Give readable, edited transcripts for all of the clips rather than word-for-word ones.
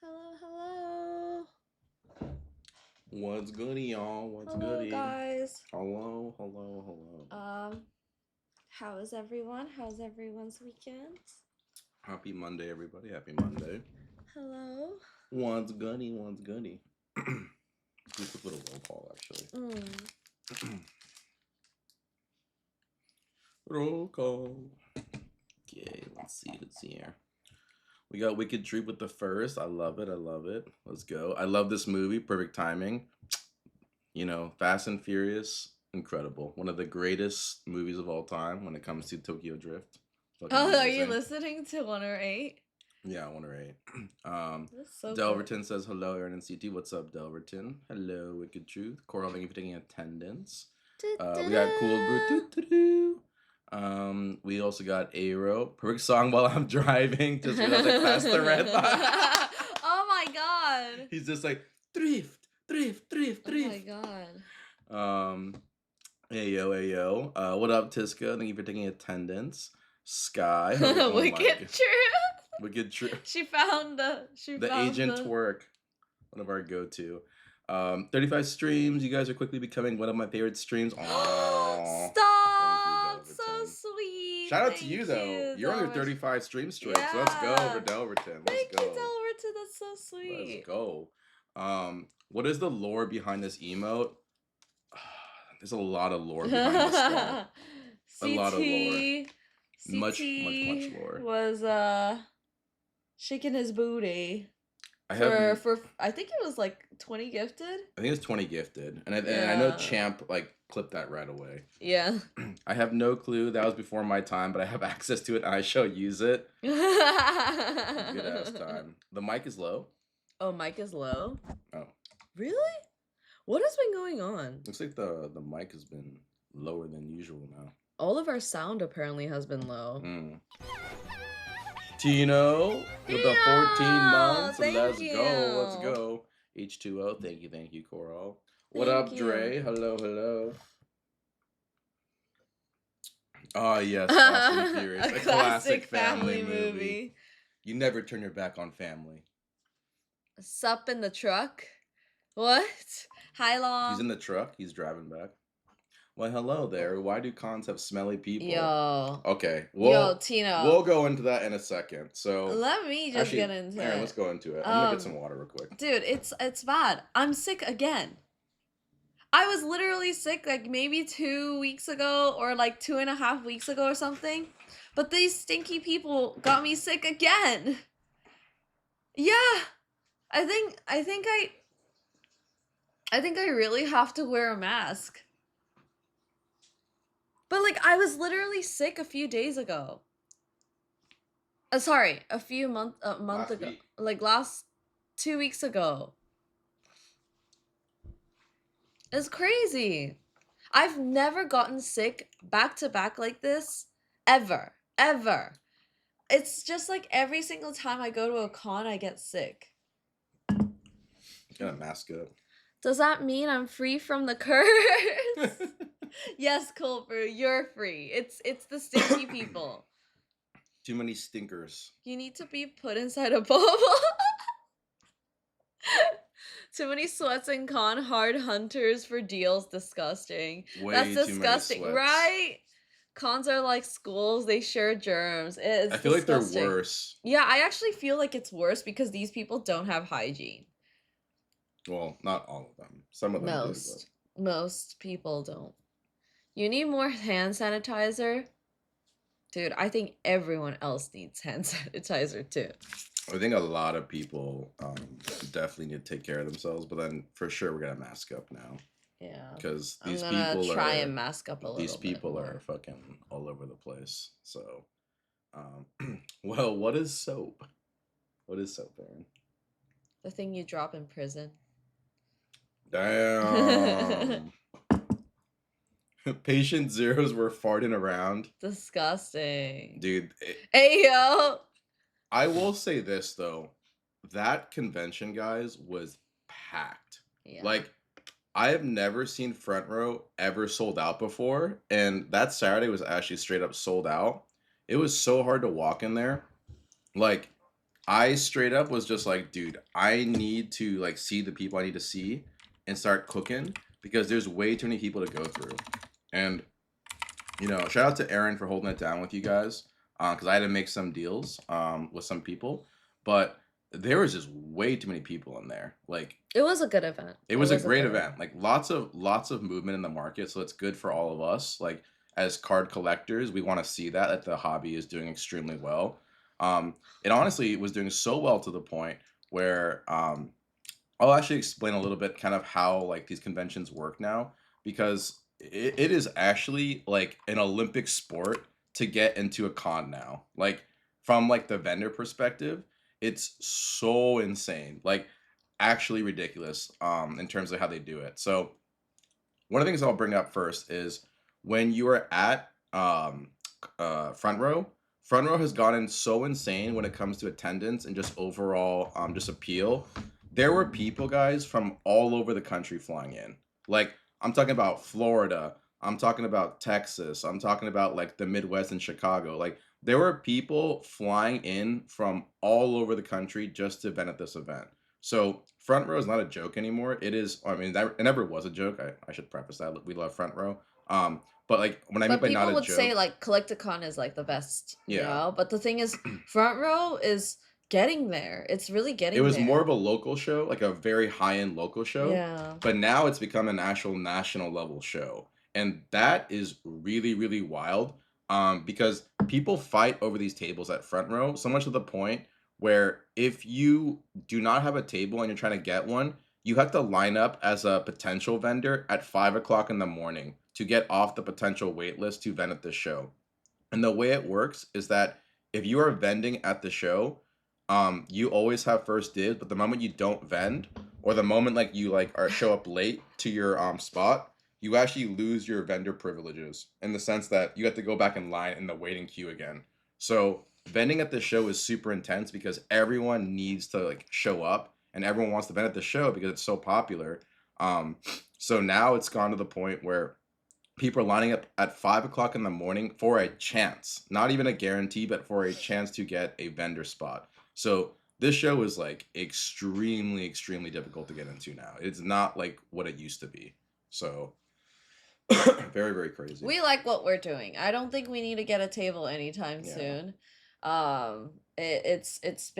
Hello, hello. What's goody, y'all? What's Hello, goody? guys. Hello, hello, hello. How is everyone? How's everyone's weekend? Happy Monday, everybody. Happy Monday. Hello. What's goody? What's goody? Do a quick little roll call, actually. Roll call. Okay, let's see here. We got Wicked Troop with the first. I love it. Let's go. I love this movie. Perfect timing. You know, Fast and Furious, incredible. One of the greatest movies of all time when it comes to Tokyo Drift. Fucking Oh, are you amazing. listening to 108? Yeah, I wonder eight. That's so Delverton good. says hello, Aaron and CT. What's up, Delverton? Hello, Wicked Truth. Coral, thank you for taking attendance. We got Cool Brew. Doo-doo-doo. We also got Aero. Perfect song while I'm driving. Just realized I passed the red light. Oh my god. He's just like drift. Oh my god. Hey yo. What up, Tiska? Thank you for taking attendance. Sky. Oh Wicked Truth. Wicked True. She found the Agent Twerk, one of our go-to. 35 streams. You guys are quickly becoming one of my favorite streams. Aww. Stop! Thank you, So Delverton. sweet. Shout out to you though. You're on your 35 stream streak. So let's go over Delverton. Thank you, Delverton. That's so sweet. Let's go. What is the lore behind this emote? There's a lot of lore behind this skull. A lot of lore. Much lore. Was shaking his booty. I think it was like 20 gifted. I think it's 20 gifted. And I know Champ like clipped that right away. Yeah. I have no clue. That was before my time, but I have access to it and I shall use it. Good ass time. The mic is low. Oh, mic is low? Oh. Really? What has been going on? Looks like the mic has been lower than usual now. All of our sound apparently has been low. Tino with the 14 months. Let's go. H2O. Thank you, Coral. What up, Dre? Hello. Oh, yes, Fast and Furious. A classic family movie. You never turn your back on family. Sup in the truck? What? Hi, Long. He's in the truck. He's driving back. Well, hello there. Why do cons have smelly people? Yo. Okay. Yo, Tino. We'll go into that in a second. So let me just get into Aaron, let's go into it. I'm gonna get some water real quick. Dude, it's bad. I'm sick again. I was literally sick like maybe 2 weeks ago or like 2.5 weeks ago or something. But these stinky people got me sick again. Yeah. I think I really have to wear a mask. But like I was literally sick a few days ago. Sorry, a month ago. Week. Like last 2 weeks ago. It's crazy. I've never gotten sick back to back like this ever. It's just like every single time I go to a con, I get sick. Gotta mask up. Does that mean I'm free from the curse? Yes, Culver, you're free. It's the stinky people. Too many stinkers. You need to be put inside a bubble. Too many sweats and con hard hunters for deals. Disgusting. That's disgusting, right? Cons are like schools. They share germs. I feel like they're worse. Yeah, I actually feel like it's worse because these people don't have hygiene. Well, not all of them. Some of them do. Most people don't. You need more hand sanitizer. Dude, I think everyone else needs hand sanitizer too. I think a lot of people definitely need to take care of themselves, but then for sure we're gonna mask up now. Yeah. Because these people try and mask up a little. These people are fucking all over the place. So, well, what is soap? What is soap, Aaron? The thing you drop in prison. Damn. Patient zeros were farting around. Disgusting. Dude. Hey, yo. I will say this, though. That convention, guys, was packed. Yeah. Like, I have never seen Front Row ever sold out before. And that Saturday was actually straight up sold out. It was so hard to walk in there. Like, I straight up was just like, dude, I need to like see the people I need to see and start cooking because there's way too many people to go through. And shout out to Aaron for holding it down with you guys because I had to make some deals with some people, but there was just way too many people in there. Like It was a good event. it It was a was a great good event. event. Like lots of movement in the market, so it's good for all of us. Like as card collectors, we want to see that the hobby is doing extremely well. It honestly was doing so well to the point where I'll actually explain a little bit kind of how like these conventions work now because it is actually like an Olympic sport to get into a con now. Like from like the vendor perspective, it's so insane. Like actually ridiculous in terms of how they do it. So one of the things I'll bring up first is when you are at front row. Front row has gotten so insane when it comes to attendance and just overall just appeal. There were people, guys, from all over the country flying in. Like I'm talking about Florida. I'm talking about Texas. I'm talking about like the Midwest and Chicago. Like there were people flying in from all over the country just to event at this event. So front row is not a joke anymore. It is. I mean, it never was a joke. I should preface that we love front row. But like when I mean But by not people a would say joke, like Collecticon is like the best, you yeah, know? But the thing is, front row is getting there. It's really it getting was more of there. a local show, like a very high end local show. Yeah. But now it's become an actual national level show, and that is really wild. Because people fight over these tables at front row so much to the point where if you do not have a table and you're trying to get one, you have to line up as a potential vendor at 5 o'clock in the morning to get off the potential wait list to vend at the show. And the way it works is that if you are vending at the show, you always have first dibs. But the moment you don't vend, or the moment like you like are show up late to your spot, you actually lose your vendor privileges in the sense that you have to go back in line in the waiting queue again. So vending at the show is super intense because everyone needs to like show up and everyone wants to vend at the show because it's so popular. Um, so now it's gone to the point where people are lining up at 5 o'clock in the morning for a chance, not even a guarantee, but for a chance to get a vendor spot. So this show is like extremely difficult to get into now. It's not like what it used to be. So very crazy. We like what we're doing. I don't think we need to get a table anytime Yeah. soon. It's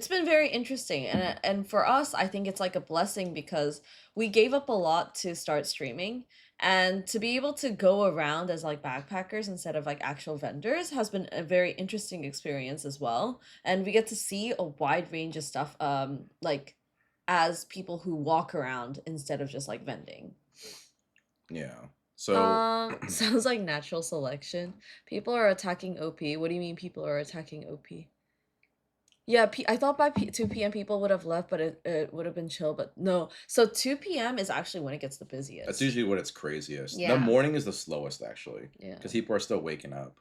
been very interesting, and for us I think it's like a blessing because we gave up a lot to start streaming, and to be able to go around as like backpackers instead of like actual vendors has been a very interesting experience as well, and we get to see a wide range of stuff like as people who walk around instead of just like vending. Yeah. So Sounds like natural selection. People are attacking OP. What do you mean people are attacking OP? Yeah, I thought by 2 p.m. people would have left, but it would have been chill, but no. So 2 p.m. is actually when it gets the that's busiest. usually when it's craziest. The Yeah, morning is the slowest actually, yeah. because people are still waking up.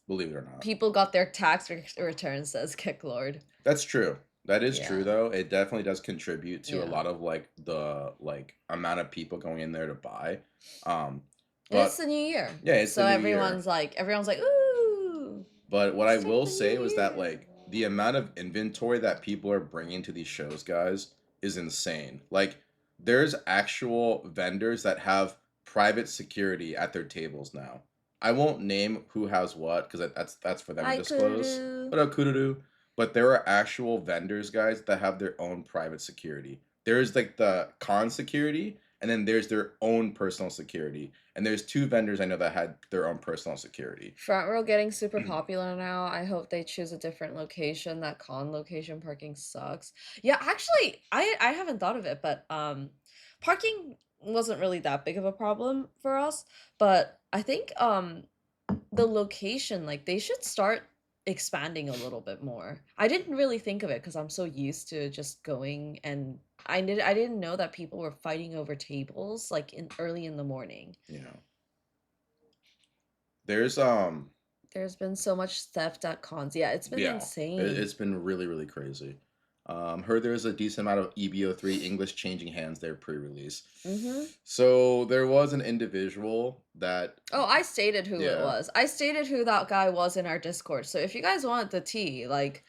Believe it or not. People got their tax return, says Kick Lord. That's true. That is true Yeah, though. It definitely does contribute to a yeah. lot of like the like amount of people going in there to buy. Um And it's but the new year. yeah, it's the So new year. everyone's like, ooh, But what I start will the new say was that year. like the amount of inventory that people are bringing to these shows, guys, is insane. Like there's actual vendors that have private security at their tables now. I won't name who has what because that's for them to I disclose. could. What up, Kududu? But there are actual vendors, guys, that have their own private security. There's like the con security, and then there's their own personal security. And there's two vendors I know that had their own personal security. Front row getting super popular now. I hope they choose a different location. That con location parking sucks. Yeah, actually, I haven't thought of it, but parking wasn't really that big of a problem for us, but I think the location, like they should start expanding a little bit more. I didn't really think of it because I'm so used to just going, and I didn't know that people were fighting over tables like in early in the morning. Yeah. There's There's been so much theft at cons. Yeah, it's been yeah, insane. it's been really crazy. Heard there's a decent amount of EBO3 English changing hands there pre-release. Mm-hmm. So there was an individual that Oh, I stated who it yeah, was. I stated who that guy was in our Discord. So if you guys want the tea, like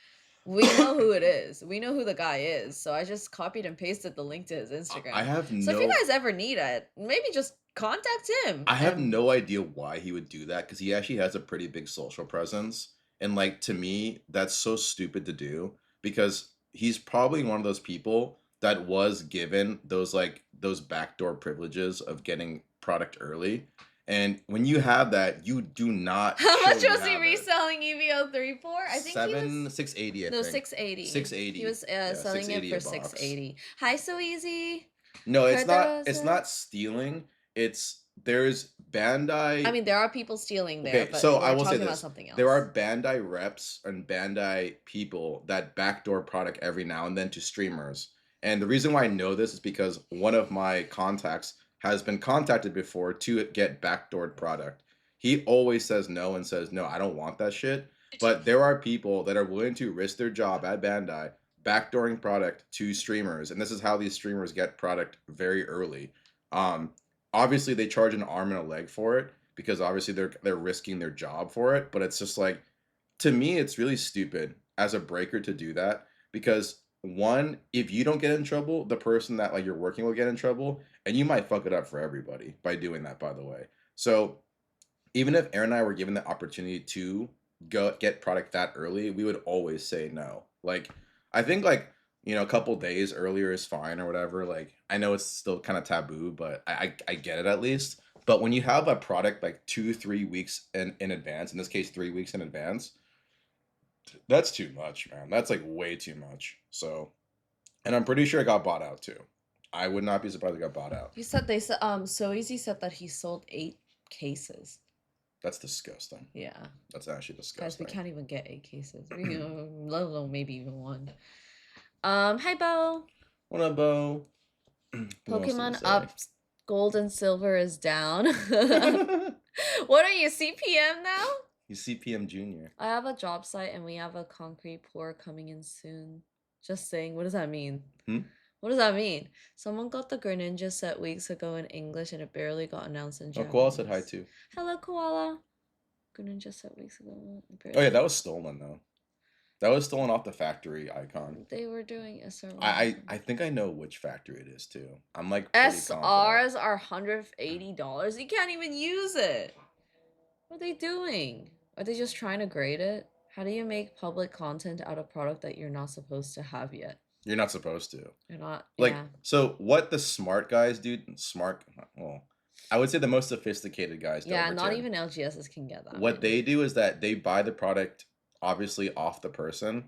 We know who it is. We know who the guy is. So I just copied and pasted the link to his I Instagram. have So if you no guys ever need it, maybe just contact him I have and no idea why he would do that because he actually has a pretty big social presence. And like to me, that's so stupid to do because he's probably one of those people that was given those backdoor privileges of getting product early. And when you have that, you do not how show much you was he have it. reselling EVO 3 for? I think he was 680, I no think. 680. He 680. was Yeah, selling it 680 for a box. 680. Hi, so easy. No, Heard there was it's a. not stealing. It's there's I Bandai. mean, there are people stealing there, Okay, but so I we're will say talking about this. something There else. are Bandai reps and Bandai people that backdoor product every now and then to streamers. And the reason why I know this is because one of my contacts has been contacted before to get backdoored product. He always says no and says, no, I don't want that shit. But there are people that are willing to risk their job at Bandai backdooring product to streamers. And this is how these streamers get product very early. Um, Obviously they charge an arm and a leg for it because obviously they're risking their job for it, but it's just like to me it's really stupid as a breaker to do that because one, if you don't get in trouble, the person that like you're working will get in trouble and you might fuck it up for everybody by doing that, by the way. So even if Aaron and I were given the opportunity to go get product that early, we would always say no. Like, I think like a couple days earlier is fine or whatever. Like, I know it's still kind of taboo, but I get it at least. But when you have a product like 2 3 weeks in advance, in this case 3 weeks in advance, that's too much, man. That's like way too much. So, and I'm pretty sure it got bought out too. I would not be surprised it got bought out. He said so easy said that he sold 8 cases. That's disgusting. Yeah. That's actually Guys, disgusting. we can't even get 8 cases. We let alone maybe even one. Hi Bo. What up, Bo? Who else did it Pokemon say? up, gold and silver is down. What are you, CPM now? He's CPM Junior. I have a job site and we have a concrete pour coming in soon. Just saying, what does that mean? What does that mean? Someone got the Greninja set weeks ago in English and it barely got announced in Oh, Japanese. Koala said hi too. Hello, Koala. Greninja set weeks ago. Oh yeah, that was stolen though. That was stolen off the factory icon. They were doing a server. I think I know which factory it is too. I'm like pretty SRs are $180. You can't even use it. What are they doing? Are they just trying to grade it? How do you make public content out of product that you're not supposed to have yet? You're not supposed to. You're not. Like, Yeah. so what the smart guys do, well, I would say the most sophisticated guys do. Yeah, not even LGSs can get that. What they do is that they buy the product obviously off the person,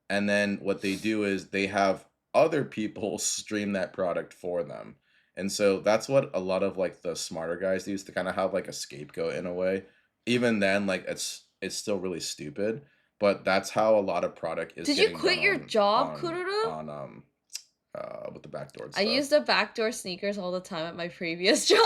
and then what they do is they have other people stream that product for them. And so that's what a lot of like the smarter guys do is to kind of have like a scapegoat in a way. Even then, like it's still really stupid, but that's how a lot of product is. Did you quit your job, on, Kururu? on with the backdoor stuff. I used the backdoor sneakers all the time at my previous job.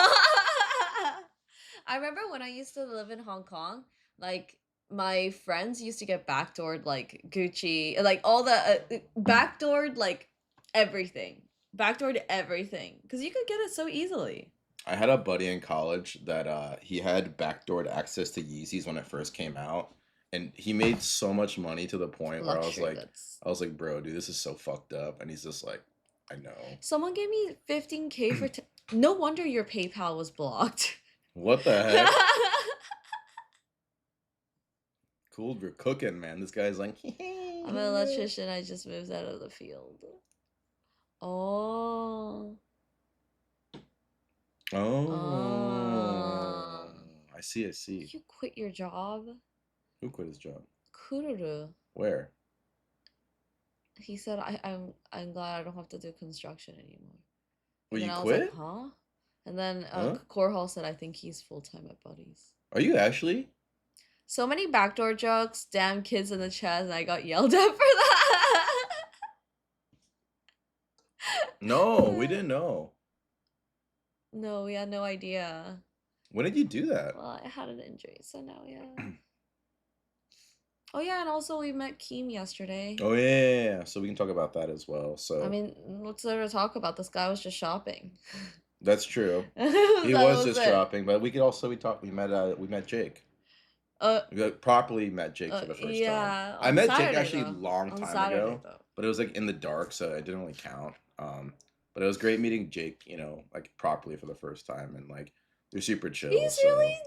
I remember when I used to live in Hong Kong, like my friends used to get backdoored like Gucci, like all the backdoored like everything. Backdoored everything because you could get it so easily. I had a buddy in college that he had backdoored access to Yeezys when it first came out, and he made so much money to the point where Luxury I was like, bro, dude, this is so fucked up, and he's just like, I know. Someone gave me 15K for. No wonder your PayPal was blocked. What the heck? Cool, we're cooking, man. This guy's like, I'm an electrician. I just moved out of the field. Oh. Oh. I see. You quit your job? Who quit his job? Kururu. Where? He said, I'm glad I don't have to do construction anymore. Well, you I quit? was like, huh? And then Huh? Korhal said, I think he's full-time at Buddy's. Are you actually? So many backdoor jokes, damn kids in the chat, and I got yelled at for that. No, we didn't know. No, we had no idea. When did you do that? Well, I had an injury, so now yeah. Oh yeah, and also we met Keem yesterday. Oh yeah, so we can talk about that as well. So I mean, what's there to talk about? This guy was just shopping. that's true. He That was just it. shopping, but we met Jake. Like, properly met Jake for the first time. Yeah, I on met Jake Saturday actually a though. long On time Saturday ago, though. but it was like in the dark, so it didn't really count. But it was great meeting Jake, like properly for the first time, and like they're super chill. He's So really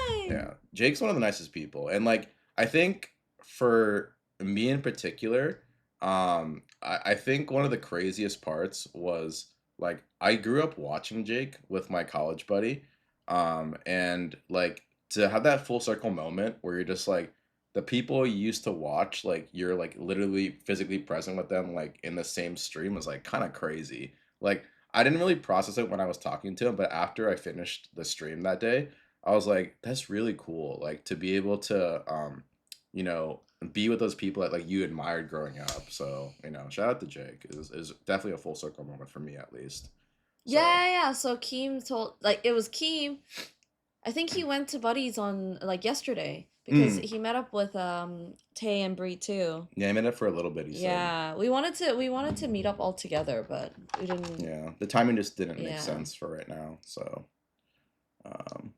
nice. yeah, Jake's one of the nicest people, and like I think for me in particular, I think one of the craziest parts was like I grew up watching Jake with my college buddy, and like to have that full circle moment where you're just like the people you used to watch, like you're like literally physically present with them, like in the same stream was like kind of crazy. Like I didn't really process it when I was talking to him, but after I finished the stream that day. I was like, that's really cool. Like to be able to you know, be with those people that like you admired growing up. So, shout out to Jake. Is definitely a full circle moment for me at least. Yeah, So yeah, yeah. So Keem told like it was Keem. I think he went to Buddy's on like yesterday because mm, he met up with Tay and Bree too. yeah, I met up for a little bit, he said. Yeah, we wanted to meet up all together, but we didn't. Yeah. The timing just didn't make Yeah, sense for right now. So um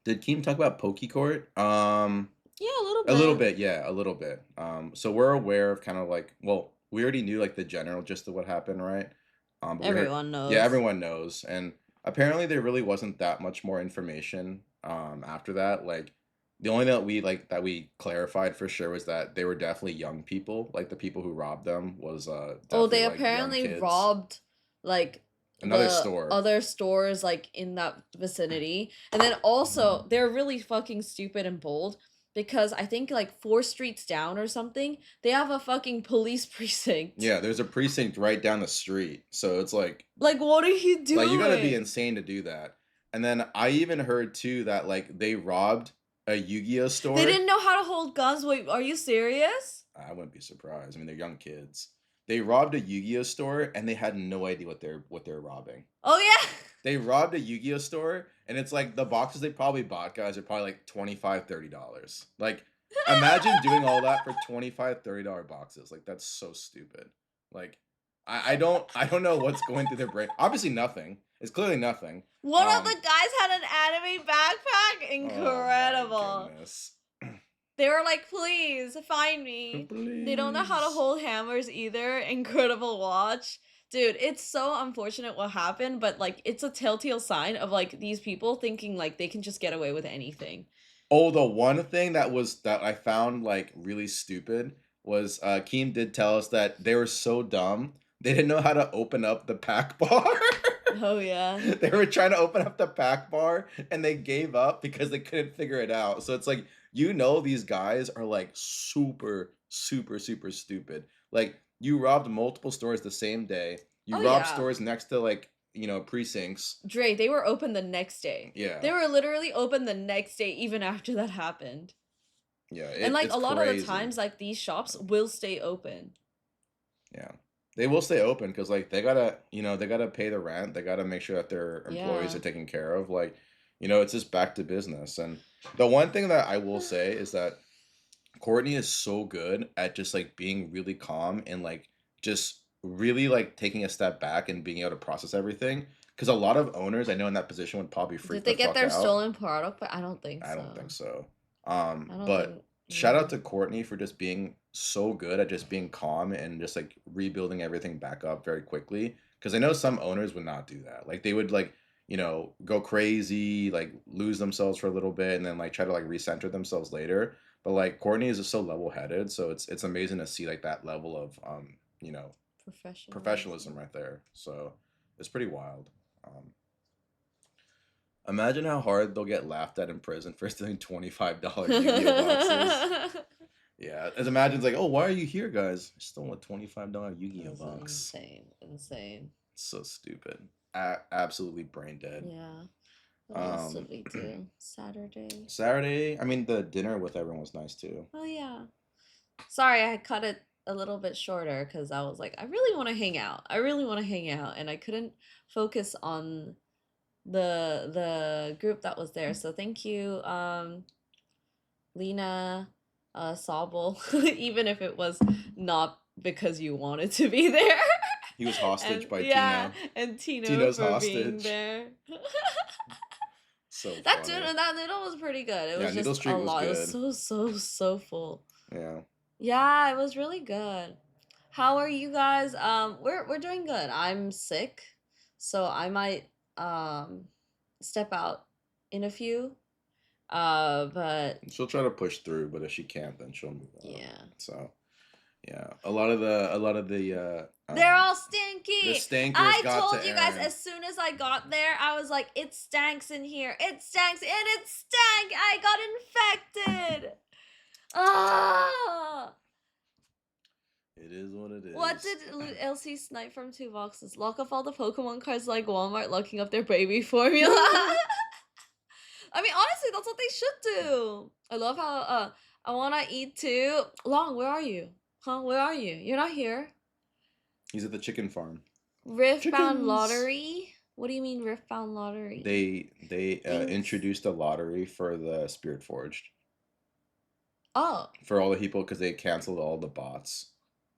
did Keem talk about Pokecourt? yeah, a little A little bit. bit, yeah, a little bit. So we're aware of kind of like, well, we already knew like the general gist of what happened, right? But we heard, Everyone yeah, knows. everyone knows, and apparently there really wasn't that much more information. After that, like the only thing that we clarified for sure was that they were definitely young people. Like the people who robbed them was Oh, definitely they like young apparently kids. robbed like Another the store. other stores like in that vicinity. And then also they're really fucking stupid and bold because I think like 4 streets down or something, they have a fucking police precinct. Yeah, there's a precinct right down the street, so it's Like what are you like you gotta be doing? insane to do that. And then I even heard too that like they robbed a Yu-Gi-Oh They store. didn't know how to hold guns. Wait, are you serious? I wouldn't be surprised. I mean, they're young kids. They robbed a Yu-Gi-Oh store and they had no idea what they're robbing. Oh yeah. They robbed a Yu-Gi-Oh store and it's like the boxes they probably bought, guys, are probably like $25, $30. Like imagine doing all that for $25, $30 boxes. Like that's so stupid. Like I don't know what's going through their brain. Obviously nothing. It's clearly nothing. One of the guys had an anime backpack. Oh my Incredible. goodness. They were like, please find me. They don't know how to Please. hold hammers either. Incredible watch. Dude, it's so unfortunate what happened, but like it's a telltale sign of like these people thinking like they can just get away with anything. Oh, the one thing that I found like really stupid was Keem did tell us that they were so dumb they didn't know how to open up the pack bar. Oh yeah. They were trying to open up the pack bar and they gave up because they couldn't figure it out. So it's like these guys are like super super super stupid. Like you robbed multiple stores the same day. You Oh robbed yeah. stores next to like precincts. Dre, they were open the next day. Yeah, They were literally open the next day even after that happened. yeah, And like it's a lot of the crazy. times like these shops will stay open. Yeah. They will stay open because like they gotta pay the rent. They gotta make sure that their employees Yeah. are taken care of. Like, it's just back to business. And the one thing that I will say is that Courtney is so good at just like being really calm and like just really like taking a step back and being able to process everything. Because a lot of owners I know in that position would probably Did freak they the get fuck their out. stolen product? But I don't think I don't think so. so. I don't But think shout out yeah. to Courtney for just being so good at just being calm and just like rebuilding everything back up very quickly. Because I know some owners would not do that. Like they would like, go crazy, like lose themselves for a little bit and then like try to like recenter themselves later. But like Courtney is just so level headed. So it's amazing to see like that level of you know, professionalism Professionalism. right there. So it's pretty wild. Um, Imagine how hard they'll get laughed at in prison for stealing $25 Yu-Gi-Oh boxes. Yeah, as imagine it's like, oh, why are you here, guys? I stole a $25 Yu-Gi-Oh That's box. insane. Insane. So stupid. Absolutely brain dead. Yeah. What else did Um, we do? Saturday. Saturday, I mean, the dinner with everyone was nice too. Oh yeah. Sorry, I cut it a little bit shorter because I was like, I really want to hang out. I really want to hang out, and I couldn't focus on the group that was there. So thank you, Lena, Sobel, even if it was not because you wanted to be there. He was hostage And by yeah, Tino. and Tino Tino's for being hostage. there. So That funny. that noodle was pretty good. It Yeah, was Noodle just a Street was lot. It was good. so full. Yeah. Yeah, it was really good. How are you guys? We're doing good. I'm sick, so I might um step out in a few. But She'll try to push through, but if she can't, then she'll move on. yeah. So yeah, They're all the stinky. stinkers I got told to you guys Aaron. as soon as I got there, I was like, it stanks in here. It stanks and it stank. I got infected. Ah. It is what it What is. did LC snipe from 2 boxes? Lock up all the Pokemon cards like Walmart locking up their baby formula. I mean, honestly, that's what they should do. I love how I wanna eat too. Long, where are you? Huh? Where are you? You're not here. He's at the chicken farm. Riftbound Chickens. lottery? What do you mean Riftbound lottery? They Thanks. introduced a lottery for the Spirit Forged Oh. for all the people because they canceled all the bots.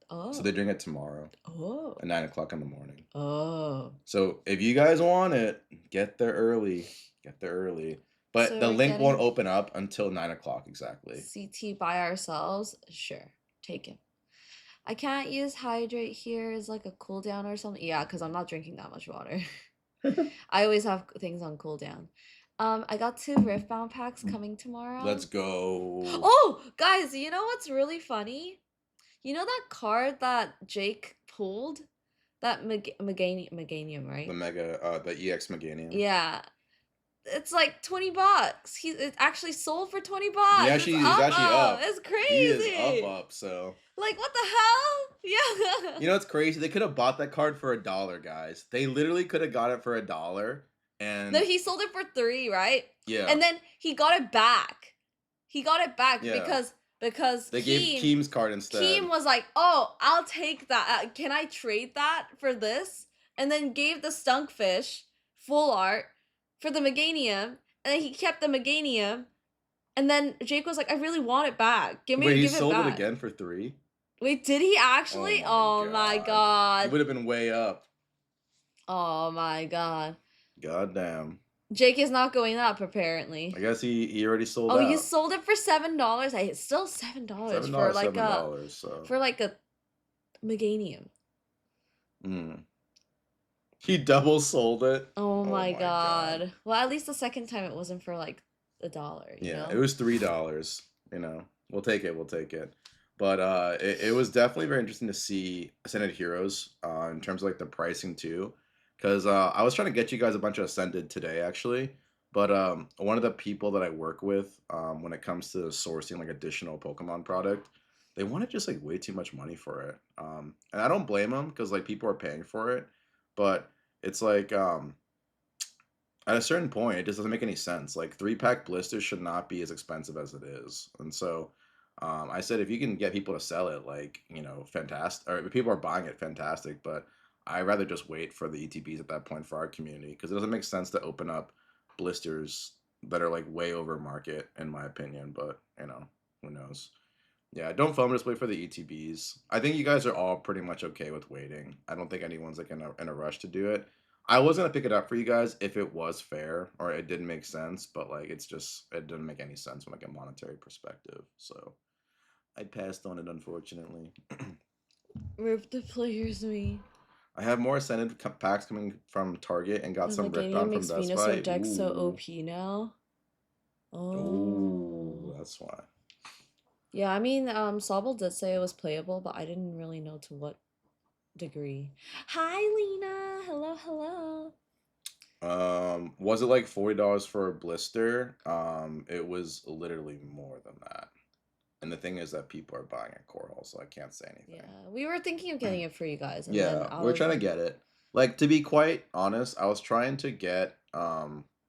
So they're Oh. doing it tomorrow Oh. at 9 o'clock in the morning. Oh. So if you guys want it, get there early. Get there early. But So the we're link won't getting open up until 9 o'clock exactly. CT by ourselves? Sure. Take it. I can't use hydrate here as like a cooldown or something. Yeah, because I'm not drinking that much water. I always have things on cooldown. I got 2 Riftbound packs coming tomorrow. Let's go. Oh, guys, you know what's really funny? You know that card that Jake pulled? That Meganium, The right? EX Meganium. Yeah. It's like 20 bucks. It actually sold for 20 He bucks. It's actually is actually up. up. It's He is crazy. up. So Like what the hell? Yeah. you know what's crazy? They could have bought that card for $1, guys. They literally could have got it for $1, No, and he sold it for 3, right? yeah, And then he got it back. He got it back yeah. because They gave Keem's card instead. Keem was like, "Oh, I'll take that. Can I trade that for this?" And then gave the Stunkfish full art for the Meganium, and then he kept the Meganium. And then Jake was like, "I really want it back. Wait, he Give it sold it back." again for 3? Wait, did he Oh actually? my Oh my god. He god. would have been way up. Oh my god. God damn. Jake is not going up apparently. I guess he already sold Oh, you out. sold it for $7. It's still $7 for $7, like a $7. So Meganium. he double sold it. Oh Oh my my god. god. Well, at least the second time it wasn't for like $1, you Yeah, it know? was $3. You know, we'll take it. We'll take it. But it was definitely very interesting to see Ascended Heroes in terms of like the pricing too, because I was trying to get you guys a bunch of Ascended today actually, but one of the people that I work with when it comes to sourcing like additional Pokemon product, they wanted just like way too much money for it, and I don't blame them because like people are paying for it, but it's like at a certain point, it just doesn't make any sense. Like 3-pack blisters should not be as expensive as it is. And so I said, if you can get people to sell it, like, fantastic, or if people are buying it, fantastic. But I'd rather just wait for the ETBs at that point for our community because it doesn't make sense to open up blisters that are like way over market, in my opinion. But, who knows? Yeah, don't foam, just wait for the ETBs. I think you guys are all pretty much okay with waiting. I don't think anyone's like in a rush to do it. I was gonna pick it up for you guys if it was fair or it didn't make sense, but like it didn't make any sense from like a monetary perspective. So I passed on it unfortunately. Rip the players me. I have more Ascended packs coming from Target and got The some Meganium Riftbound from makes Best Buy. Venusaur deck so Ooh, OP now. ooh, Oh. that's why. Yeah, I mean, Sobble did say it was playable, but I didn't really know to what degree. Hi, Lena. Hello, hello. Was it like $40 for a blister? It was literally more than that. And the thing is that people are buying at Core Hall, so I can't say anything. Yeah, we were thinking of getting it for you guys, and then Yeah, I we're was trying to like, get it. Like to be quite honest, I was trying to get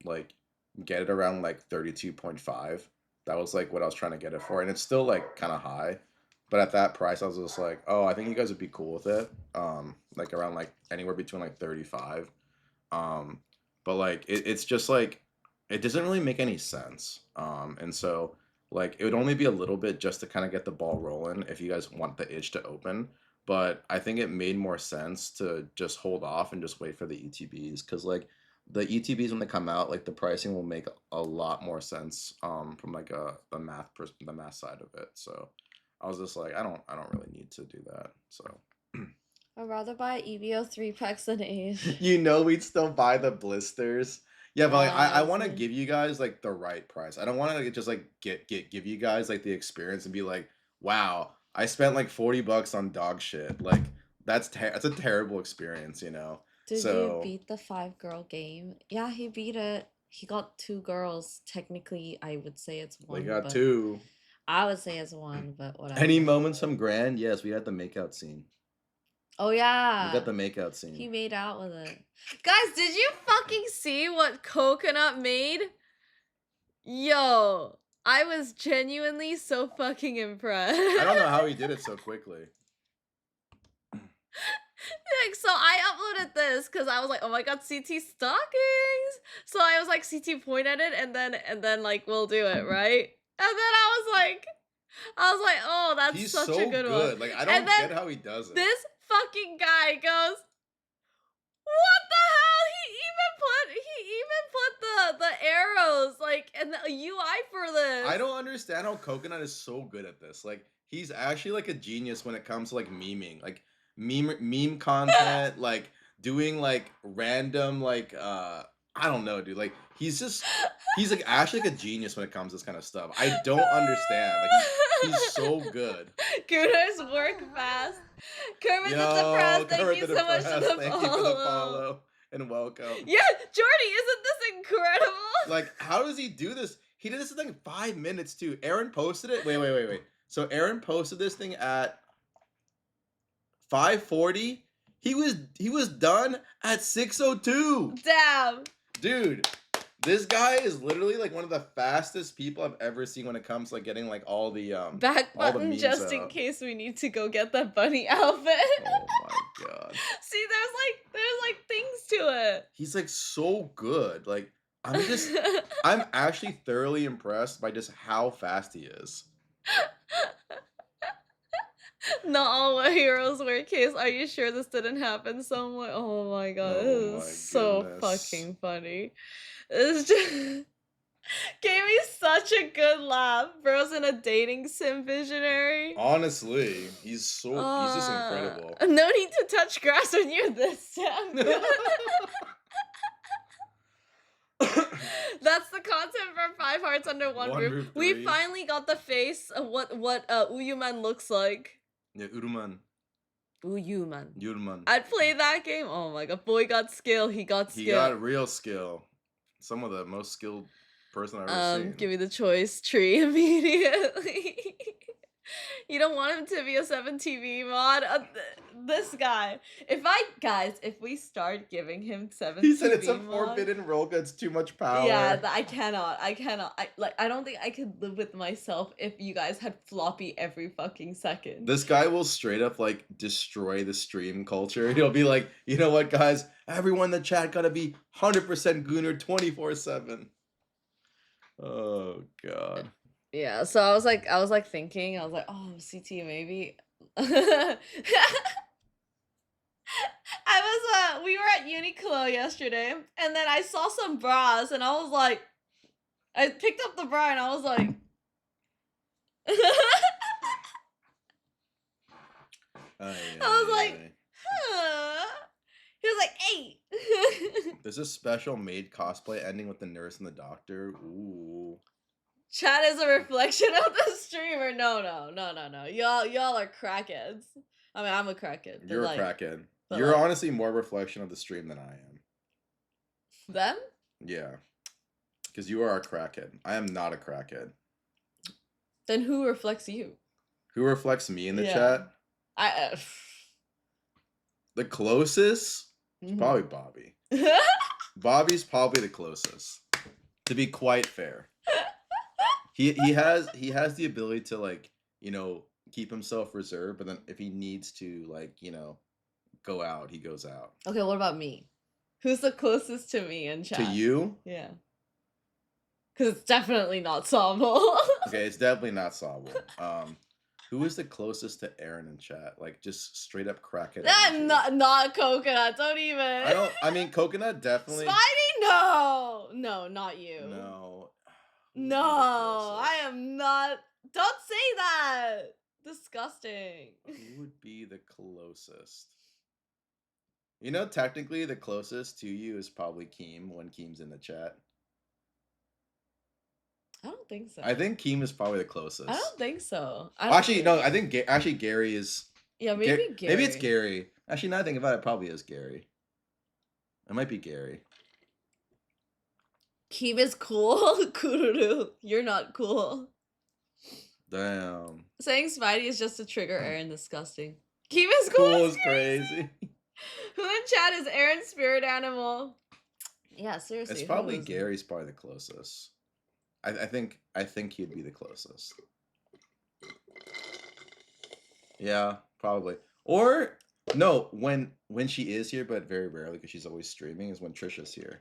like get it around like 32.5. That was like what I was trying to get it for, and it's still like kind of high. But at that price, I was just like, oh, I think you guys would be cool with it. Like around like anywhere between like 35. Um, but like it's just like it doesn't really make any sense. And so like it would only be a little bit just to kind of get the ball rolling if you guys want the itch to open. But I think it made more sense to just hold off and just wait for the ETBs because like the ETBs when they come out, like the pricing will make a lot more sense from like the math side of it. So I was just like, I don't really need to do that. So I'd rather buy EVO 3 packs than 8. we'd still buy the blisters. Yeah, but like I want to Honestly. give you guys like the right price. I don't want to just like give you guys like the experience and be like, wow, I spent like $40 on dog shit. Like that's a terrible experience, you know. Did you So beat the 5 girl game? Yeah, he beat it. He got 2 girls. Technically, I would say it's they 1, got but two. I would say it's 1, but Any whatever. moments from Grand? Yes, we had the makeout scene. Oh We got yeah. the makeout He scene. made out with it. Guys, did you fucking see what Coconut made? Yo, I was genuinely so fucking impressed. I don't know how he did it so quickly. Like, so I uploaded this because I was like, oh my god, CT stockings. So I was like, CT point at it and then like we'll do it, right? And then I was like, oh, that's He's such so a good one. good. Like I And don't then get how he does it. this fucking guy goes, what the hell? He even put the arrows like and the UI for this. I don't understand how Coconut is so good at this. Like he's actually like a genius when it comes to like memeing, like meme content, like doing like random like I don't know, dude. Like he's like actually like a genius when it comes to this kind of stuff. I don't understand. Like he's so good. Gooners work fast. Kermit the Yo, Depressed, thank you so much for the thank you for the follow and welcome. Yeah, Jordy, isn't this incredible? Like, how does he do this? He did this in like 5 minutes too. Aaron posted it. Wait. So Aaron posted this thing at 5:40. He was done at 6:02. Damn. Dude, this guy is literally like one of the fastest people I've ever seen when it comes to like getting like all the Back all the button memes just in out. case we need to go get that bunny outfit. Oh my god. See, there's like things to it. He's like so good. Like I'm actually thoroughly impressed by just how fast he is. Not all heroes wear capes. Are you sure this didn't happen somewhere? Oh my god, Oh this my is so goodness. fucking funny. It's just gave me such a good laugh. Bro's in a dating sim visionary. Honestly, he's just incredible. No need to touch grass when you're this damn good. That's the content for 5 Hearts Under One Roof. We 3. finally got the face of what Uyuman looks like. Yeah, Uruman. Uyuman. Yurman. I'd play that game. Oh my god, boy got skill. He got skill. He got real skill. Some of the most skilled person I've ever seen. Give me the choice tree immediately. You don't want him to be a 7TV mod? This guy. If we start giving him 7TV He said it's a mod, forbidden role, it's too much power. yeah, I cannot. I don't think I could live with myself if you guys had floppy every fucking second. This guy will straight up like destroy the stream culture. He'll be like, you know what, guys? Everyone in the chat gotta be 100% Gooner 24/7. Oh god. Yeah, so I was like thinking, oh, CT maybe. I was we were at Uniqlo yesterday, and then I saw some bras, and I was like, I picked up the bra, and I was like, I was like, huh. He was like, hey. There's a special maid cosplay ending with the nurse and the doctor. Ooh. Chat is a reflection of the streamer. No. Y'all are crackheads. I mean, I'm a crackhead. You're like, a crackhead. but You're like- honestly more a reflection of the stream than I am. Them? Yeah. Because you are a crackhead. I am not a crackhead. Then who reflects you? Who reflects me in the Yeah. chat? I. The closest? Mhm. Probably Bobby. Bobby's probably the closest. To be quite fair. He has the ability to like, you know, keep himself reserved, but then if he needs to like, you know, go out, he goes out. Okay, what about me? Who's the closest to me in chat? To you? Yeah. Because it's definitely not Sawmill. Okay, it's definitely not Sawmill. Who is the closest to Aaron in chat? Like just straight up crackhead. energy. Not Coconut. Don't even. I mean Coconut definitely. Spidey, No, no, not you. No. No, I am not. Don't say that. Disgusting. Who would be the closest? You know, technically, the closest to you is probably Keem when Keem's in the chat. I don't think so. I think Keem is probably the closest. I don't think so. Actually, no. I think actually Gary is. Yeah, maybe Gary. Maybe it's Gary. Actually, now I think about it, probably is Gary. It might be Gary. Keem is cool. Kururu, you're not cool. Damn. Saying Spidey is just to trigger Aaron. Disgusting. Keem is Cool is crazy. Who in chat is Aaron's spirit animal? Yeah, seriously. It's probably Gary's probably the closest. I think he'd be the closest. Yeah, probably. Or no, when she is here, but very rarely because she's always streaming, is when Trisha's here.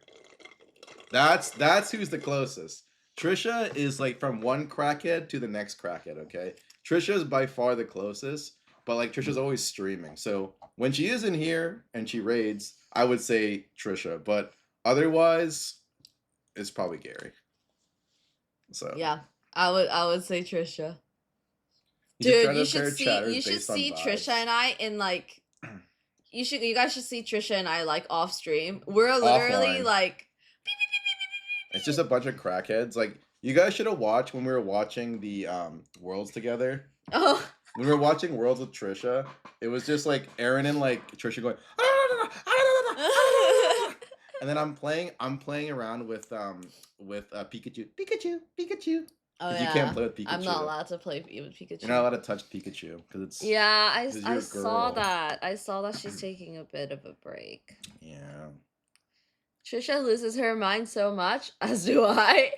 That's who's the closest. Trisha is like from one crackhead to the next crackhead, okay? Trisha is by far the closest, but like Trisha's always streaming. So when she is in here and she raids, I would say Trisha, but otherwise it's probably Gary. So yeah, I would say Trisha. Dude, you should see Trisha and I in like you guys should see Trisha and I like off stream. We're literally Offline. like it's just a bunch of crackheads. Like you guys should have watched when we were watching the Worlds together. Oh. When we were watching Worlds with Trisha, it was just like Aaron and like Trisha going and then I'm playing around with Pikachu. Oh, yeah. You can't play with Pikachu. I'm not allowed to play with Pikachu. You're not allowed to touch Pikachu because it's. Yeah, I saw that. I saw that she's taking a bit of a break. Yeah. Trisha loses her mind so much, as do I.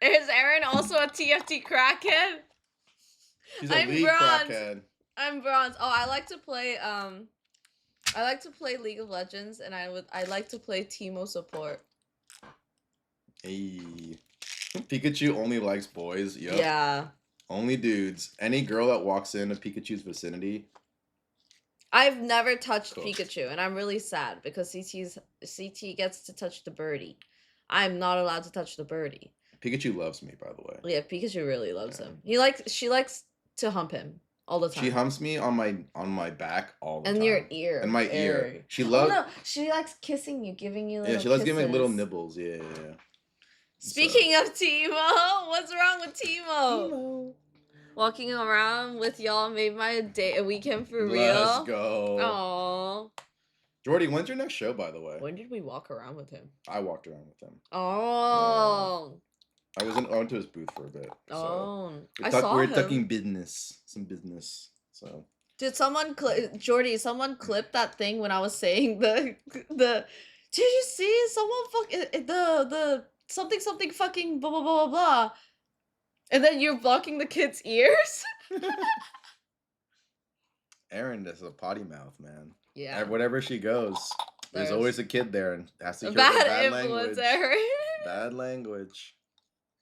Is Aaron also a TFT crackhead? He's a league crackhead. I'm bronze. Oh, I like to play League of Legends, and I like to play Teemo support. Hey. Pikachu only likes boys. Yep. Yeah. Only dudes. Any girl that walks into Pikachu's vicinity. I've never touched Pikachu, and I'm really sad because CT gets to touch the birdie. I'm not allowed to touch the birdie. Pikachu loves me, by the way. Yeah, Pikachu really loves him. She likes to hump him all the time. She humps me on my back all the time. And your ear. And my ear. She loves. Oh, no, she likes kissing you, giving you little. Yeah, she loves giving me little nibbles. Yeah. Speaking of Teemo, what's wrong with Teemo? Walking around with y'all made my day a weekend for real. Let's go. Aww. Jordy, when's your next show, by the way? When did we walk around with him? I walked around with him. Oh. I went to his booth for a bit. So I saw him. We're talking some business. So. Did someone Jordy? Someone clip that thing when I was saying the. Did you see someone the something fucking blah blah blah blah blah, and then you're blocking the kid's ears? Aaron is a potty mouth, man. Yeah. Wherever she goes, there's always a kid there and has to hear bad language. Aaron. Bad language.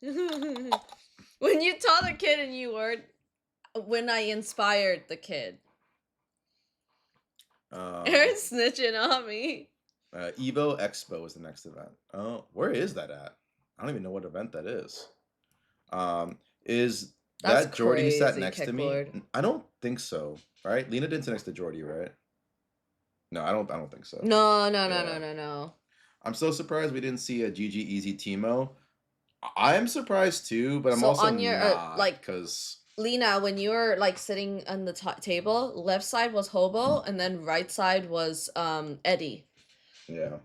When you taught the kid and you were when I inspired the kid. Aaron's snitching on me. Evo Expo is the next event. Oh, where is that at? I don't even know what event that is. Is That's that Jordy sat next to me? Lord. I don't think so. Right? Lena didn't sit next to Jordy, right? No, I don't think so. No. I'm so surprised we didn't see a GG Easy Teemo. I am surprised too, but I'm so also on your not because Lena, when you were like sitting on the table, left side was Hobo, and then right side was Eddie. Yeah.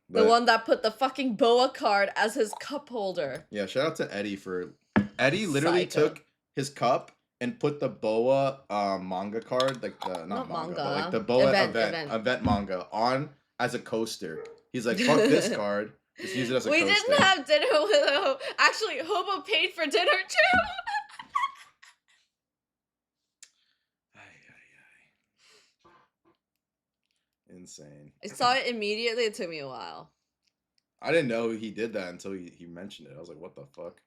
The one that put the fucking Boa card as his cup holder. Yeah, shout out to Eddie for Eddie literally took his cup and put the Boa manga card, like the not manga, but like the Boa event manga on as a coaster. He's like, fuck this card. Just use it as a coaster. We didn't have dinner with Hobo. Actually, Hobo paid for dinner too. Insane. I saw it immediately. It took me a while. I didn't know he did that until he mentioned it. I was like, what the fuck?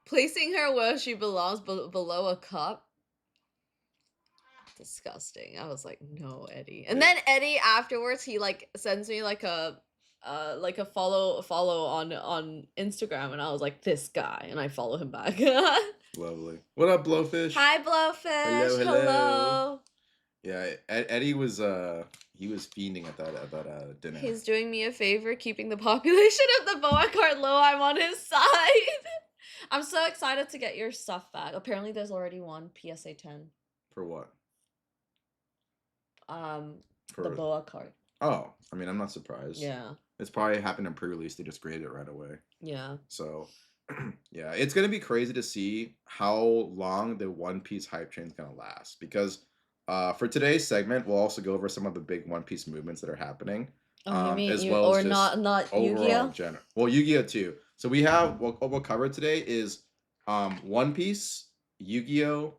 Placing her where she belongs below a cup. disgusting. I was like, "No, Eddie." And then Eddie afterwards, he like sends me like a follow on Instagram, and I was like, "This guy," and I follow him back. Lovely. What up, Blowfish? Hi, Hello, Blowfish. hello. Hello. Yeah, Eddie was he was fiending at that dinner. He's doing me a favor, keeping the population of the boa card low. I'm on his side. I'm so excited to get your stuff back. Apparently, there's already one PSA 10. For what? The For boa card. Oh, I mean, I'm not surprised. Yeah. It's probably happened in pre-release. They just graded it right away. Yeah. So, yeah, it's gonna be crazy to see how long the One Piece hype train's gonna last. Because, for today's segment, we'll also go over some of the big One Piece movements that are happening, Oh, you mean as you well as or just not overall Yu-Gi-Oh? in general. Well, Yu-Gi-Oh too. So we have what we'll cover today is One Piece, Yu-Gi-Oh,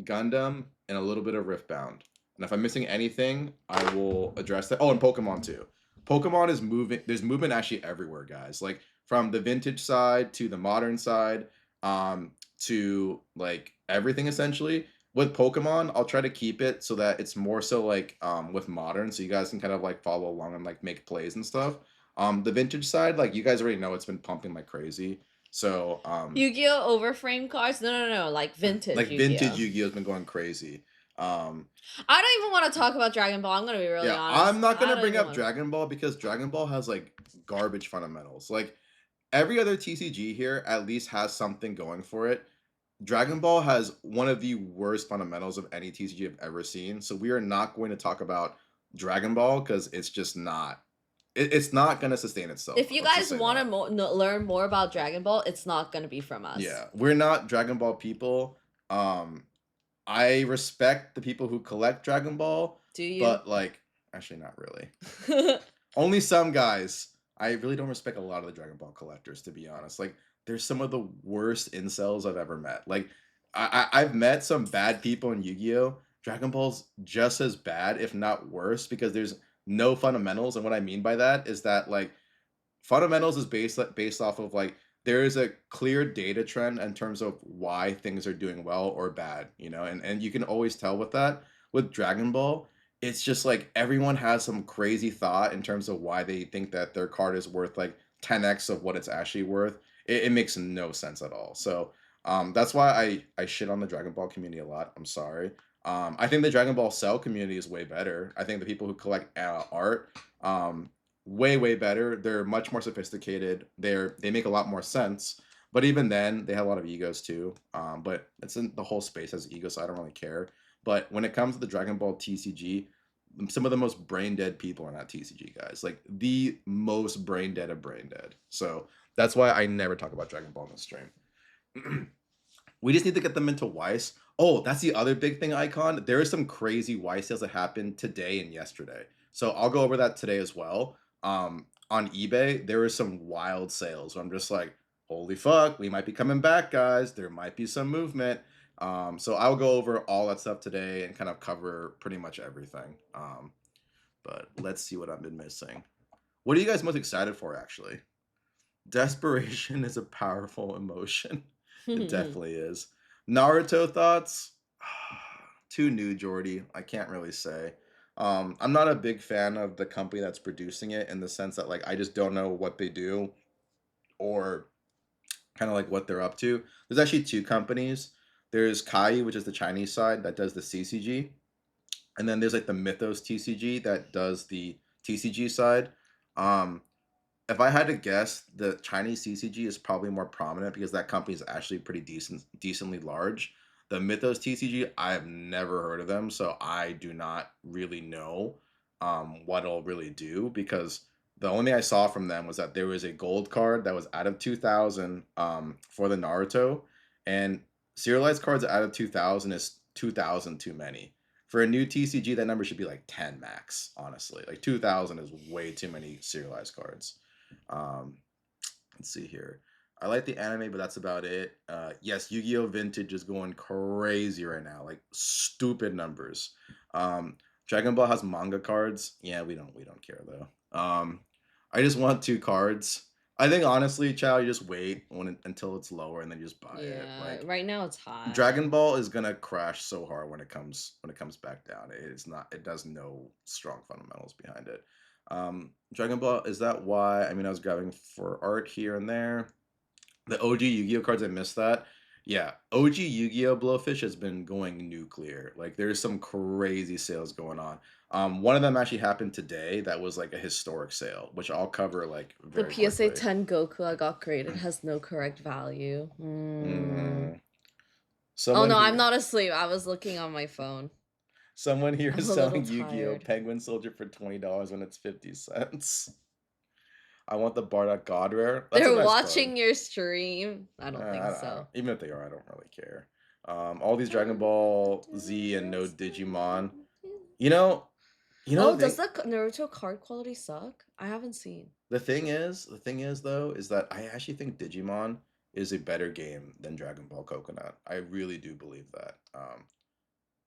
Gundam, and a little bit of Riftbound. And if I'm missing anything, I will address that. Oh, and Pokemon too. Pokemon is moving. There's movement actually everywhere, guys. Like from the vintage side to the modern side, to like everything essentially. With Pokemon, I'll try to keep it so that it's more so like with modern, so you guys can kind of like follow along and like make plays and stuff. The vintage side, like you guys already know, it's been pumping like crazy. So Yu-Gi-Oh overframe cards? No. Like vintage like Yu-Gi-Oh. vintage Yu-Gi-Oh's been going crazy. I don't even want to talk about Dragon Ball. I'm gonna be really Yeah, honest. I'm not I gonna don't bring even up want. Dragon Ball because Dragon Ball has like garbage fundamentals. Like every other TCG here at least has something going for it. Dragon Ball has one of the worst fundamentals of any TCG I've ever seen. So we are not going to talk about Dragon Ball because it's just not. It's not going to sustain itself. If you Let's just guys say want that. to learn more about Dragon Ball, it's not gonna be from us. Yeah, we're not Dragon Ball people. Um, I respect the people who collect Dragon Ball, Do you? but like, actually, not really. Only some guys. I really don't respect a lot of the Dragon Ball collectors, to be honest. Like, they're some of the worst incels I've ever met. Like, I've met some bad people in Yu-Gi-Oh! Dragon Ball's just as bad, if not worse, because there's no fundamentals. And what I mean by that is that like fundamentals is based off of like there is a clear data trend in terms of why things are doing well or bad, you know, and you can always tell with that. With Dragon Ball, it's just like everyone has some crazy thought in terms of why they think that their card is worth like 10x of what it's actually worth. It makes no sense at all. So that's why I shit on the Dragon Ball community a lot. I'm sorry. I think the Dragon Ball Cell community is way better. I think the people who collect art, way better. They're much more sophisticated. They make a lot more sense. But even then, they have a lot of egos too. But it's in the whole space has egos, so I don't really care. But when it comes to the Dragon Ball TCG, some of the most brain dead people are not TCG guys. Like the most brain dead of brain dead. So that's why I never talk about Dragon Ball in the stream. We just need to get them into Weiss. Oh, that's the other big thing, Icon. There is some crazy Weiss sales that happened today and yesterday. So I'll go over that today as well. On eBay, there were some wild sales. So I'm just like, holy fuck, we might be coming back, guys. There might be some movement. So I'll go over all that stuff today and kind of cover pretty much everything. But let's see what I've been missing. What are you guys most excited for, actually? Desperation is a powerful emotion. It definitely is. Naruto thoughts? Too new, Jordy. I can't really say. I'm not a big fan of the company that's producing it in the sense that like I just don't know what they do or kind of like what they're up to. There's actually two companies. There's Kai, which is the Chinese side that does the CCG, and then there's like the Mythos TCG that does the TCG side. Um, if I had to guess, the Chinese CCG is probably more prominent because that company is actually pretty decently large. The Mythos TCG, I have never heard of them, so I do not really know what it'll really do because the only thing I saw from them was that there was a gold card that was out of 2000 for the Naruto, and serialized cards out of 2000 is 2000 too many. For a new TCG, that number should be like 10 max, honestly. Like 2000 is way too many serialized cards. Um, let's see here. I like the anime, but that's about it. Yes, Yu-Gi-Oh! Vintage is going crazy right now, like stupid numbers. Dragon Ball has manga cards. Yeah, we don't care though. I just want two cards. I think honestly, Chow, you just wait until it's lower and then you just buy it. Yeah, Like right now it's hot. Dragon Ball is gonna crash so hard when it comes back down. It's not. It does no strong fundamentals behind it. Dragon Ball, is that why? I mean, I was grabbing for art here and there. The OG Yu-Gi-Oh cards, I missed that. Yeah, OG Yu-Gi-Oh Blowfish has been going nuclear. Like there's some crazy sales going on. One of them actually happened today. That was like a historic sale, which I'll cover like The very PSA quickly. 10 Goku I got graded has no correct value. Mm. Oh Someone no, I'm here, not asleep. I was looking on my phone. someone here I'm is a little selling Yu-Gi-Oh tired. Penguin Soldier for $20 when it's 50 cents. I want the Bardock God Rare. That's a They're nice watching card. your stream. I don't think I don't, so. even if they are, I don't really care. All these Dragon Ball Z and no Digimon. You know, Oh, the does thing. the Naruto card quality suck? I haven't seen. The thing is though, is that I actually think Digimon is a better game than Dragon Ball Coconut. I really do believe that.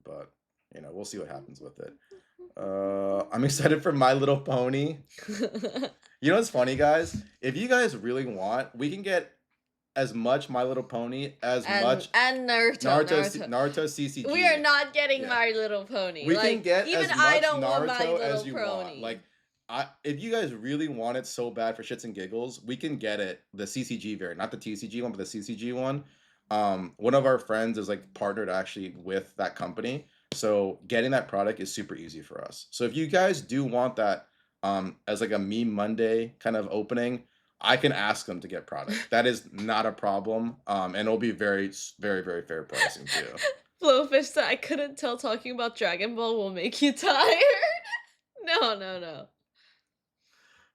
But we'll see what happens with it. I'm excited for My Little Pony. You know what's funny, guys? If you guys really want, we can get as much My Little Pony as and much and Naruto. Naruto We are CCG. not getting Yeah. My Little Pony. We can Like get even as I much don't want My Naruto Little as you want. Pony. Like, if you guys really want it so bad for shits and giggles, we can get it, the CCG variant, not the TCG one, but the CCG one. One of our friends is like partnered actually with that company, so getting that product is super easy for us. So if you guys do want that, as like a Meme Monday kind of opening, I can ask them to get product. That is not a problem. And it'll be very, very, very fair pricing too. Blowfish said I couldn't tell talking about Dragon Ball will make you tired. No, no, no.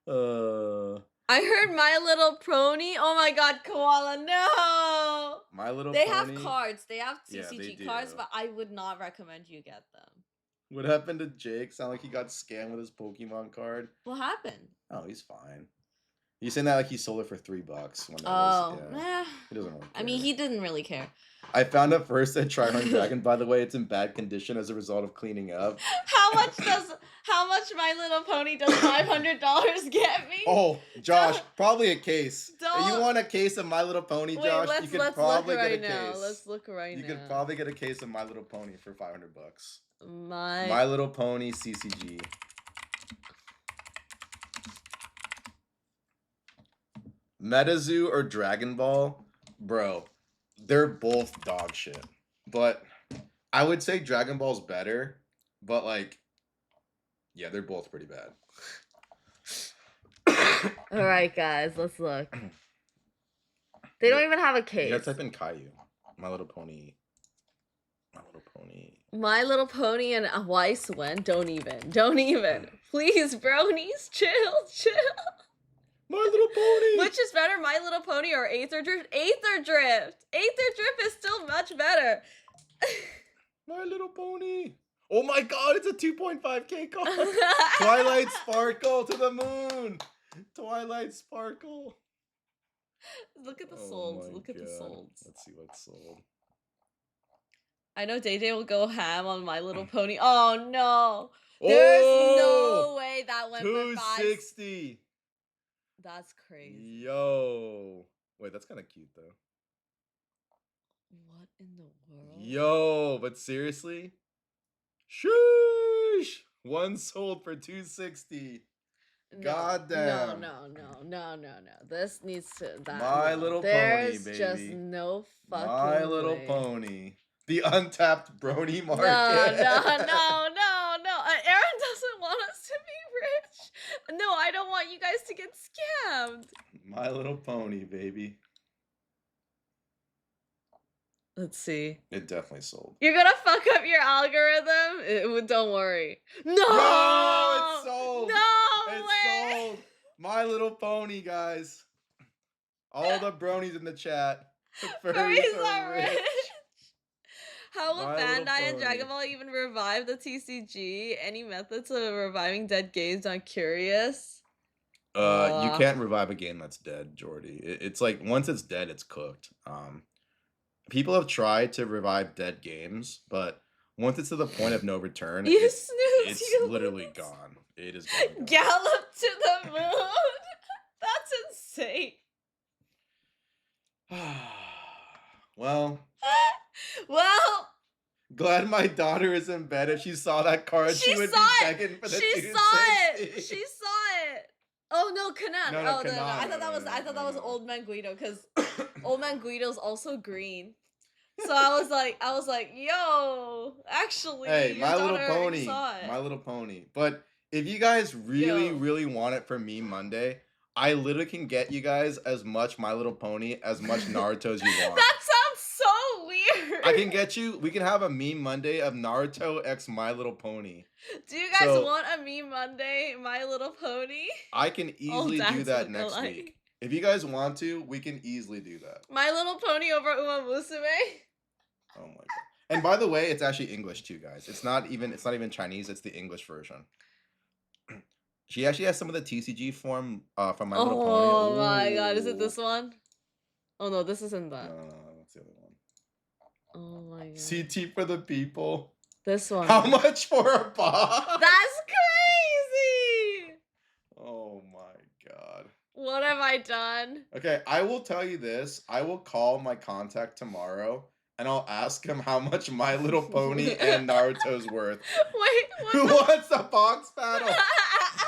Uh, I heard My Little Pony. Oh my god, Koala, no! My Little They have Pony. cards. They have Yeah, they TCG cards, do. but I would not recommend you get them. What happened to Jake? Sound like he got scammed with his Pokemon card. What happened? Oh, he's fine. He's saying that like he sold it for $3 when it was, Oh, yeah. He doesn't really I mean, care. he didn't really care. I found a first at Tryhard Dragon, by the way. It's in bad condition as a result of cleaning up. How much My Little Pony does $500 get me? Oh, Josh, probably a case. If Don't- you want a case of My Little Pony, Wait, Josh, let's you could look probably right get a now. case. Let's look right You now. could probably get a case of My Little Pony for $500. My My Little Pony CCG. MetaZoo or Dragon Ball? Bro, they're both dog shit. But I would say Dragon Ball's better. But like, yeah, they're both pretty bad. All right, guys, let's look. They don't even have a You case. gotta type in Caillou. My Little Pony. My Little Pony. My Little Pony and Weiss went. Don't even. Please, bronies, chill. My Little Pony. Which is better, My Little Pony or Aether Drift? Aether Drift is still much better. My Little Pony. Oh my god, it's a 2.5K card. Twilight Sparkle to the moon. Twilight Sparkle. Look at the Oh solds. my Look at the God. solds. Let's see what's sold. I know Day will go ham on My Little Pony. Oh no. There's no way that went for 260. That's crazy. Yo. Wait, that's kind of cute though. What in the world? Yo, but seriously? Sheesh. One sold for 260. No, Goddamn. No. This needs to. My Little Pony, There's baby. just no fucking My Little way. Pony. The untapped brony market. No. Aaron doesn't want us to be rich. No, I don't want you guys to get scammed. My Little Pony, baby. Let's see. It definitely sold. You're gonna fuck up your algorithm? Don't worry. No! Yo, it's sold. No It's way! sold. My Little Pony, guys. All the bronies in the chat. Furries are rich. How will My Little Bandai and Pony. Dragon Ball even revive the TCG? Any methods of reviving dead games? I'm curious. You can't revive a game that's dead, Jordy. It's like once it's dead, it's cooked. People have tried to revive dead games, but once it's to the point of no return, You it's snooze, you literally lose. gone. It is gone. Gallop to the moon. That's insane. Well, Well, glad my daughter is in bed. If she saw that card, she she would saw be it. begging for the She saw 260. it. She saw it. Oh no, Kanan. No, Oh no, Kana, I no, thought that no, was no, no, no. Old Man Guido because Old Man Guido's also green. So I was like, yo, actually, Hey, your My Little daughter already Pony. saw it. My Little Pony. But if you guys really, Yo. really want it for me Monday, I literally can get you guys as much My Little Pony, as much Naruto as you want. That sounds so weird. I can get you, we can have a meme Monday of Naruto x My Little Pony. Do you guys So- want a meme Monday, My Little Pony? I can easily do dads that look next alike. week. If you guys want to, we can easily do that. My Little Pony over Uma Musume? Oh my god. And by the way, it's actually English too, guys. It's not even Chinese, it's the English version. She actually has some of the TCG form from My Little Pony. Oh my god, is it Ooh. this one? Oh no, this isn't that. No, that's the other one. Oh my god. CT for the people. This one. How much for a box? That's crazy! Oh my god. What have I done? Okay, I will tell you this. I will call my contact tomorrow and I'll ask him how much My Little Pony and Naruto's worth. Wait, Who what wants a box battle?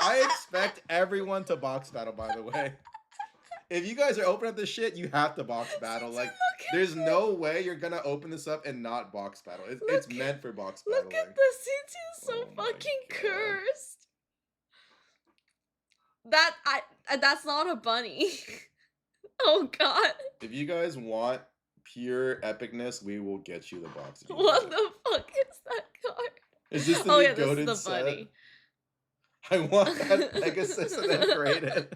I expect everyone to box battle, by the way. If you guys are opening up this shit, you have to box battle. Like, there's no way you're gonna open this up and not box battle. It's meant for box battling. Look at this. CT is so Oh my fucking God. cursed. That's not a bunny. Oh god. If you guys want pure epicness, we will get you the box. if you What want. the fuck is that card? Is this the Oh new yeah, this goated is the set? bunny. I want that Pegasus and then created.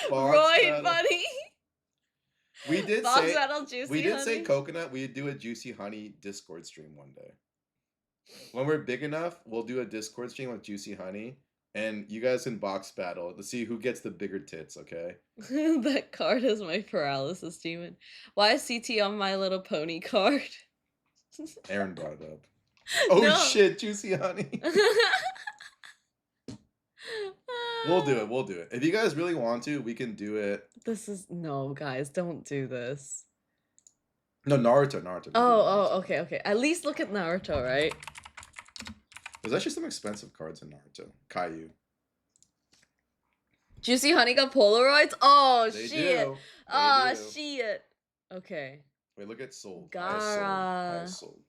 Box Roy battle. bunny. We did Box say battle juicy we did honey. say coconut. We'd do a juicy honey Discord stream one day. When we're big enough, we'll do a Discord stream with juicy honey, and you guys can box battle to see who gets the bigger tits. Okay. That card is my paralysis demon. Why is CT on My Little Pony card? Aaron brought it up. Oh No. shit, juicy honey. We'll do it. We'll do it. If you guys really want to, we can do it. No, guys, don't do this. No, Naruto. We do Naruto. Okay. At least look at Naruto, right? There's actually some expensive cards in Naruto. Caillou. Juicy Honey got Polaroids? Oh, They shit. do. They Oh, do. shit. Okay. Wait, look at sold. Gara. I sold.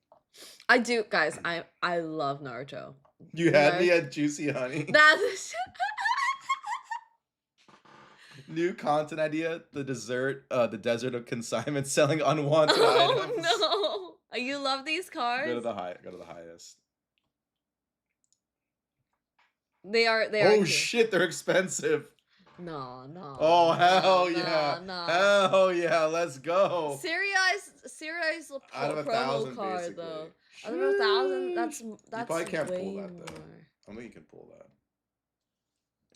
I do, guys, I love Naruto. You had me at juicy honey. That's New content idea: the desert of consignment, selling unwanted Oh items. no. You love these cards? Go to the highest. They are Oh cute. shit, they're expensive. No. Oh hell no, yeah. No. Hell yeah, let's go. Siriai's a Out of a promo 1,000 card basically. though. Out of 1,000, that's You probably can't way pull that more. though. I don't think you can pull that.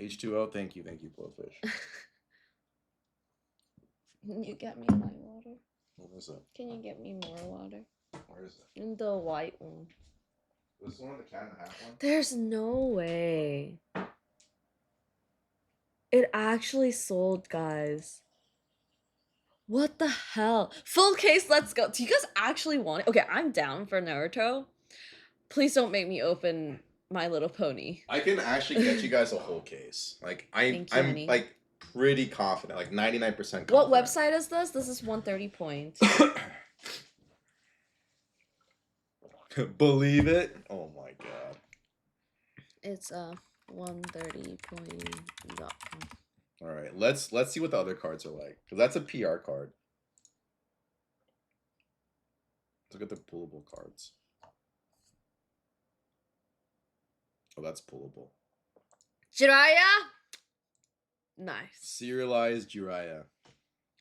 H2O, thank you, Blowfish. Can you get me my water? What is it? Can you get me more water? Where is it? In the white one. Was this one in the cat and a half one? There's no way. It actually sold, guys. What the hell? Full case, let's go. Do you guys actually want it? Okay, I'm down for Naruto. Please don't make me open My Little Pony. I can actually get you guys a whole case. Like I'm honey. like pretty confident, like 99% confident. What website is this? This is 130 points. Believe it? Oh my god. It's 130point.com. All right, let's see what the other cards are like, because that's a PR card. Let's look at the pullable cards. Oh, that's pullable. Jiraiya? Nice. Serialized Jiraiya.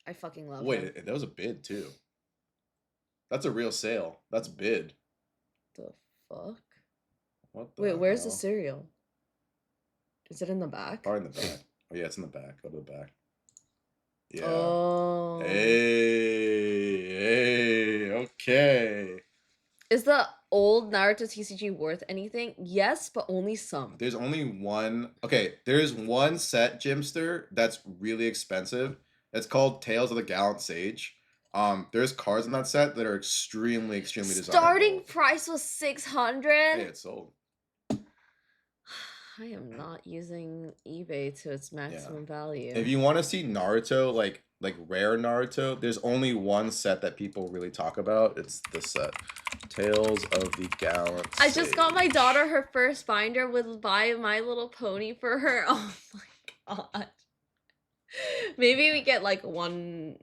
I fucking love him. Wait, that was a bid too. That's a real sale. That's bid. The fuck? What the Wait, where's the hell? cereal? Is it in the back? Probably in the back. Oh yeah, it's in the back. Go to the back. Yeah. Oh. Hey, okay. Is the old Naruto TCG worth anything? Yes, but only some. There's only one. Okay, there's one set, Jimster, that's really expensive. It's called Tales of the Gallant Sage. There's cards in that set that are extremely Starting desirable. price was 600. Hey, it's sold. I am not using eBay to its maximum value. If you want to see Naruto, like rare Naruto, there's only one set that people really talk about. It's this set, Tales of the Gallant I just got my Sage. daughter her first binder with Buy My Little Pony for her. Oh my god. Maybe we get like one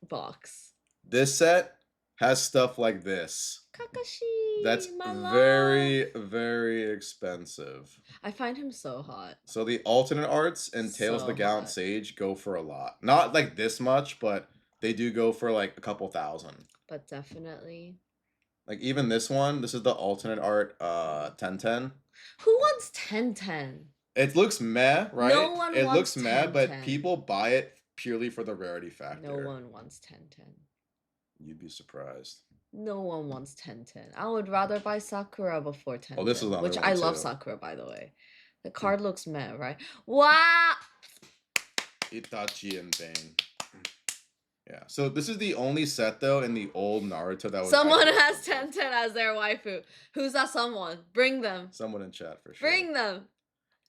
box. This set has stuff like this. Kakashi. That's my very, love. very expensive. I find him so hot. So the alternate arts and Tales of the So Gallant hot. Sage go for a lot. Not like this much, but they do go for like a couple thousand. But definitely. Like even this one, this is the alternate art 1010. Who wants 1010? It looks meh, right? No one it wants looks meh, but 1010. people buy it purely for the rarity factor. No one wants 1010. You'd be surprised. No one wants 1010. I would rather buy Sakura before 1010. Oh, this is another which one I love too. Sakura, by the way. The card looks meh, right? Wow! Itachi and Bane. Yeah. So this is the only set though in the old Naruto that was. Someone has 1010 as their waifu. Who's that someone? Bring them. Someone in chat for sure. Bring them.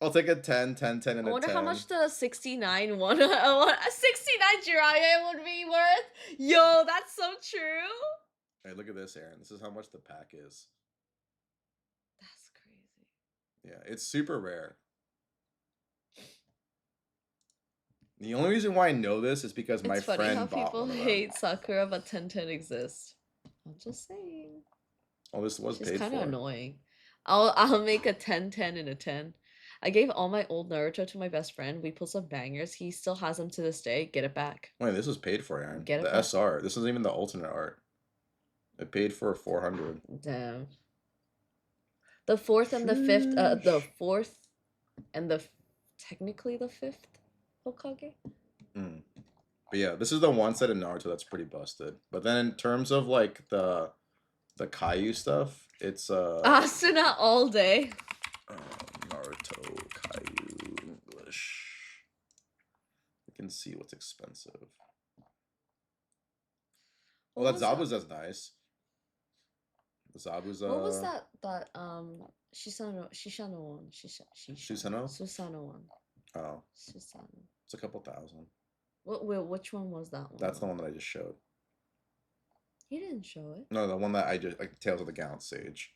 I'll take a 10, 10, 10, and a 10. I wonder how much the 69 one, a 69 Jiraiya would be worth. Yo, that's so true. Hey, look at this, Aaron. This is how much the pack is. That's crazy. Yeah, it's super rare. The only reason why I know this is because my funny friend how bought people one of them. hate Sakura, but 1010 exists. I'm just saying. Oh, this was She's paid kind for. of annoying. I'll make a 1010 and a 10. I gave all my old Naruto to my best friend. We pulled some bangers. He still has them to this day. Get it back. Wait, this was paid for, Aaron. Get it the back. SR. This isn't even the alternate art. It paid for 400. Damn. The fourth and the fifth. The fourth and the technically the fifth Hokage. But yeah, this is the one set in Naruto that's pretty busted. But then in terms of like the Caillou stuff, it's Asuna all day. Naruto Caillou English. You can see what's expensive. Well, that Zabuza's nice. The Zabuza. What was that? Shisano one. Susano? Susano one. Oh. Susano. It's a couple thousand. Which one was that one? That's the one that I just showed. He didn't show it. No, the one that I just like Tales of the Gallant Sage.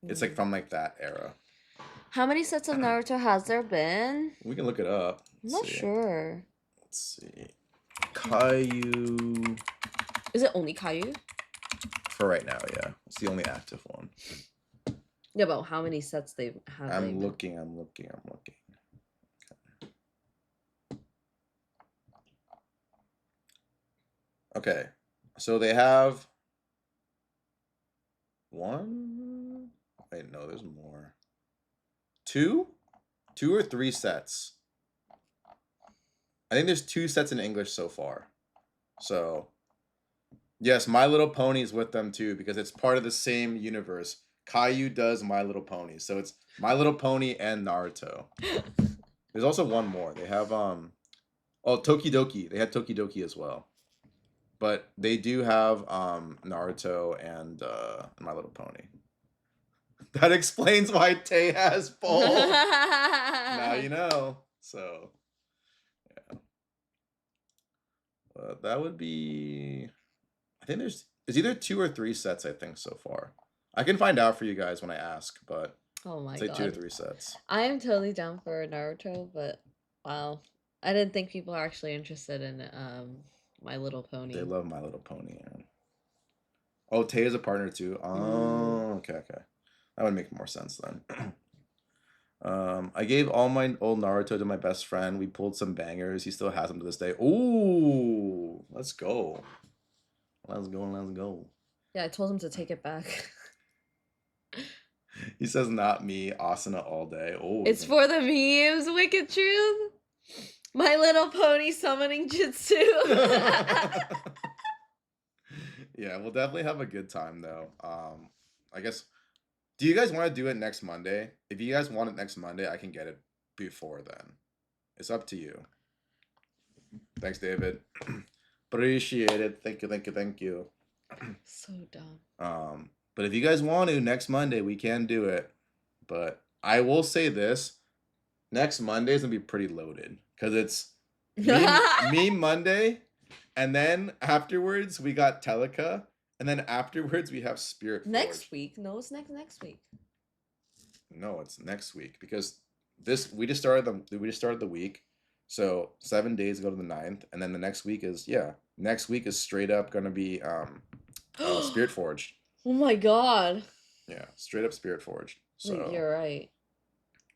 It's like from like that era. How many sets of Naruto has there been? We can look it up. I'm not sure. Let's see. Caillou. Is it only Caillou? For right now, yeah. It's the only active one. Yeah, but how many sets they have? I'm looking. Okay. So they have one. Wait, no, there's more. Two or three sets. I think there's 2 sets in English so far. So, yes, My Little Pony's with them too because it's part of the same universe. Caillou does My Little Pony, so it's My Little Pony and Naruto. There's also one more. They have Tokidoki. They had Tokidoki as well, but they do have Naruto and My Little Pony. That explains why Tay has both. Now you know. So, yeah. That would be. I think there's either 2 or 3 sets. I think so far. I can find out for you guys when I ask, but oh my it's like god, 2 or 3 sets. I am totally down for Naruto, but wow, I didn't think people are actually interested in My Little Pony. They love My Little Pony. Yeah. Oh, Tay is a partner too. Oh, okay. That would make more sense then. I gave all my old Naruto to my best friend. We pulled some bangers. He still has them to this day. Ooh, let's go. Let's go. Yeah, I told him to take it back. He says, not me, Asuna all day. Oh, it's for the memes, Wicked Truth. My Little Pony summoning jutsu. Yeah, we'll definitely have a good time though. I guess. Do you guys want to do it next Monday? If you guys want it next Monday, I can get it before then. It's up to you. Thanks, David. Appreciate it. Thank you, thank you, thank you. So dumb. But if you guys want to next Monday, we can do it. But I will say this: next Monday is gonna be pretty loaded because it's me Monday, and then afterwards we got Teleka, and then afterwards we have Spirit Forge. Next week? No, it's next week. No, it's next week because we just started the week, so 7 days go to the 9th, and then the next week is next week is straight up gonna be Spirit Forge. Oh my god. Yeah, straight up Spirit Forge. So Wait, you're right.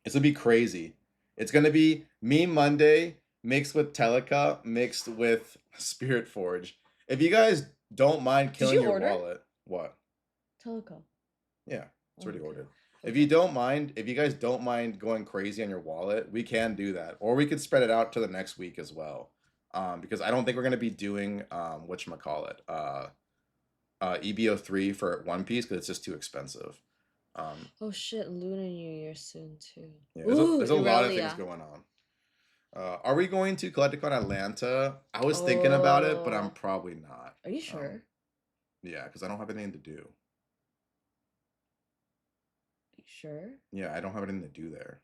it's gonna be crazy. It's gonna be me Monday mixed with Teleka mixed with Spirit Forge. If you guys don't mind killing you your order? wallet, what? Teleco. Yeah, it's already Okay. ordered. If you guys don't mind going crazy on your wallet, we can do that, or we could spread it out to the next week as well. Because I don't think we're gonna be doing whatchamacallit, EBO3 for One Piece because it's just too expensive. Oh shit, Lunar New Year soon too. Yeah, Ooh, there's a lot of things Irelia. going on. Are we going to Collecticon Atlanta? I was thinking about it, but I'm Oh. probably not. Are you sure? Yeah, because I don't have anything to do. You sure? Yeah, I don't have anything to do there.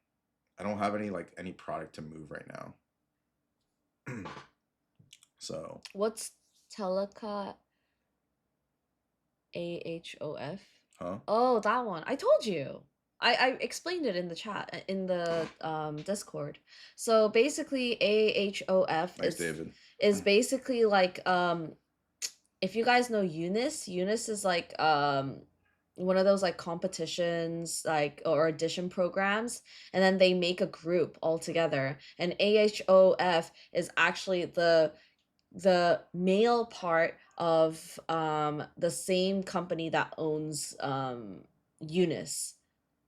I don't have any product to move right now. So What's Teleca AHOF? huh? Oh, that one. I told you. I explained it in the chat in the Discord. So basically AHOF Thanks, David. is basically like if you guys know Eunice is like one of those like competitions like or audition programs, and then they make a group all together, and AHOF is actually the male part of the same company that owns Eunice.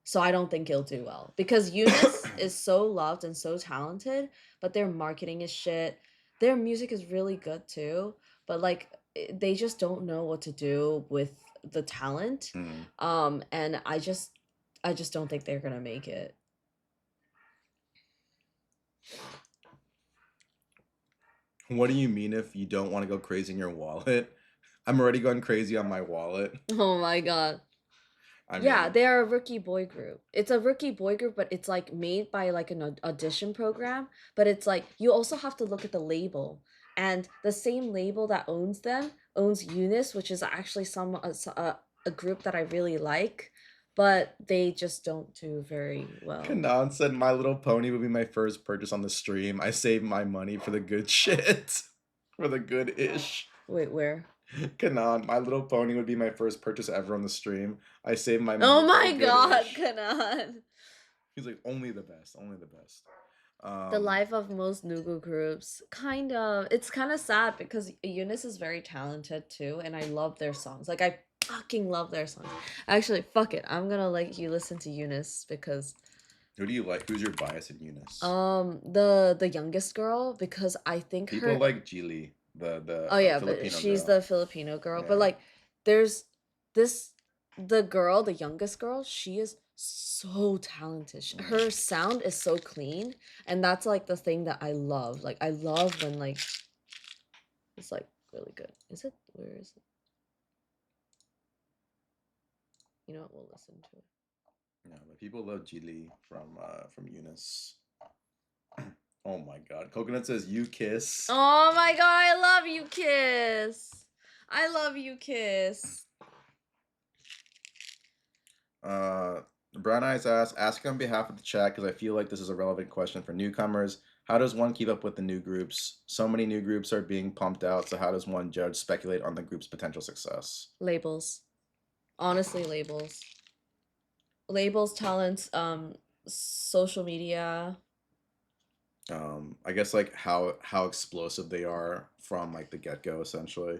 So I don't think he'll do well because Eunice is so loved and so talented, but their marketing is shit. Their music is really good too, but like they just don't know what to do with the talent. And I just don't think they're gonna make it. What do you mean if you don't want to go crazy in your wallet? I'm already going crazy on my wallet. Oh my god. Yeah, mean, they are a rookie boy group. It's a rookie boy group, but it's like made by like an audition program. But it's like you also have to look at the label, and the same label that owns them owns Eunice, which is actually a group that I really like, but they just don't do very well. Kanan said My Little Pony would be my first purchase on the stream. I saved my money for the good shit. For the good ish. Wait, where? Kanan, My Little Pony would be my first purchase ever on the stream. I saved my money. Oh for my the god, good-ish. Kanan. He's like, only the best, only the best. The life of most Nugu groups. Kind of. It's kind of sad because Eunice is very talented too, and I love their songs. Like, I fucking love their songs. Actually, fuck it. I'm gonna let you listen to Eunice because. Who do you like? Who's your bias in Eunice? The youngest girl, because I think people like Geely, the oh yeah, Filipino but she's girl. the Filipino girl. Yeah. But like, there's this the girl, the youngest girl. She is so talented. Her sound is so clean, and that's like the thing that I love. Like, I love when like it's like really good. Is it? Where is it? You know what? We'll listen to it. Yeah, but people love Geely from Eunice. Oh my god. Coconut says you kiss. Oh my god, I love you, Kiss. I love you, Kiss. Brown Eyes asks, ask on behalf of the chat because I feel like this is a relevant question for newcomers. How does one keep up with the new groups? So many new groups are being pumped out, so how does one judge, speculate on the group's potential success? Labels. Honestly, labels. Labels, talents, social media. I guess like how explosive they are from like the get-go essentially.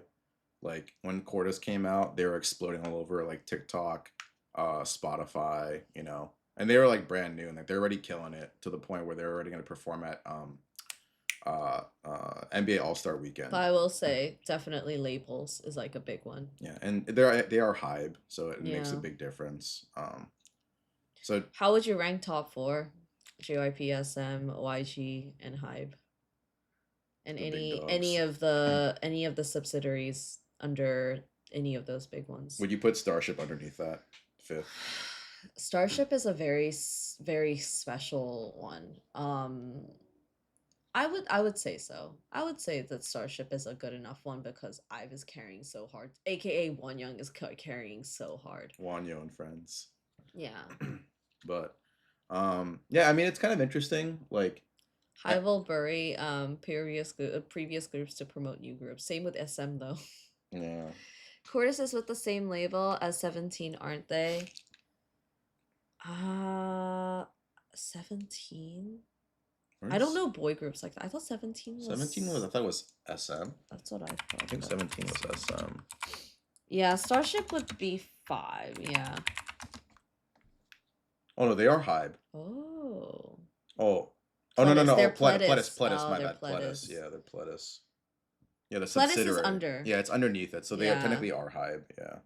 Like when Cordis came out, they were exploding all over like TikTok, Spotify, you know. And they were like brand new and like they're already killing it to the point where they're already gonna perform at NBA All-Star But Weekend. I will say, definitely labels is like a big one. Yeah, and they are hype, so it makes a Yeah. big difference. So How would you rank top four? JYP, SM, YG, and Hybe. And the big any dogs. of the subsidiaries under any of those big ones. Would you put Starship underneath that fifth? Starship is a very special one. I would say so. I would say that Starship is a good enough one because IVE is carrying so hard, aka One Young is carrying so hard. Wanyo and friends. Yeah. But yeah, I mean it's kind of interesting. Like Hive will bury previous groups to promote new groups. Same with SM though. yeah. Chorus is with the same label as 17, aren't they? 17? I don't know boy groups like that. I thought 17 was 17 was, I thought it was SM. That's what I thought. I think 17 was SM. Yeah, Starship would be 5, yeah. Oh no, they are Hybe. Oh. Oh. Oh no, Pledis, they're oh, Pledis, Pledis. my They're bad, Pledis. Pledis. Yeah, they're Pledis. Yeah, the Pledis is subsidiary. under. Yeah, it's underneath it, so they Yeah. technically are Hybe. Yeah.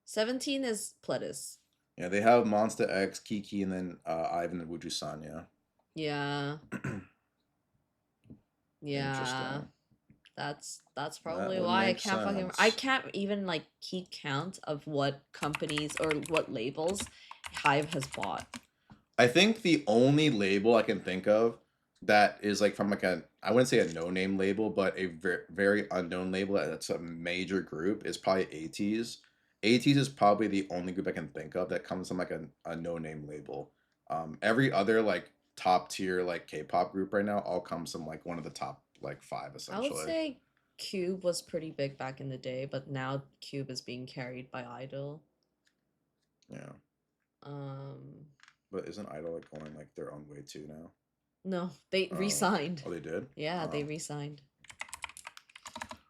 17 is Pledis. Yeah, they have Monster X, Kiki, and then Ivan and Wuju-san. Yeah. Yeah. Yeah. Interesting. That's probably would why I make can't sense. even like keep count of what companies or what labels Hive has bought. I think the only label I can think of that is like from like I wouldn't say a no-name label, but a very unknown label that's a major group is probably ATEEZ. ATEEZ is probably the only group I can think of that comes from like a no-name label. Every other like top tier like K-pop group right now all comes from like one of the top like 5 essentially. I would say Cube was pretty big back in the day, but now Cube is being carried by Idol. Yeah. Um But isn't Idol like going like their own way too now? No, they re-signed. Oh, they did? Yeah, they Oh. re-signed.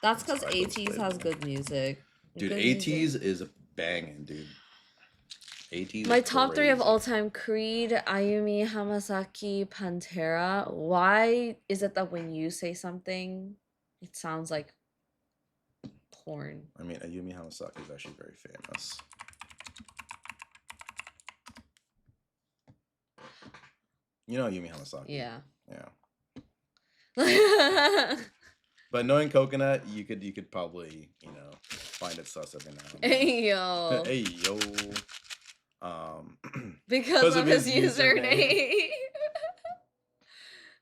That's because Idol's ATEEZ has label. good music. Dude, Good ATEEZ music. is banging, dude. ATEEZ My is top 3 of crazy. all time: Creed, Ayumi, Hamasaki, Pantera. Why is it that when you say something, it sounds like porn? I mean, Ayumi Hamasaki is actually very famous. You know Ayumi Hamasaki. Yeah. Yeah. But knowing Coconut, you could probably, find it sus every now and then. Hey yo. Hey yo. Because of his username.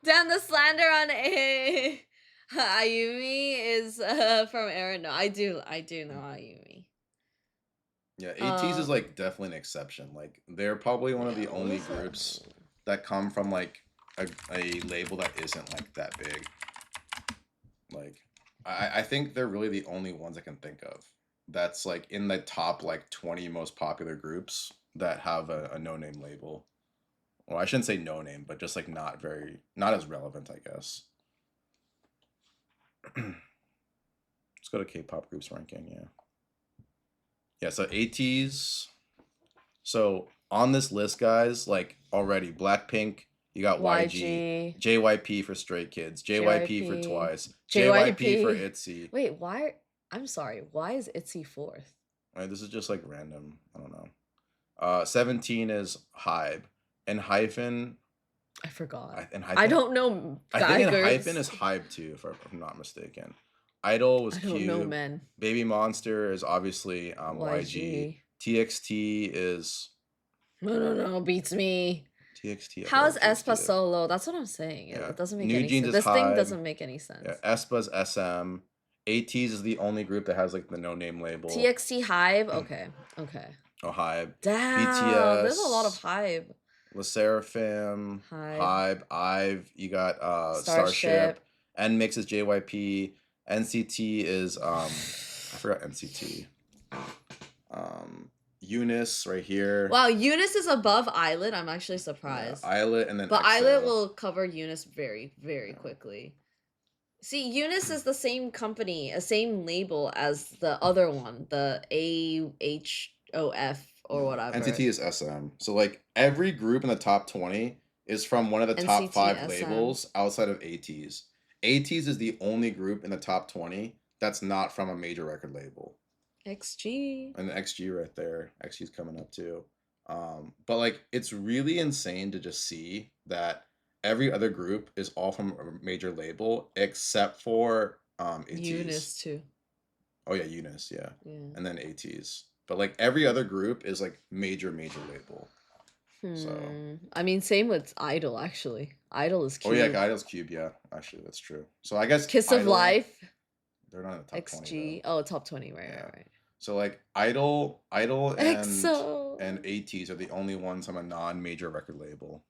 Damn, the slander on Ayumi is from Aaron. No, I do know Ayumi. Yeah, ATEEZ is like definitely an exception. Like they're probably one of the only groups that come from like a label that isn't like that big. Like I think they're really the only ones I can think of that's like in the top like 20 most popular groups that have a no-name label. Well, I shouldn't say no name, but just like not as relevant, I guess. Let's go to K-pop groups ranking, yeah. Yeah, so ATEEZ. So on this list, guys, like already Blackpink, you got YG, JYP for Stray Kids, JYP for Twice, JYP for ITZY. Wait, why? I'm sorry. Why is ITZY 4th? This is just like random. I don't know. 17 is Hybe, and Hyphen. I forgot. Hyphen, I don't know. I think Hyphen is Hybe too, if I'm not mistaken. Idol was Cube. I don't know, man. Baby Monster is obviously YG. TXT is. No, beats me. TXT. How is aespa solo? That's what I'm saying. Yeah. It doesn't make any sense. This thing doesn't make any sense. Yeah, aespa's SM. ATEEZ is the only group that has like the no-name label. TXT Hybe. Okay. Oh, Hybe. Damn. BTS. There's a lot of Hybe. LE SSERAFIM. Hybe. IVE. You got Starship. NMIX is JYP. NCT is I forgot NCT. Eunice right here. Wow, Eunice is above Islet. I'm actually surprised. Yeah, Islet and then but Islet will cover Eunice very, very quickly. See, Eunice is the same company, a same label as the other one, the AHOF or whatever. NCT is SM. So like every group in the top 20 is from one of the top 5 NCT, SM, labels outside of ATEEZ. ATEEZ is the only group in the top 20 that's not from a major record label. XG. And the XG right there. XG's coming up too. But like it's really insane to just see that every other group is all from a major label except for ATEEZ. Eunice too. Oh yeah, Eunice, yeah. Yeah. And then ATEEZ. But like every other group is like major label. So I mean, same with Idol actually. Idol is oh Cube. yeah, Idol's Cube, yeah. Actually, that's true. So I guess Kiss of Idol, Life. they're not in the top 20 XG. though. Oh, top 20, right, Yeah. right. So like Idol EXO. and ATEEZ are the only ones from a non-major record label.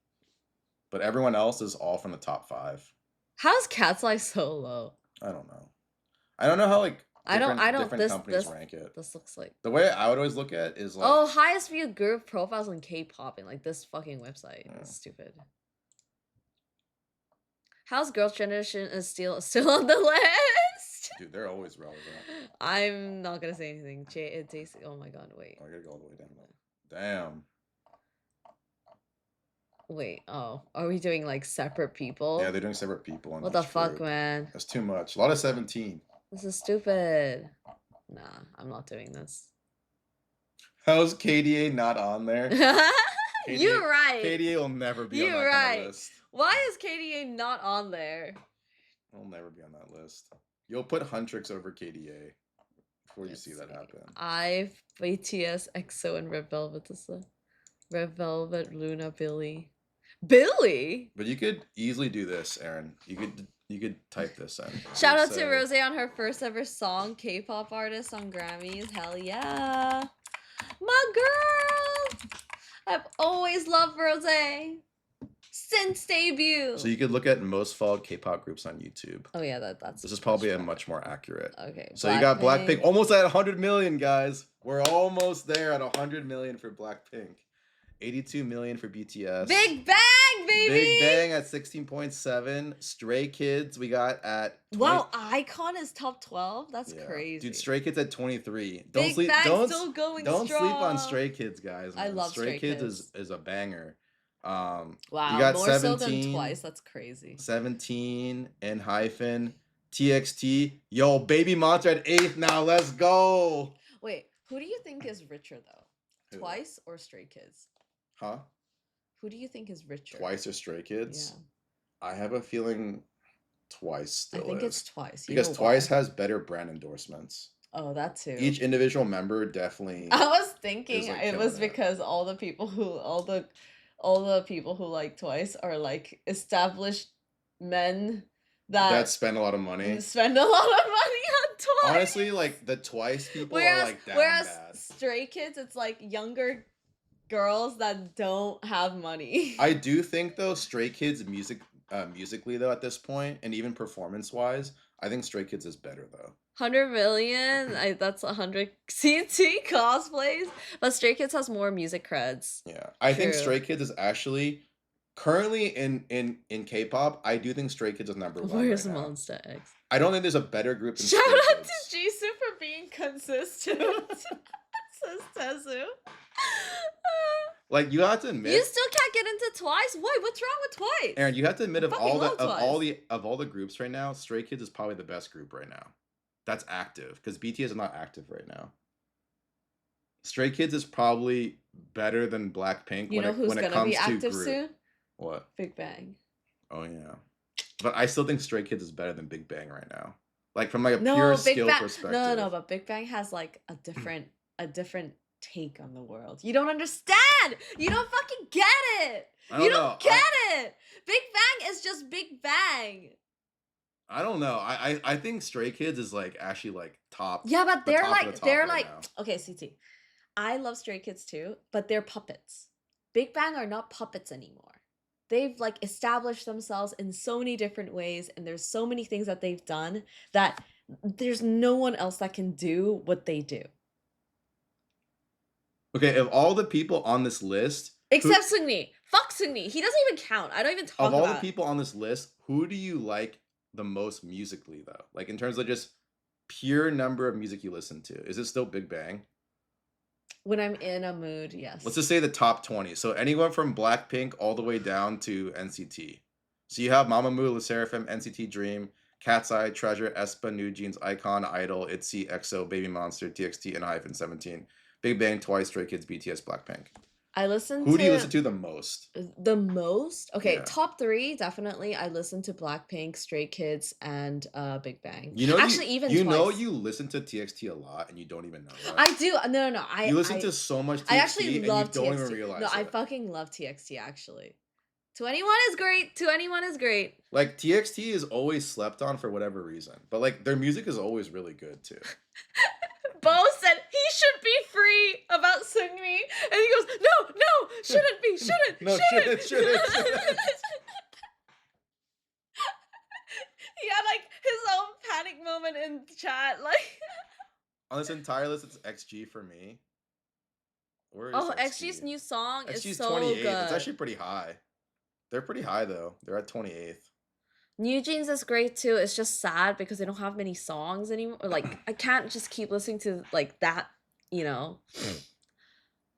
But everyone else is all from the top 5. How's Cat's Eye so low? I don't know. I don't know how like I don't different companies this rank it. this looks like The way I would always look at is like oh, highest viewed group profiles on K-pop and like this fucking website. Yeah. It's stupid. How's Girls' Generation is still on the list? dude, they're always relevant. I'm not gonna say anything. Oh my god, wait. I gotta go all the way down though. Damn. Wait, oh. Are we doing like separate people? Yeah, they're doing separate people. What the fuck, group. man? That's too much. A lot of 17. This is stupid. Nah, I'm not doing this. How's KDA not on there? You're right. KDA will never be on that You're kind of right. list. Why is KDA not on there? It'll never be on that list. You'll put Huntrix over KDA before you see that happen. BTS, EXO, and Red Velvet. Red Velvet, Luna, Billy. Billy? But you could easily do this, Aaron. You could type this in. Shout out to Rose on her first ever song, K-pop artist on Grammys. Hell yeah. My girl! I've always loved Rose. Since debut. So you could look at most followed K-pop groups on YouTube. Oh yeah, that's. This is probably a much more accurate. Okay. So you got Blackpink almost at 100 million, guys. We're almost there at 100 million for Blackpink. 82 million for BTS. Big Bang, baby. Big Bang at 16.7. Stray Kids we got at 20. Wow, Icon is top 12. That's crazy. Dude, Stray Kids at 23. Big Bang's still going don't strong. sleep on Stray Kids, guys. Man. I love Stray Kids. Is a banger. Wow, you got more 17, so than Twice. That's crazy. 17 and hyphen TXT. Yo, Baby Monster at 8th now. Let's go. Wait, who do you think is richer though? Who? Twice or Stray Kids? Huh? Who do you think is richer? Twice or Stray Kids? Yeah. I have a feeling Twice still I think is. it's Twice. Because Twice has better brand endorsements. Oh, that too. Each individual member definitely. I was thinking like it was killing it. because all the people who like Twice are like established men that spend a lot of money. Spend a lot of money on Twice. Honestly, like the Twice people are like down bad. Stray Kids, it's like younger girls that don't have money. I do think though, Stray Kids musically though at this point, and even performance wise, I think Stray Kids is better though. 100 million. That's 100 CNT cosplays. But Stray Kids has more music creds. Yeah, I think Stray Kids is actually currently in K-pop. I do think Stray Kids is number 1. Where's right now. Monster X? I don't think there's a better group than Shout Stray out Kids. to Jisoo for being consistent. Says Tezu. Like you have to admit, You still can't get into Twice. Wait, what's wrong with Twice? Aaron, you have to admit I fucking love Twice. of all the groups right now, Stray Kids is probably the best group right now. That's active because BTS is not active right now. Stray Kids is probably better than Blackpink. You know who's gonna be active soon? What? Big Bang. Oh yeah, but I still think Stray Kids is better than Big Bang right now. Like from like a pure skill perspective. No, but Big Bang has like a different take on the world. You don't understand. You don't fucking get it. You don't get it. Big Bang is just Big Bang. I don't know. I think Stray Kids is like actually like top. Yeah, but they're like now. Okay, CT. I love Stray Kids too, but they're puppets. Big Bang are not puppets anymore. They've like established themselves in so many different ways, and there's so many things that they've done that there's no one else that can do what they do. Okay, of all the people on this list, except Seungni. Fuck Seungni. He doesn't even count. I don't even talk about. Of all the people on this list, who do you like the most musically though? Like in terms of just pure number of music you listen to. Is it still Big Bang? When I'm in a mood, Let's yes. just say the top 20. So anyone from Blackpink all the way down to NCT. So you have Mamamoo, LE SSERAFIM, NCT Dream, Cat's Eye, Treasure, aespa, New Jeans, Icon, Idol, ITZY, EXO, Baby Monster, TXT, and Hyphen 17. Big Bang, Twice, Stray Kids, BTS, Blackpink. I listen Who do you listen to to the most? the most. Okay, Yeah. top three definitely. I listen to Blackpink, Stray Kids, and Big Bang. You know Actually, even you know Twice. you listen to TXT a lot and you don't even know that. I do. No, no, no. You listen to so much I actually TXT and you love don't even TXT. No, realize I it. fucking love TXT actually. To anyone is great. To anyone is great. Like TXT is always slept on for whatever reason, but like their music is always really good too. Bo said he should be free about Sing Me, and he goes, "No, no, shouldn't be, shouldn't, No, shouldn't. He had like his own panic moment in chat, like. On this entire list, it's XG for me. Where is Oh, XG? XG's new song is XG's so 28. good. It's actually pretty high. They're pretty high though. They're at 28th. New Jeans is great too. It's just sad because they don't have many songs anymore. Like I can't just keep listening to like that, you know.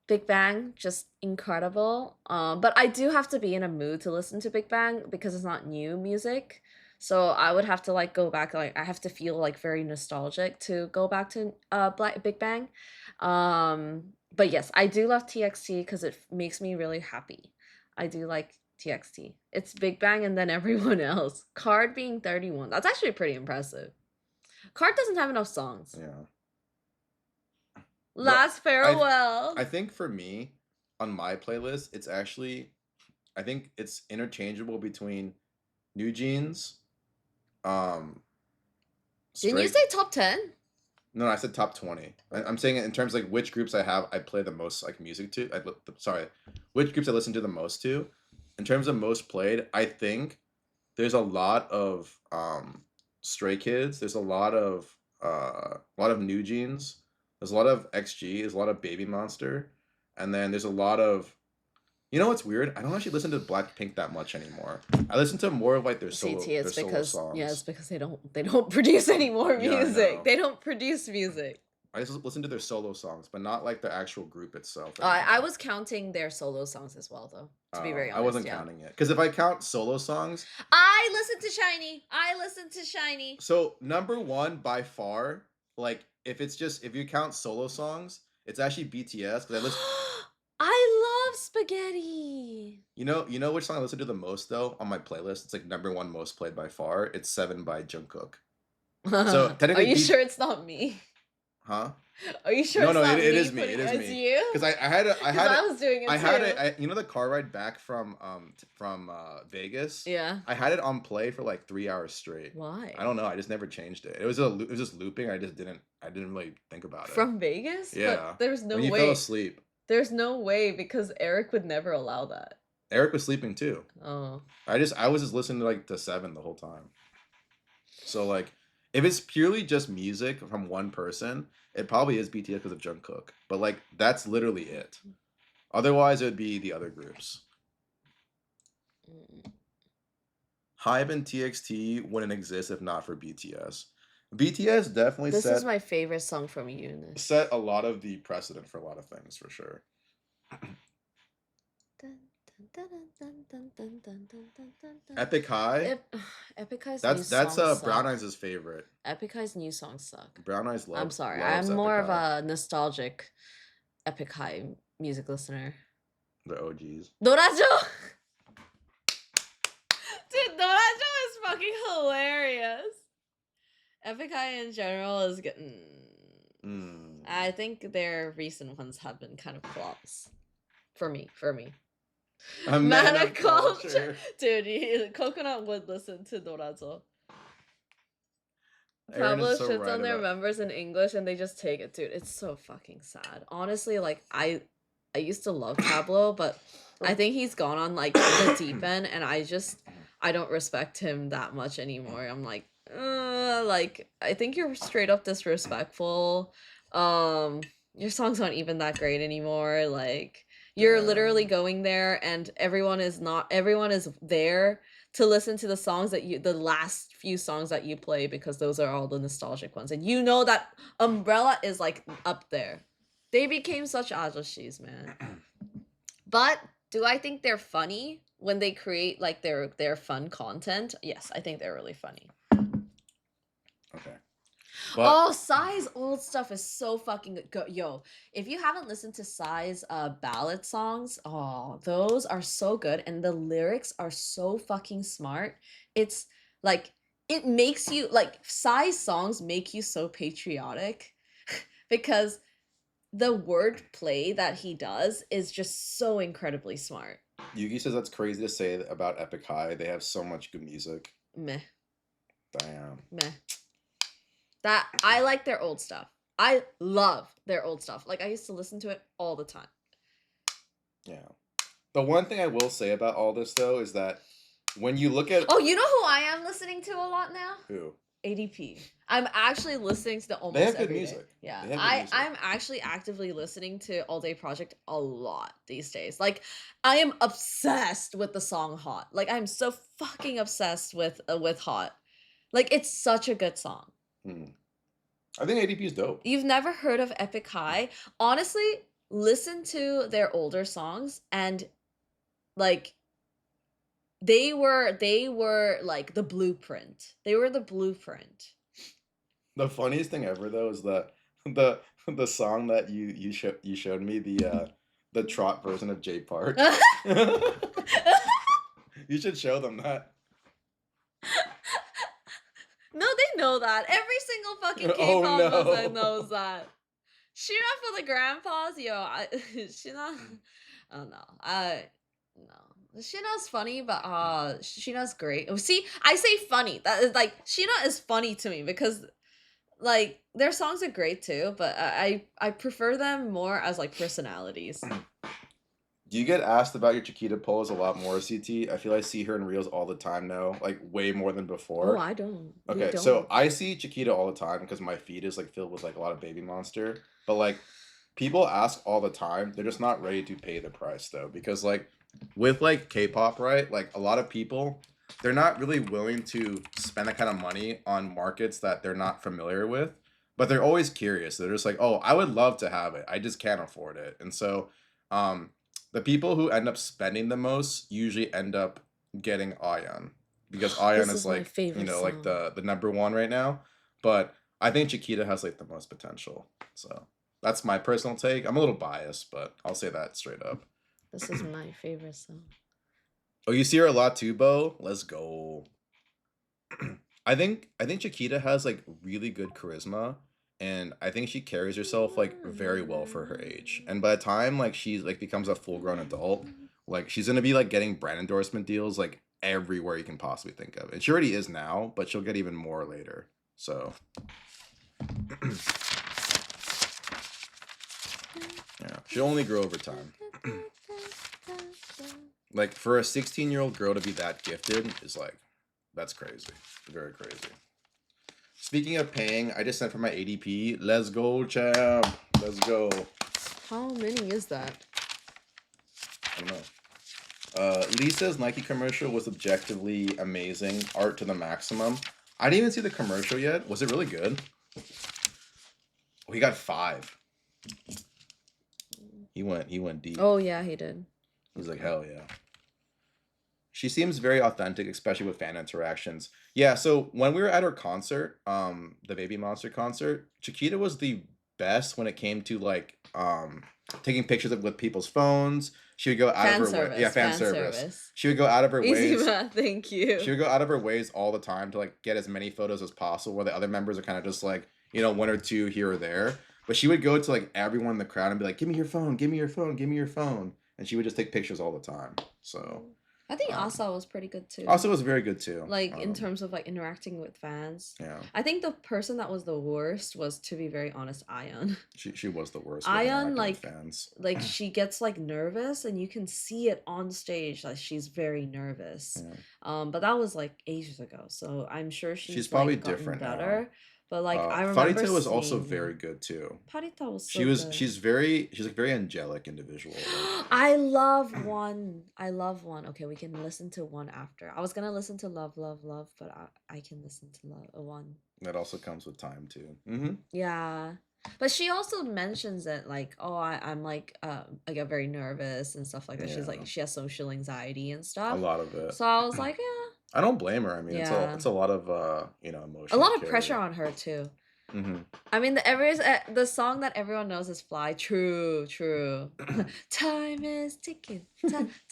Big Bang, just incredible. But I do have to be in a mood to listen to Big Bang because it's not new music. So I would have to like go back, like I have to feel like very nostalgic to go back to Big Bang. But yes, I do love TXT because it makes me really happy. I do like TXT. It's Big Bang and then everyone else. Card being 31. That's actually pretty impressive. Card doesn't have enough songs. Yeah. Last farewell. I think for me, on my playlist, it's actually, I think it's interchangeable between New Jeans, Didn't Stray. you say top 10? No, I said top 20. I'm saying it in terms of like which groups I play the most like music to. Sorry, which groups I listen to the most to. In terms of most played, I think there's a lot of Stray Kids. There's a lot of New Jeans. There's a lot of XG. There's a lot of Baby Monster, and then there's a lot of. You know what's weird? I don't actually listen to Blackpink that much anymore. I listen to more of like their solo, CT, it's their solo because songs. yeah, it's because they don't produce any more Yeah, I music. know. They don't produce music. I just listen to their solo songs, but not like the actual group itself. I was counting their solo songs as well, though. To be very honest, I wasn't yeah. counting it because if I count solo songs, I listen to Shiny. I listen to Shiny. so number one by far, like if you count solo songs, it's actually BTS because I listen. I love spaghetti. You know which song I listen to the most though on my playlist? It's like number one most played by far. It's Seven by Jungkook. So Are technically, you sure it's not me? Huh? Are you sure? No, it's no, not it me is me. It putting is as me. you? Because I had I was doing it I too. had it. You know the car ride back from Vegas. Yeah. I had it on play for like 3 hours straight. Why? I don't know. I just never changed it. It was just looping. I didn't really think about it. From Vegas? Yeah. But there's no when you way. fell asleep, There's no way because Eric would never allow that. Eric was sleeping too. Oh. I was just listening to like to Seven the whole time. So like, if it's purely just music from one person, it probably is BTS because of Jungkook. But like, that's literally it. Otherwise, it would be the other groups. Hybe and TXT wouldn't exist if not for BTS. BTS definitely This is my favorite song from Eunice. set a lot of the precedent for a lot of things for sure. Epic High. Epic High's That's new songs suck. Brown Eyes' favorite. Epic High's new songs suck. Brown Eyes love. I'm sorry. loves I'm more Epic of High. a nostalgic Epic High music listener. The OGs. Dorajo! Dude, Dorajo is fucking hilarious. Epic High in general is getting. I think their recent ones have been kind of flops. For me. A man of culture. Dude, Coconut would listen to Dorazo. Aaron Pablo is so shits right on their about- members in English and they just take it, dude. It's so fucking sad. Honestly, like I used to love Pablo, but I think he's gone on like the deep end, and I don't respect him that much anymore. I'm like I think you're straight up disrespectful. Your songs aren't even that great anymore. Like you're literally going there and everyone is there to listen to the songs the last few songs that you play because those are all the nostalgic ones. And you know that Umbrella is like up there. They became such ajashis, man. But do I think they're funny when they create like their fun content? Yes, I think they're really funny. Okay. But Oh, Psy's old stuff is so fucking good. Yo, if you haven't listened to Psy's ballad songs, oh, those are so good, and the lyrics are so fucking smart. It's like it makes you like Psy's songs make you so patriotic because the wordplay that he does is just so incredibly smart. Yugi says that's crazy to say about Epic High. They have so much good music. Meh, Damn. meh. That I like their old stuff. I love their old stuff. Like I used to listen to it all the time. Yeah. The one thing I will say about all this though is that when you look at Oh, you know who I am listening to a lot now? who ADP. I'm actually listening to the they almost have good every day. music. Yeah, They have good music. I'm actually actively listening to All Day Project a lot these days. Like, I am obsessed with the song "Hot." Like, I'm so fucking obsessed with "Hot." Like, it's such a good song. I think ADP is dope. You've never heard of Epic High? Honestly, listen to their older songs and like they were like the blueprint. They were the blueprint. The funniest thing ever though is the song that you showed me the trot version of J Park. You should show them that. No, they know that. Every single fucking Oh, K-pop no. person knows that. Sheena for the grandpas, yo. Sheena, oh no, no. Sheena's funny, but Sheena's great. Oh, see, I say funny. That is like Sheena is funny to me because like their songs are great too, but I prefer them more as like personalities. Do you get asked about your Chiquita pose a lot more, CT? I feel I see her in reels all the time now, like way more than Oh, before. I don't. We Okay, don't. so I see Chiquita all the time because my feed is like filled with like a lot of Baby Monster. But like people ask all the time, they're just not ready to pay the price though. Because like with like K-pop, right? Like a lot of people, they're not really willing to spend that kind of money on markets that they're not familiar with. But they're always curious. They're just like, oh, I would love to have it. I just can't afford it. And so um the people who end up spending the most usually end up getting Ayan because Ayan This is is my like favorite like song. the number one right now. But I think Chiquita has like the most potential. So that's my personal take. I'm a little biased, but I'll say that straight up. This is my favorite song. Oh, you see her a lot too, Bo? Let's go. I think Chiquita has like really good charisma, and I think she carries herself like very well for her age. And by the time like she's like becomes a full grown adult, like she's gonna be like getting brand endorsement deals like everywhere you can possibly think of. And she already is now, but she'll get even more later. So yeah, she'll only grow over time. Like for a 16-year-old girl to be that gifted is like that's crazy. Very crazy. Speaking of paying, I just sent for my ADP. Let's go, champ. Let's go. How many is that? I don't know. Lisa's Nike commercial was objectively amazing. Art to the maximum. I didn't even see the commercial yet. Was it really good? Oh, he got 5. He went deep. Oh yeah, he did. He's like, hell yeah. She seems very authentic, especially with fan interactions. Yeah, so when we were at her concert, the Baby Monster concert, Chiquita was the best when it came to like taking pictures with people's phones. She would go out Fan of her way. service. Yeah, fan service. She would go out of her Easy ways. math, thank you. She would go out of her ways all the time to like get as many photos as possible where the other members are kind of just like, one or two here or there. But she would go to like everyone in the crowd and be like, give me your phone, give me your phone, give me your phone. And she would just take pictures all the time. So I think Asa was pretty good too. Asa was very good too. Like in terms of like interacting with fans. Yeah. I think the person that was the worst was, to be very honest, Ayan. She was the worst. with Ayan interacting with like fans. like she gets like nervous and you can see it on stage, like she's very nervous. Yeah. But that was like ages ago, so I'm sure she's probably like, gotten different better. now. But like I remember Farita was also seeing- very good too. Parita was so She was good. she's like very angelic individual. Like, I love one. I love one. Okay, we can listen to one after. I was gonna listen to Love, Love, Love, but I can listen to Love one. that also comes with time too. Mm-hmm. Yeah. But she also mentions it like, oh, I'm like I get very nervous and stuff like that. She's Yeah, like she has social anxiety and a stuff. lot of it. So I was like, yeah, I don't blame her. I mean, yeah, it's a lot of a emotion to lot of pressure carry. on her too. Hmm. I mean, the song that everyone knows is "Fly." True, true. Time is ticking.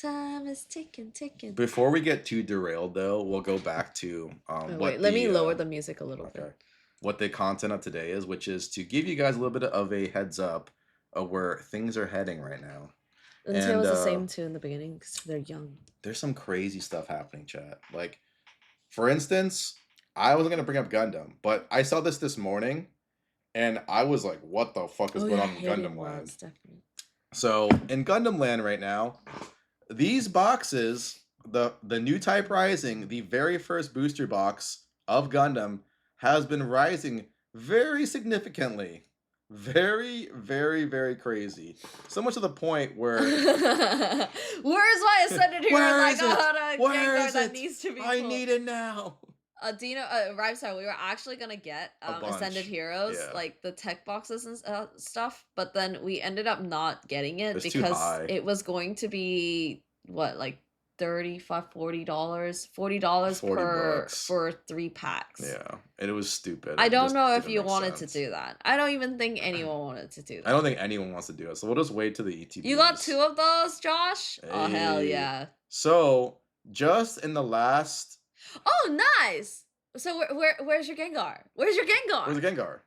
Time is ticking, ticking. Before we get too derailed, though, we'll go back to Oh, wait, what let me the lower the music a little bit. okay, what the content of today is, which is to give you guys a little bit of a heads up of where things are heading right now. Until it And was the same too in the beginning because they're young. there's some crazy stuff happening, chat. Like, for instance, I wasn't gonna bring up Gundam, but I saw this morning, and I was like, "What the fuck is Oh going yeah, on in Hidden Gundam Land?" Worlds, definitely. So in Gundam Land right now, these boxes, the new Type Rising, the very first booster box of Gundam, has been rising very significantly. Very, very, very crazy. So much to the point where Where's my ascended hero? where Like, is oh, it? the Where Gengar is that it? needs to be I pulled. need it now. Dino, Rhyme, we were actually gonna get A Ascended bunch. Heroes, Yeah. like the tech boxes and stuff, but then we ended up not getting it It's too because high. it was going to be what, like $35, $40 40 per bucks. for 3 packs. Yeah. And it was stupid. I It don't just know if didn't you make wanted to sense. do that. I don't even think anyone wanted to do that. I don't think anyone wants to do it. So we'll just wait till the ETBs. You got 2 of those, Josh? Oh hell Hey. yeah. So just in the last Oh, nice. So where's your Gengar? Where's your Gengar? where's the Gengar?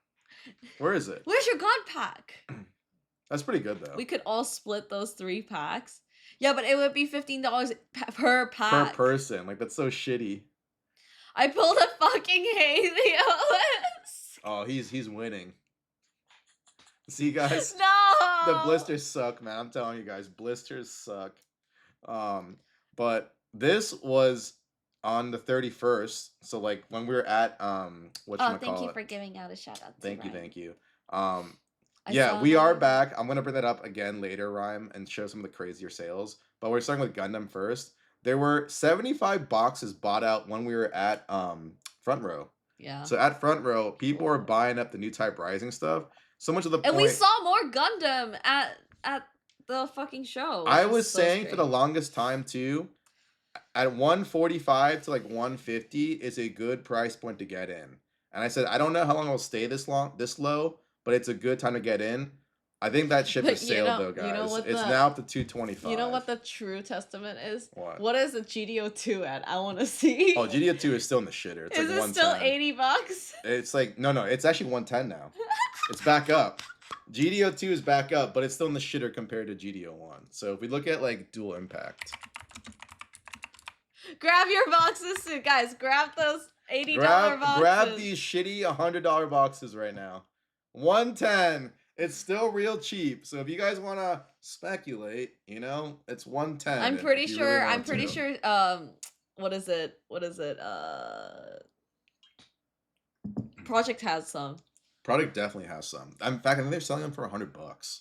Where is it? Where's your God pack? That's pretty good though. We could all split those 3 packs. Yeah, but it would be $15 per Per pack. person. Like that's so shitty. I pulled a fucking Helios. Oh, he's winning. See guys? No. The blisters suck, man. I'm telling you guys, blisters suck. But this was on the 31st. So like when we were at Thank you for giving out a shout out. Thank you. I Yeah, saw we are that. back. I'm gonna bring that up again later, Rhyme, and show some of the crazier sales. But we're starting with Gundam first. There were 75 boxes bought out when we were at Front Row. Yeah. So at Front Row, people were buying up the new Type Rising stuff. So much of the And point. we saw more Gundam at the fucking show. I was saying for the longest time too, at 145 to like 150 is a good price point to get in. And I said I don't know how long it'll stay this low, but it's a good time to get in. I think that ship has sailed though, guys. You know what it's now up to 225. You know what the true testament is? What? What is the GDO2 at? I want to see. Oh, GDO2 is still in the shitter. It's is like it 110. still $80? It's like no, it's actually 110 now. It's back up. GDO2 is back up, but it's still in the shitter compared to GDO1. So if we look at like dual impact. Grab your boxes soon, guys. Grab those $80 boxes. Grab these shitty $100 boxes right now. 110. It's still real cheap. So if you guys want to speculate, it's 110. I'm pretty sure. Really I'm pretty sure. What is it? Project has some. Project definitely has some. In fact, I think they're selling them for $100.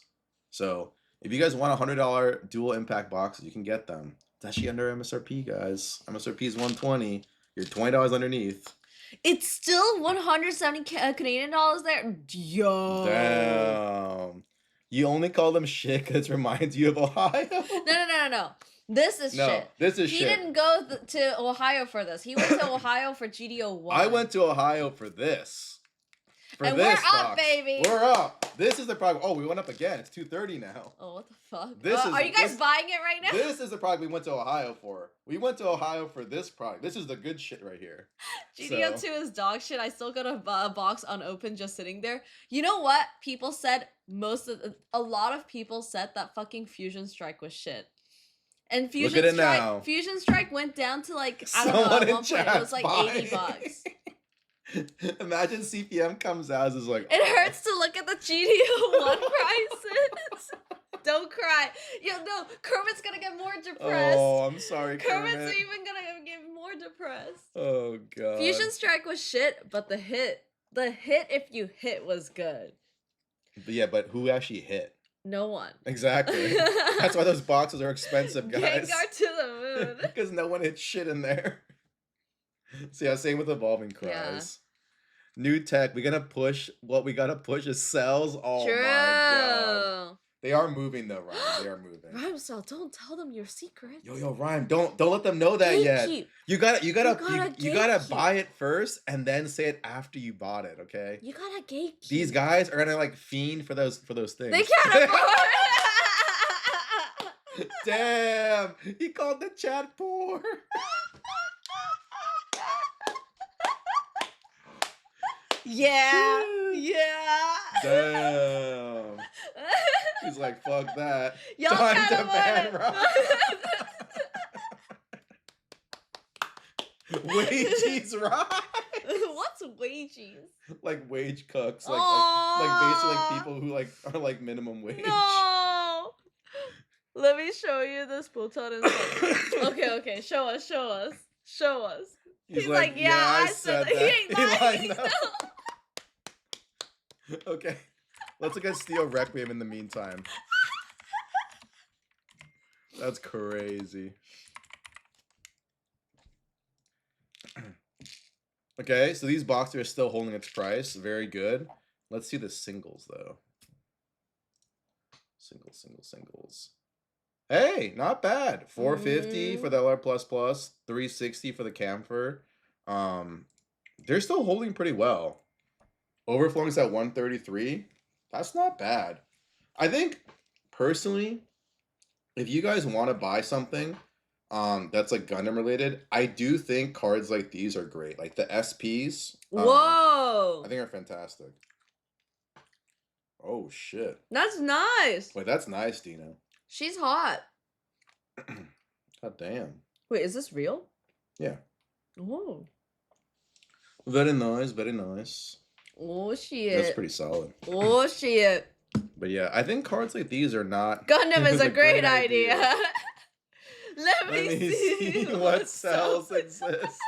So if you guys want $100 dual impact boxes, you can get them. It's actually under MSRP, guys. MSRP is 120. You're $20 underneath. It's still 170 Canadian dollars there. Yo. Damn. You only call them shit because it reminds you of Ohio? No. This is shit. This is he shit. He didn't go to Ohio for this. He went to Ohio for GDO1. I went to Ohio for this. And we're up, baby. We're up. This is the product. Oh, we went up again. It's 230 now. Oh, what the fuck? Are you guys buying it right now? This is the product we went to Ohio for. We went to Ohio for this product. This is the good shit right here. GDO2 is dog shit. I still got a box unopened just sitting there. You know what? People said a lot of people said that fucking Fusion Strike was shit. And Fusion Strike went down to like, I don't know, at one point it was like $80. Imagine CPM comes out is like, it hurts to look at the GDO1 prices. Don't cry. No, Kermit's gonna get more depressed. Oh, I'm sorry, Kermit. Kermit's even gonna get more depressed. Oh god. Fusion Strike was shit, but the hit if you hit was good. But who actually hit? No one. Exactly. That's why those boxes are expensive, guys. Gengar to the moon. Because no one hit shit in there. So yeah, same with Evolving Cries. New tech. We gotta push. What we gotta push is cells. Oh my god. True. They are moving though, Ryan. They are moving. Rhyme cell, don't tell them your secret. Yo, Ryan. Don't let them know that yet. Gatekeep. You gotta gatekeep. buy it first and then say it after you bought it. Okay. You gotta gatekeep. These guys are gonna like fiend for those things. They can't afford it. Damn. He called the chat poor. Yeah. Yeah. Damn. He's like, fuck that. Y'all Time can't to afford ban it. Ryan. Wages rise. What's wages? Like wage cooks. Like basically like people who like are like minimum wage. No. Let me show you this Botan inside. Okay. Show us. He's like, yeah, I said that. He ain't lying. No. Okay. Let's look at Steel Requiem in the meantime. That's crazy. Okay, so these boxes are still holding its price. Very good. Let's see the singles, though. Singles. Hey, not bad. 450 for the LR++, 360 for the Camphor. They're still holding pretty well. Overflowing's at 133. That's not bad. I think, personally, if you guys want to buy something that's like Gundam related, I do think cards like these are great. Like the SPs. Whoa. I think are fantastic. Oh, shit. That's nice. Wait, that's nice, Dino. She's hot. God damn. Wait, is this real? Yeah. Oh. Very nice, very nice. Oh, shit. That's pretty solid. Oh, shit. But yeah, I think cards like these are not... Gundam is a great idea. Let me see what cells exist.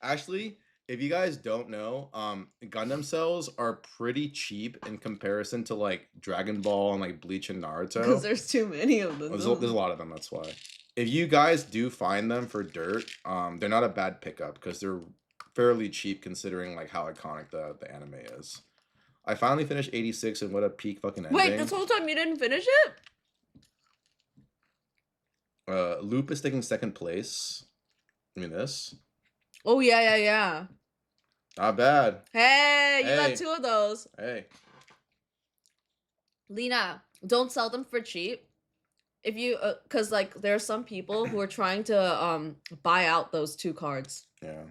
Actually, if you guys don't know, Gundam cells are pretty cheap in comparison to like Dragon Ball and like Bleach and Naruto. Because there's too many of them. There's a lot of them, that's why. If you guys do find them for dirt, they're not a bad pickup because they're fairly cheap considering like how iconic the anime is. I finally finished 86 and what a peak fucking ending. Wait, this whole time you didn't finish it? Loop is taking second place. I mean this. Oh, yeah. Not bad. Hey, you got 2 of those. Hey. Lena, don't sell them for cheap. If you, cause like there are some people who are trying to buy out those 2 cards. Yeah.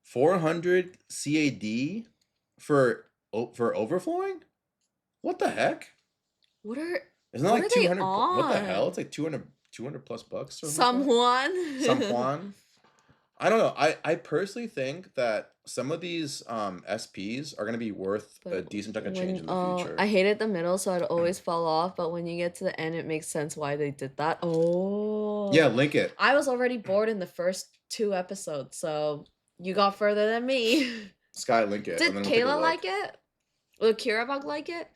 400 CAD for overflowing? What the heck? Isn't it like 200? What the hell? It's like 200 plus bucks or Someone. I don't know. I personally think that some of these SPs are gonna be worth a decent chunk of change in the future. I hated the middle, so I'd always fall off. But when you get to the end, it makes sense why they did that. Oh. Yeah, link it. I was already bored in the first 2 episodes, so you got further than me. Sky, link it. Did Kayla like it? Or Kirabug like it?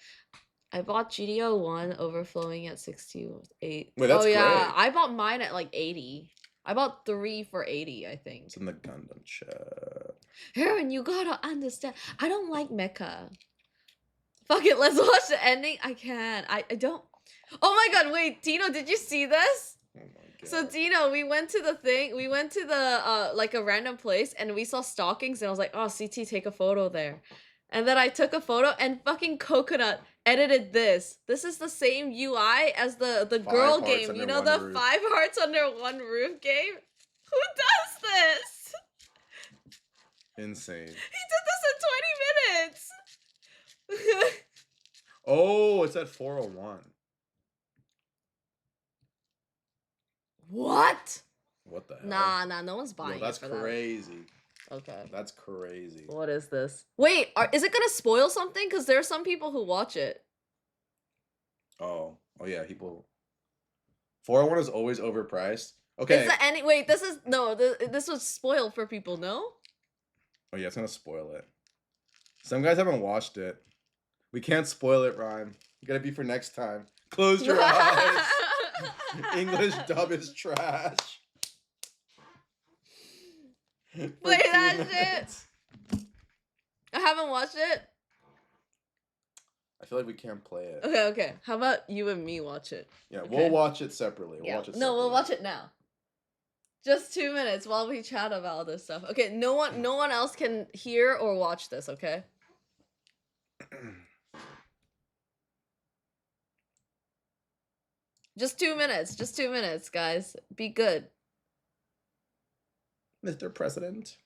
I bought GDO 1 overflowing at 68. Wait, that's great. great. I bought mine at like 80. I bought 3 for 80, I think. It's in the Gundam chat. Heron, you gotta understand. I don't like mecha. Fuck it, let's watch the ending. I can't. I don't. Oh my god, wait, Tino, did you see this? Oh my god. So Tino, we went to the like a random place and we saw stockings and I was like, oh, CT, take a photo there. And then I took a photo and fucking Coconut edited this. This is the same UI as the girl game. You know, the roof. 5 hearts under one roof game? Who does this? Insane. He did this in 20 minutes. Oh, it's at 401. What? What the hell? Nah, no one's buying that's it for crazy. That. Okay. That's crazy. What is this? Wait, is it gonna spoil something? Because there are some people who watch it. Oh yeah, people. 401 is always overpriced. Okay. Wait, this was spoiled for people, no? Oh yeah, it's gonna spoil it. Some guys haven't watched it. We can't spoil it, Rhyme. You gotta be for next time. Close your eyes. English dub is trash. Play that shit. I haven't watched it. I feel like we can't play it. Okay, okay. How about you and me watch it? Yeah, Okay. we'll watch it separately. We'll Yeah. watch it No, we'll separately. watch it now. Just 2 minutes while we chat about all this stuff. Okay, no one else can hear or watch this, okay? Just 2 minutes. Just 2 minutes, guys. Be good. Mr. President.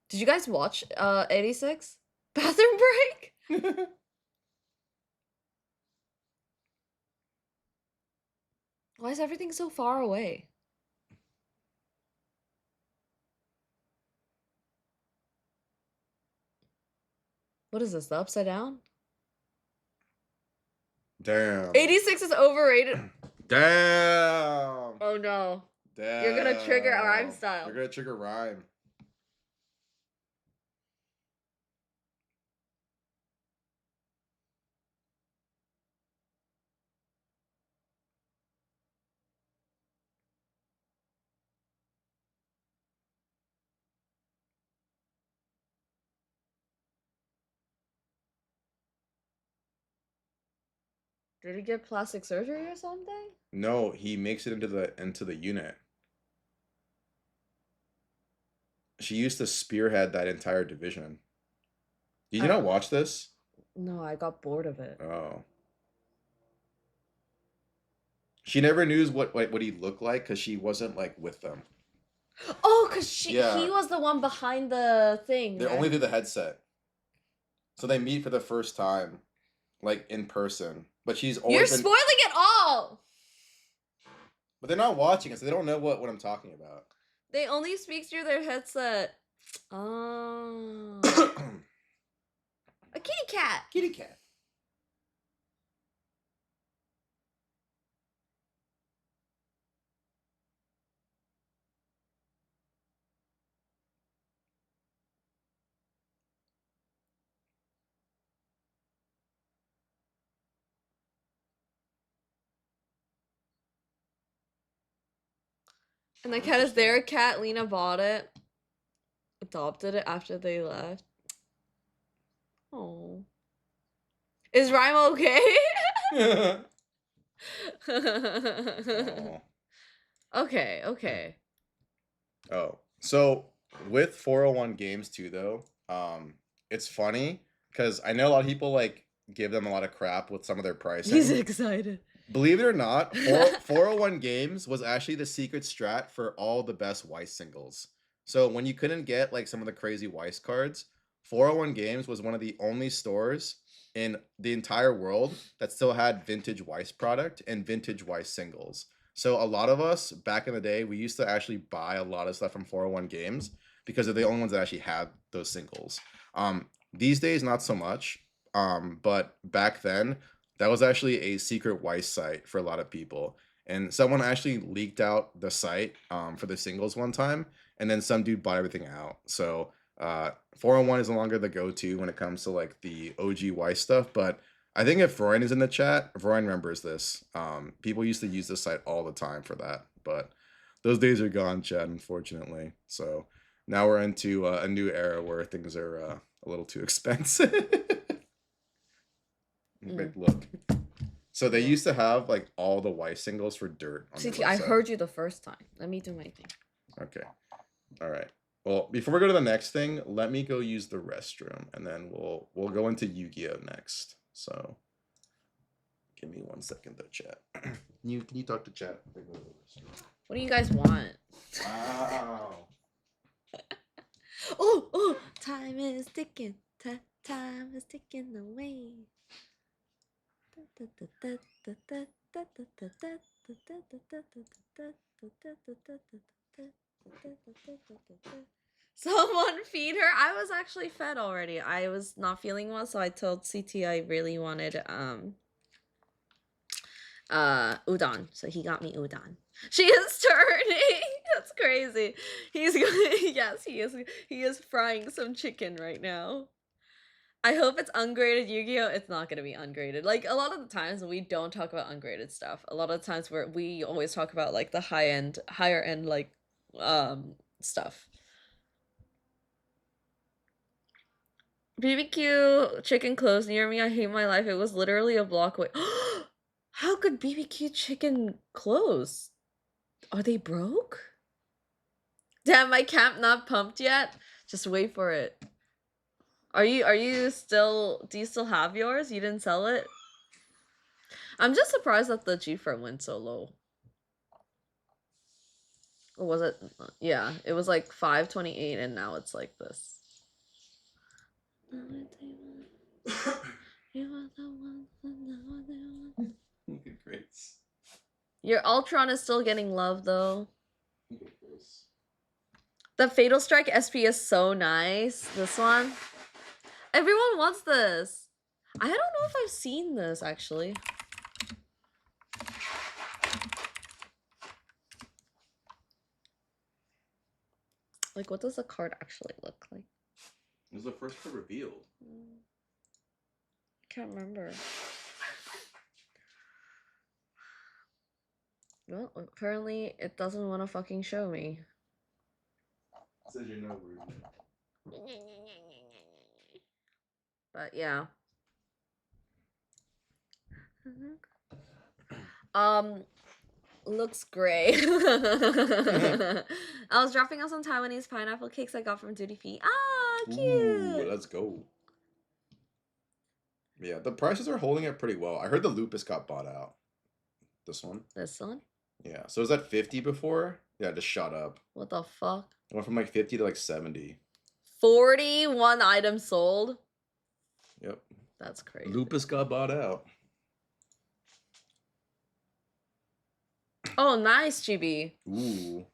Did you guys watch 86? Bathroom break? Why is everything so far away? What is this? The upside down? Damn. 86 is overrated. Damn. Oh no. Damn. You're gonna trigger rhyme style. You're gonna trigger rhyme. Did he get plastic surgery or something? No, he makes it into the unit. She used to spearhead that entire division. Did you not watch this? No, I got bored of it. Oh. She never knew what he looked like because she wasn't like with them. Oh, cause he Yeah. was the one behind the thing. They're right? only through the headset. So they meet for the first time, like in person. But she's always You're been... spoiling it all! But they're not watching it, so they don't know what I'm talking about. They only speak through their headset. Oh. A kitty cat! Kitty cat. And the cat is their cat. Lena bought it. Adopted it after they left. Oh. Is Rhyme okay? Oh. Okay, okay. Oh. So with 401 games too though, it's funny because I know a lot of people like give them a lot of crap with some of their pricing. He's excited. Believe it or not, 401 games was actually the secret strat for all the best Weiss singles. So when you couldn't get like some of the crazy Weiss cards, 401 games was one of the only stores in the entire world that still had vintage Weiss product and vintage Weiss singles. So a lot of us back in the day, we used to actually buy a lot of stuff from 401 games because they're the only ones that actually had those singles. These days, not so much. But back then, that was actually a secret Weiss site for a lot of people. And someone actually leaked out the site for the singles one time, and then some dude bought everything out. So 401 is no longer the go-to when it comes to like the OG Weiss stuff. But I think if Vroin is in the chat, Vroin remembers this. People used to use this site all the time for that. But those days are gone, Chad, unfortunately. So now we're into a new era where things are a little too expensive. But look. So they used to have like all the Weiss singles for dirt. On CT, their I website. heard you the first time. Let me do my thing. Okay. All right. Well, before we go to the next thing, let me go use the restroom, and then we'll go into Yu-Gi-Oh next. So, give me 1 second, though, chat. Can you talk to chat? What do you guys want? Wow. Oh, time is ticking. Time is ticking away. Someone feed her. I was actually fed already. I was not feeling well, so I told CT I really wanted udon, so he got me udon. She is turning. That's crazy. He's yes, he is frying some chicken right now. I hope it's ungraded Yu-Gi-Oh. It's not gonna be ungraded. Like a lot of the times we don't talk about ungraded stuff. A lot of the times we always talk about like the higher end like stuff. BBQ chicken closed near me. I hate my life. It was literally a block away. How could BBQ chicken close? Are they broke? Damn, my camp not pumped yet. Just wait for it. Are you still do you still have yours? You didn't sell it? I'm just surprised that the G firm went so low. Or was it? Yeah, it was like 528 and now it's like this. Look at Grace. Your Ultron is still getting love though. Look at Grace. The Fatal Strike SP is so nice. This one. Everyone wants this. I don't know if I've seen this actually. Like, what does the card actually look like? It was the first card revealed. I can't remember. Well, apparently it doesn't want to fucking show me. It says you're no rude. But yeah. Looks great. I was dropping off some Taiwanese pineapple cakes I got from Duty Free. Ah, cute. Ooh, let's go. Yeah, the prices are holding it pretty well. I heard the Lupus got bought out. This one. This one? Yeah. So was that 50 before? Yeah, it just shot up. What the fuck? It went from like 50 to like 70. 41 items sold? Yep. That's crazy. Lupus got bought out. Oh, nice, GB. Ooh.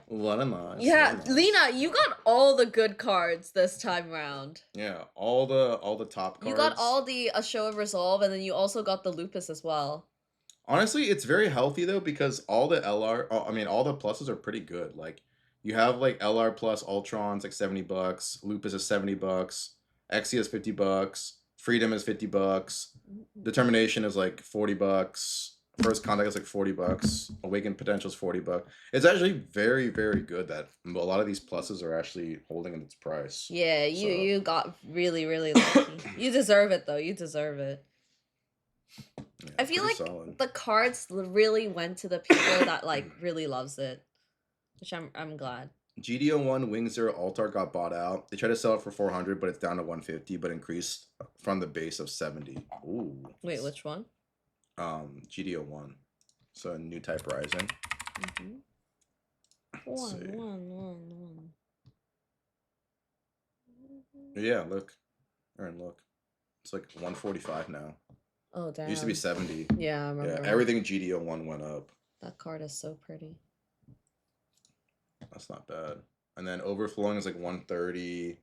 What a nice. Yeah, nice. Lena, you got all the good cards this time round. Yeah, all the top cards. You got all the A Show of Resolve, and then you also got the Lupus as well. Honestly, it's very healthy though because all the LR, I mean, all the pluses are pretty good. Like you have like LR plus Ultron's like $70, Lupus is $70, Exia is $50, Freedom is $50, Determination is like $40. First Contact is like $40. Awakened Potential is $40. It's actually very, very good that a lot of these pluses are actually holding in its price. Yeah, you got really, really lucky. You deserve it though. You deserve it. Yeah, I feel like solid. the cards really went to the people that like really loves it, which I'm glad. GDO1 Wing Zero Altar got bought out. They tried to sell it for 400, but it's down to 150, but increased from the base of 70. Ooh. Wait, which one? GDO1. So a new type rising. One. Yeah, look. Aaron, look. It's like 145 now. Oh damn. It used to be 70. Yeah, I remember. Yeah, everything GDO1 went up. That card is so pretty. That's not bad. And then Overflowing is like 130.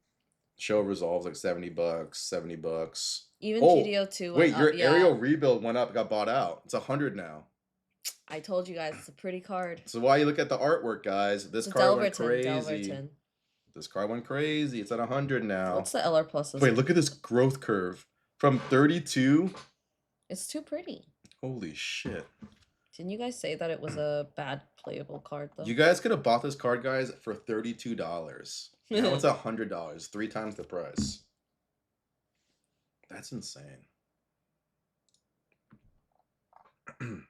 Show Resolves like $70, $70. Even GDO2 went up. Wait, your Aerial Rebuild went up, got bought out. It's 100 now. I told you guys, it's a pretty card. So why you look at the artwork, guys? This card went crazy. This card went crazy. It's at 100 now. What's the LR pluses? Wait, look at this growth curve. From 32. It's too pretty. Holy shit. Didn't you guys say that it was a bad playable card though? You guys could have bought this card, guys, for $32. Now it's $100, 3 times the price. That's insane. It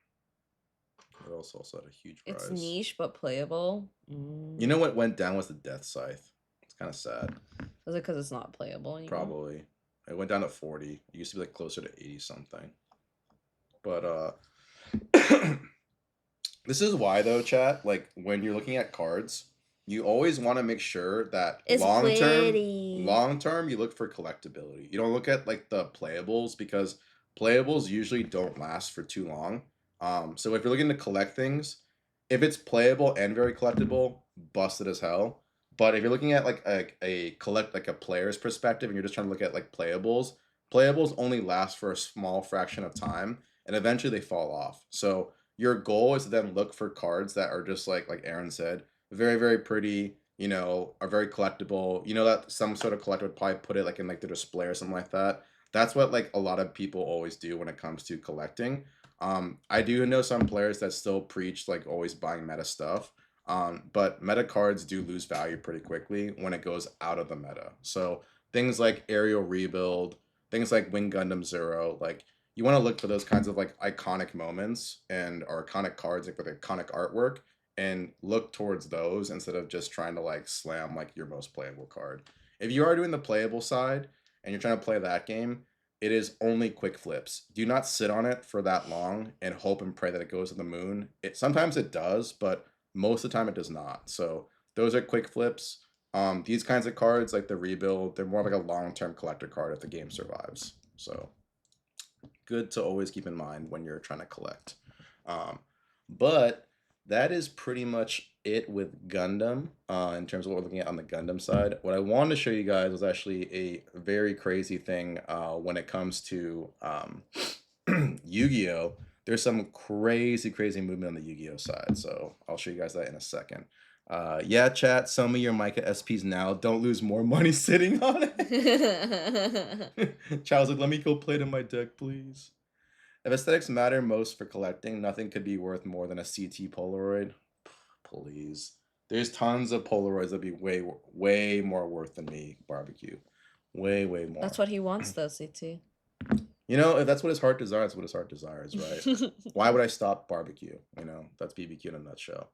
also had a huge price. It's niche but playable. You know what went down was the Death Scythe. It's kind of sad. Was it because it's not playable anymore? Probably. It went down to 40. It used to be like closer to 80 something. But this is why though, chat, like when you're looking at cards, you always want to make sure that it's long term you look for collectability. You don't look at like the playables because playables usually don't last for too long. So if you're looking to collect things, if it's playable and very collectible, busted as hell. But if you're looking at like a player's perspective and you're just trying to look at like playables only last for a small fraction of time and eventually they fall off. So your goal is to then look for cards that are just like Aaron said, very, very pretty, you know, are very collectible. You know that some sort of collector would probably put it like in like the display or something like that. That's what like a lot of people always do when it comes to collecting. I do know some players that still preach like always buying meta stuff. But meta cards do lose value pretty quickly when it goes out of the meta. So things like Aerial Rebuild, things like Wing Gundam Zero. Like you want to look for those kinds of like iconic moments and or iconic cards like with iconic artwork and look towards those instead of just trying to like slam like your most playable card. If you are doing the playable side and you're trying to play that game, it is only quick flips. Do not sit on it for that long and hope and pray that it goes to the moon. It sometimes it does, but most of the time it does not. So those are quick flips. These kinds of cards, like the rebuild, they're more like a long-term collector card if the game survives. So good to always keep in mind when you're trying to collect. But that is pretty much it with Gundam in terms of what we're looking at on the Gundam side. What I wanted to show you guys was actually a very crazy thing when it comes to Yu-Gi-Oh! There's some crazy, crazy movement on the Yu-Gi-Oh! Side. So I'll show you guys that in a second. Yeah, chat, sell me your Micah SPs now. Don't lose more money sitting on it. Child's like, let me go play to my deck, please. If aesthetics matter most for collecting, nothing could be worth more than a CT Polaroid. Please. There's tons of Polaroids that'd be way more worth than me, barbecue. Way more. That's what he wants, though, CT. You know, if that's what his heart desires, that's what his heart desires, right? Why would I stop barbecue? You know, that's BBQ in a nutshell.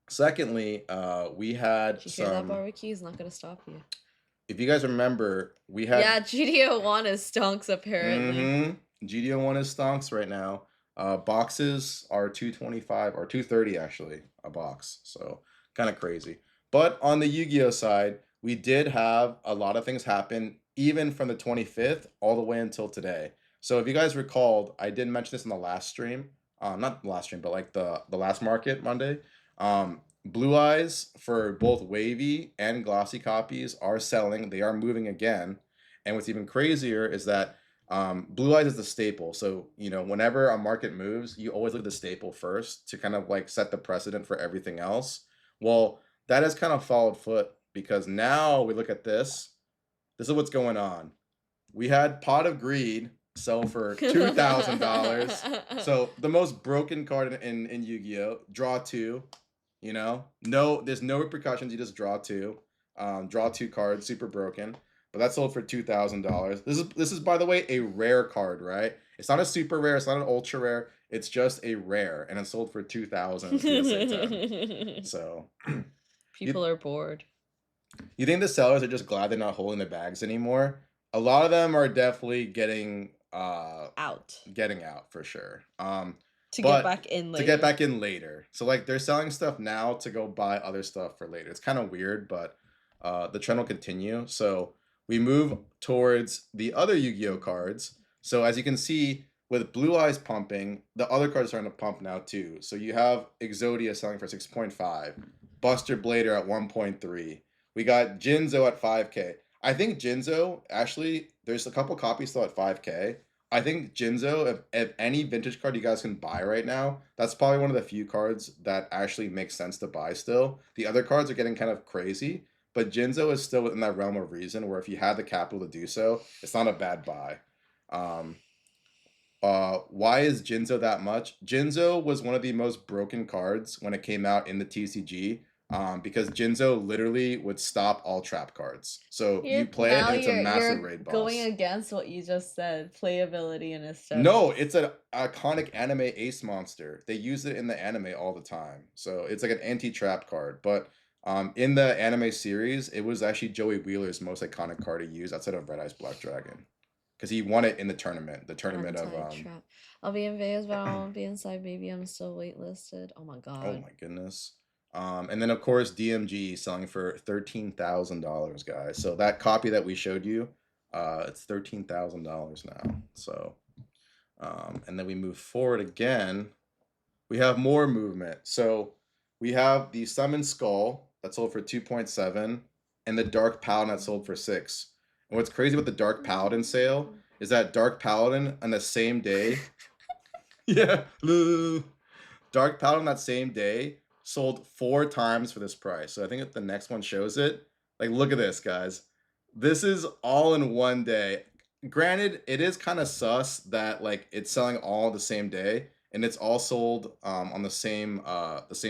Secondly, we had Did you hear that, barbecue is not gonna stop you. If you guys remember, we had GDO1 is stonks apparently. GDO1 is stonks right now. Boxes are 225 or 230 actually a box, so kind of crazy. But on the Yu-Gi-Oh side, we did have a lot of things happen even from the 25th all the way until today. So if you guys recalled, I did mention this in the last stream, not the last stream, but like the last market Monday. Blue Eyes for both wavy and glossy copies are selling. They are moving again. And what's even crazier is that Blue Eyes is the staple. So, you know, whenever a market moves, you always look at the staple first to kind of like set the precedent for everything else. Well, that has kind of followed foot because now we look at this. This is what's going on. We had Pot of Greed sell for $2,000. So the most broken card in Yu-Gi-Oh! Draw two. You know, there's no repercussions. You just draw two. Draw two cards, super broken. But that sold for $2,000. This is by the way a rare card, right? It's not a super rare. It's not an ultra rare. It's just a rare, and it sold for 2,000. So people are bored. You think the sellers are just glad they're not holding the bags anymore? A lot of them are definitely getting out. Getting out for sure. To get back in later. To get back in later. So like they're selling stuff now to go buy other stuff for later. It's kind of weird, but the trend will continue. So we move towards the other Yu-Gi-Oh cards. So as you can see, with Blue Eyes pumping, the other cards are starting to pump now too. So you have Exodia selling for 6.5, Buster Blader at 1.3. We got Jinzo at 5K. I think Jinzo, actually, there's a couple copies still at 5K. I think Jinzo, if any vintage card you guys can buy right now, that's probably one of the few cards that actually makes sense to buy still. The other cards are getting kind of crazy, but Jinzo is still within that realm of reason where if you had the capital to do so, it's not a bad buy. Why is Jinzo that much? Jinzo was one of the most broken cards when it came out in the TCG. Because Jinzo literally would stop all trap cards. So you play it and it's a massive raid boss. Going against what you just said, playability and aesthetics. No, it's an iconic anime ace monster. They use it in the anime all the time. So it's like an anti-trap card. But in the anime series, it was actually Joey Wheeler's most iconic card to use outside of Red Eyes Black Dragon. Because he won it in the tournament. The tournament of I'll be in Vegas, but I won't be inside, baby. I'm still waitlisted. Oh my god. Oh my goodness. And then of course DMG selling for $13,000, guys. So that copy that we showed you, it's $13,000 now. So, and then we move forward again. We have more movement. So we have the Summon Skull that sold for 2.7, and the Dark Paladin that sold for 6. And what's crazy about the Dark Paladin sale is that Dark Paladin on the same day, yeah, Dark Paladin that same day sold 4 times for this price. So I think if the next one shows it, like look at this, guys. This is all in one day. Granted, it is kind of sus that like it's selling all the same day, and it's all sold on the same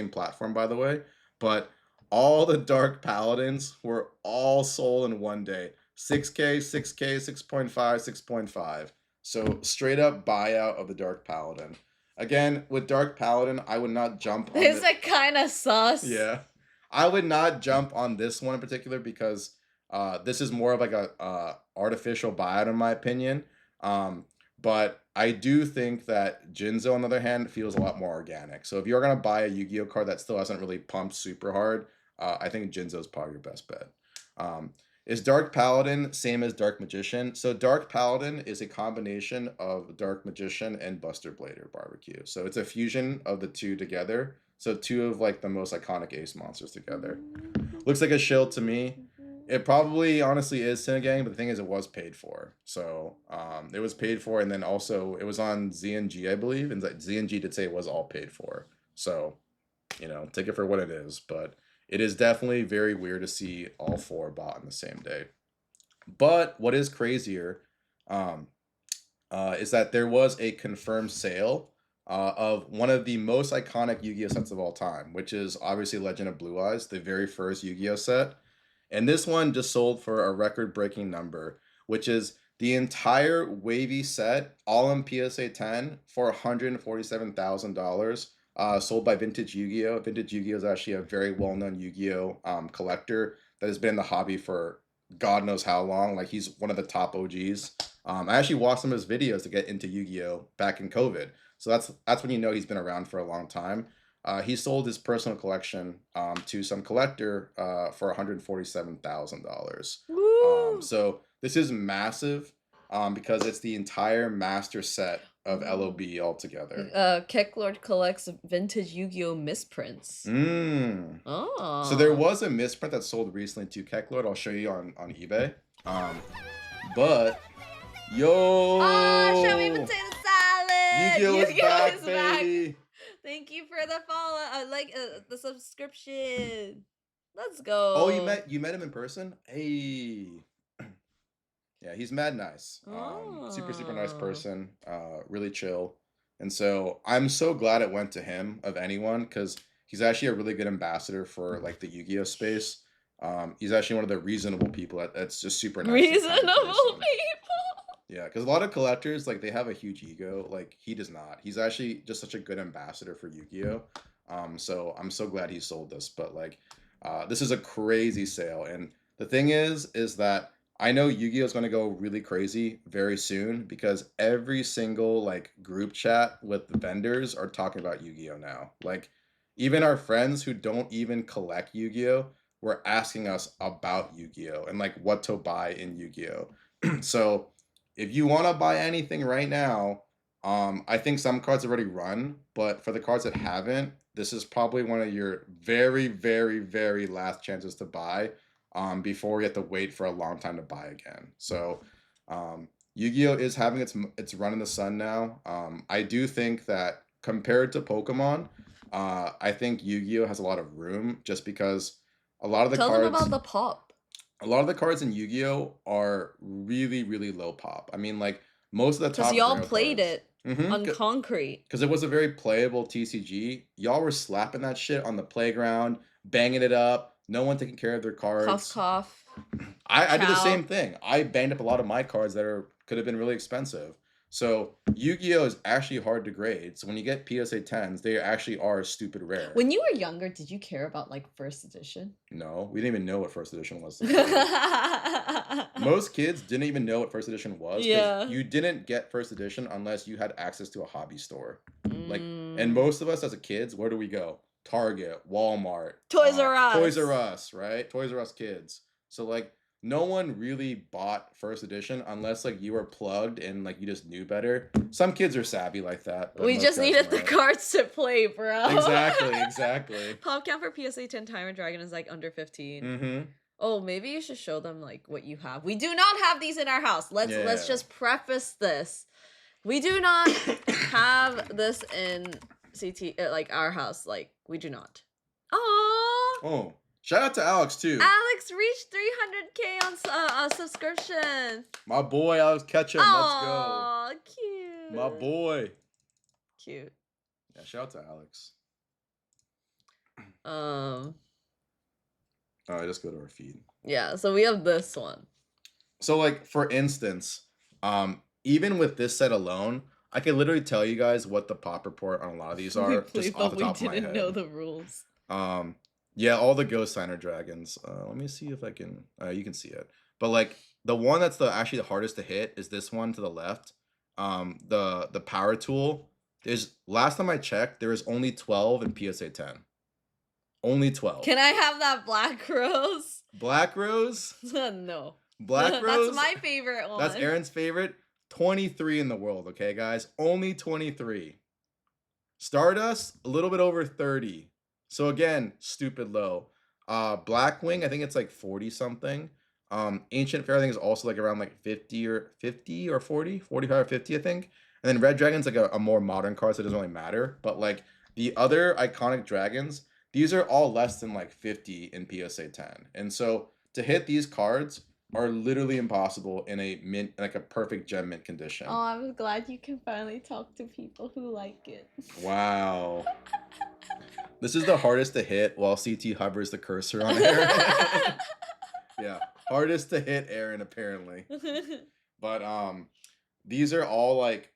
platform, by the way. But all the Dark Paladins were all sold in one day. 6K, 6K, 6.5, 6.5. So straight up buyout of the Dark Paladin. Again, with Dark Paladin, I would not jump on Is the it kind of sus? yeah. I would not jump on this one in particular because this is more of like a artificial buyout in my opinion. Um, but I do think that Jinzo, on the other hand, feels a lot more organic. So if you're gonna buy a Yu-Gi-Oh card that still hasn't really pumped super hard, I think Jinzo is probably your best bet. Um, is Dark Paladin same as Dark Magician? So Dark Paladin is a combination of Dark Magician and Buster Blader Barbecue. So it's a fusion of the two together. So two of like the most iconic ace monsters together. Looks like a shill to me. It probably honestly is Gang, but the thing is it was paid for. So it was paid for, and then also it was on ZNG, I believe, and ZNG did say it was all paid for. So, take it for what it is. But it is definitely very weird to see all four bought on the same day. But what is crazier um, is that there was a confirmed sale of one of the most iconic Yu-Gi-Oh sets of all time, which is obviously Legend of Blue Eyes, the very first Yu-Gi-Oh set. And this one just sold for a record-breaking number, which is the entire wavy set, all in PSA 10 for $147,000. Sold by Vintage Yu-Gi-Oh! Vintage Yu-Gi-Oh! Is actually a very well-known Yu-Gi-Oh! Collector that has been in the hobby for God knows how long. Like he's one of the top OGs. I actually watched some of his videos to get into Yu-Gi-Oh! Back in COVID. So that's when you know he's been around for a long time. He sold his personal collection to some collector for $147,000. Woo! So this is massive because it's the entire master set of LOB altogether. Kecklord collects vintage Yu-Gi-Oh misprints. Oh. So there was a misprint that sold recently to Kecklord. I'll show you on eBay. But yo, show me potato salad. Yu-Gi-Oh is back, baby. Thank you for the follow. I like the subscription. Let's go. Oh, you met him in person? Hey. Yeah, he's mad nice. Super nice person. Really chill. And so I'm so glad it went to him of anyone because he's actually a really good ambassador for like the Yu-Gi-Oh space. He's actually one of the reasonable people that's just super nice. Reasonable people. Yeah, because a lot of collectors like they have a huge ego. Like he does not. He's actually just such a good ambassador for Yu-Gi-Oh. So I'm so glad he sold this. But like, this is a crazy sale, and the thing is that I know Yu-Gi-Oh is going to go really crazy very soon because every single like group chat with the vendors are talking about Yu-Gi-Oh now. Like, even our friends who don't even collect Yu-Gi-Oh were asking us about Yu-Gi-Oh and like what to buy in Yu-Gi-Oh. So if you want to buy anything right now, I think some cards already run, but for the cards that haven't, this is probably one of your very, very, very last chances to buy before you have to wait for a long time to buy again. So Yu-Gi-Oh is having its run in the sun now. I do think that compared to Pokemon, I think Yu-Gi-Oh has a lot of room just because a lot of the Tell cards. them about the pop. A lot of the cards in Yu-Gi-Oh are really, really low pop. I mean, like most of the top. Because y'all played cards, it on concrete. Because it was a very playable TCG. Y'all were slapping that shit on the playground, banging it up. No one taking care of their cards. Cough, cough. I did the same thing. I banged up a lot of my cards that could have been really expensive. So Yu-Gi-Oh is actually hard to grade. So when you get PSA 10s, they actually are stupid rare. When you were younger, did you care about like first edition? No, we didn't even know what first edition was. Most kids didn't even know what first edition was. Yeah. You didn't get first edition unless you had access to a hobby store. Like, and most of us as a kids, where do we go? Target, Walmart, Toys R Us. Toys R Us, right? Toys R Us kids. So like no one really bought first edition unless like you were plugged and like you just knew better. Some kids are savvy like that. We just needed the cards to play, bro. Exactly. Pop count for PSA 10 Timer Dragon is like under 15. Mm-hmm. Oh, maybe you should show them like what you have. We do not have these in our house. Let's just preface this. We do not have this in CT like our house. Like we do not. Aww. Oh. Shout out to Alex too. Alex reached 300K on subscription. My boy Alex Ketchum. Let's go. Aw, cute. My boy. Cute. Yeah, shout out to Alex. I just go to our feed. Yeah, so we have this one. So like for instance, even with this set alone, I can literally tell you guys what the pop report on a lot of these We are just played, off but the we top of my didn't know head. the rules. Yeah, all the Ghost Signer dragons. Let me see if I can. You can see it, but like the one that's actually the hardest to hit is this one to the left. The power tool. There's last time I checked, there was only 12 in PSA 10. Only 12. Can I have that black rose? Black Rose. No. Black That's Rose. my favorite That's one. Aaron's favorite. 23 in the world. Okay, guys, only 23. Stardust, a little bit over 30. So again, stupid low. Blackwing, I think it's like 40 something. Ancient Fair, I think is also like around like 50 or 40, 45 or 50, I think. And then Red Dragon's like a more modern card, so it doesn't really matter. But like the other iconic dragons, these are all less than like 50 in PSA 10. And so to hit these cards are literally impossible in a mint, like a perfect gem mint condition. Oh, I'm glad you can finally talk to people who like it. Wow. This is the hardest to hit while CT hovers the cursor on Aaron. Yeah, hardest to hit Aaron apparently. But these are all like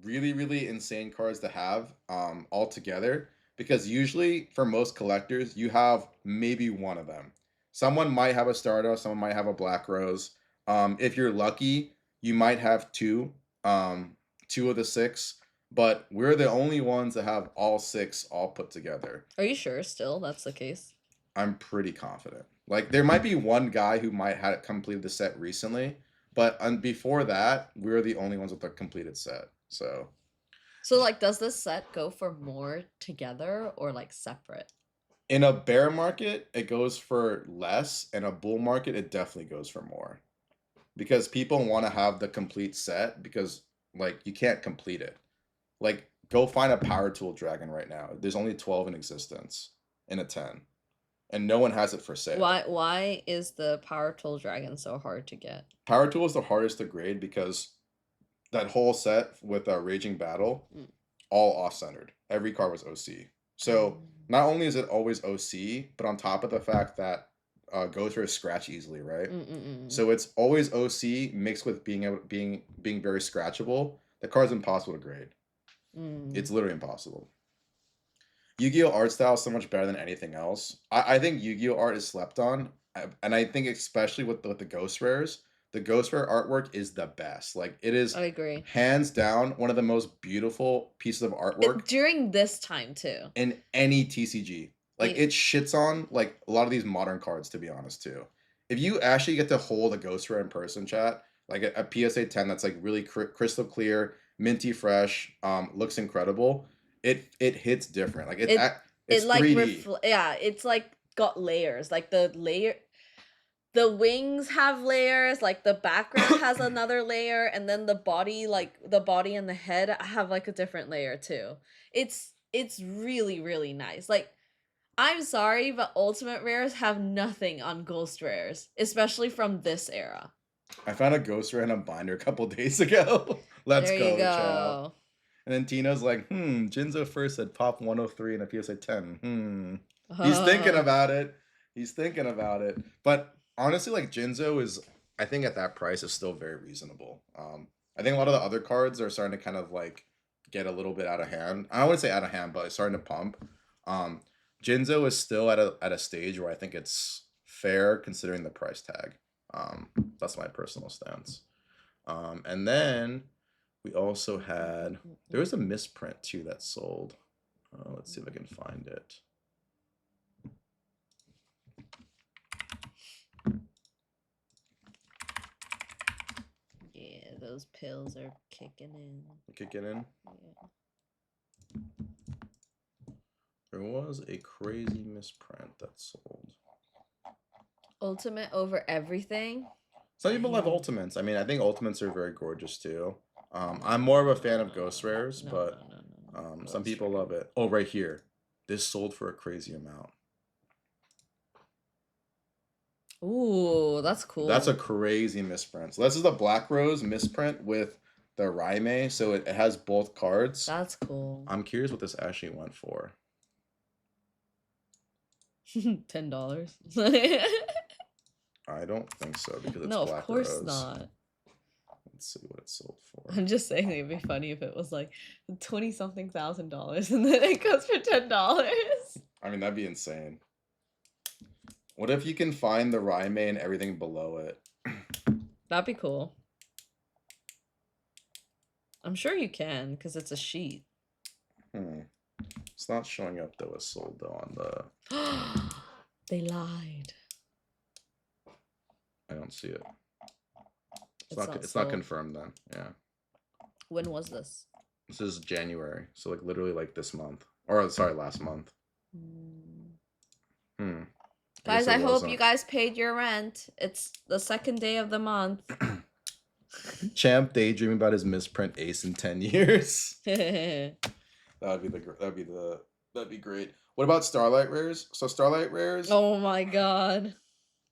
really really insane cards to have all together, because usually for most collectors you have maybe one of them. Someone might have a Stardust, someone might have a Black Rose. If you're lucky, you might have two of the six, but we're the only ones that have all six all put together. Are you sure still that's the case? I'm pretty confident. Like there might be one guy who might have completed the set recently, but before that, we were the only ones with a completed set. So like, does this set go for more together or like separate? in a bear market, it goes for less. In a bull market, it definitely goes for more, because people want to have the complete set, because like you can't complete it. Like go find a power tool dragon right now. There's only 12 in existence in a 10, and no one has it for sale. Why is the power tool dragon so hard to get? Power tool is the hardest to grade because that whole set with Raging Battle, all off-centered. Every card was OC. So not only is it always OC, but on top of the fact that Ghost Rares scratch easily, right? So it's always OC mixed with being very scratchable. The card's impossible to grade. It's literally impossible. Yu-Gi-Oh art style is so much better than anything else. I think Yu-Gi-Oh art is slept on, and I think especially with the Ghost Rares, the Ghost Rare artwork is the best. Like it is, I agree, hands down one of the most beautiful pieces of artwork during this time too. In any TCG. Like it shits on like a lot of these modern cards, to be honest too. If you actually get to hold a Ghost Rare in person, chat, like a PSA 10 that's like really crystal clear, minty fresh, looks incredible. It hits different. Like it's like 3D. Yeah, it's like got layers. Like the wings have layers, like the background has another layer, and then the body, like the body and the head have like a different layer too. It's really really nice. Like I'm sorry, but Ultimate Rares have nothing on Ghost Rares, especially from this era. I found a Ghost Rare in a binder a couple days ago. Let's there go, you go. Chow. And then Tino's like, Jinzo first said pop 103 in a PSA 10. He's thinking about it. He's thinking about it. But honestly, like Jinzo is, I think at that price is still very reasonable. I think a lot of the other cards are starting to kind of like get a little bit out of hand. I don't want to say out of hand, but it's starting to pump. Jinzo is still at a stage where I think it's fair considering the price tag. That's my personal stance. And then we also had, there was a misprint too that sold. Let's see if I can find it. Yeah, those pills are kicking in. Kicking in? Yeah. There was a crazy misprint that sold. Ultimate over everything? Some people love Ultimates. I mean, I think Ultimates are very gorgeous too. I'm more of a fan of Ghost Rares, but some people love it. Oh, right here. This sold for a crazy amount. Ooh, that's cool. That's a crazy misprint. So this is the Black Rose misprint with the Raime, so it has both cards. That's cool. I'm curious what this actually went for. $10. I don't think so because it's No, of Black course Rose. not. Let's see what it sold for. I'm just saying it'd be funny if it was like 20 something $1,000 and then it goes for $10. I mean, that'd be insane. What if you can find the Raimei and everything below it? That'd be cool. I'm sure you can because it's a sheet. It's not showing up though as sold though on the. They lied. I don't see it. It's Not not confirmed then. Yeah. When was this? This is January, so like literally like this month, or sorry, last month. Guys, I hope you guys paid your rent. It's the second day of the month. Champ daydreaming about his misprint ace in 10 years. That'd be great. What about Starlight Rares? So Starlight Rares. Oh my god.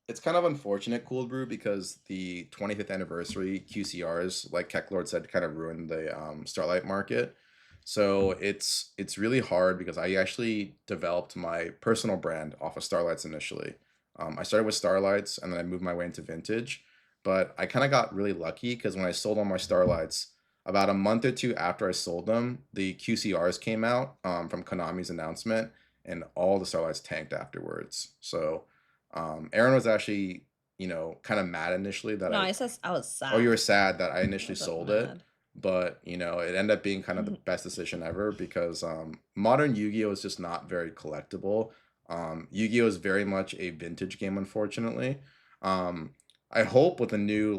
It's kind of unfortunate, Cold Brew, because the 25th anniversary QCRs, like Kecklord said, kind of ruined the Starlight market. So it's really hard because I actually developed my personal brand off of Starlights initially. I started with Starlights and then I moved my way into Vintage. But I kind of got really lucky because when I sold all my Starlights, about a month or two after I sold them, the QCRs came out from Konami's announcement, and all the Starlights tanked afterwards. So Aaron was actually, kind of mad initially that No, I was sad. Oh, you were sad that I initially wasn't sold it, mad. but it ended up being kind of the best decision ever because modern Yu-Gi-Oh is just not very collectible. Yu-Gi-Oh is very much a vintage game, unfortunately. I hope with the new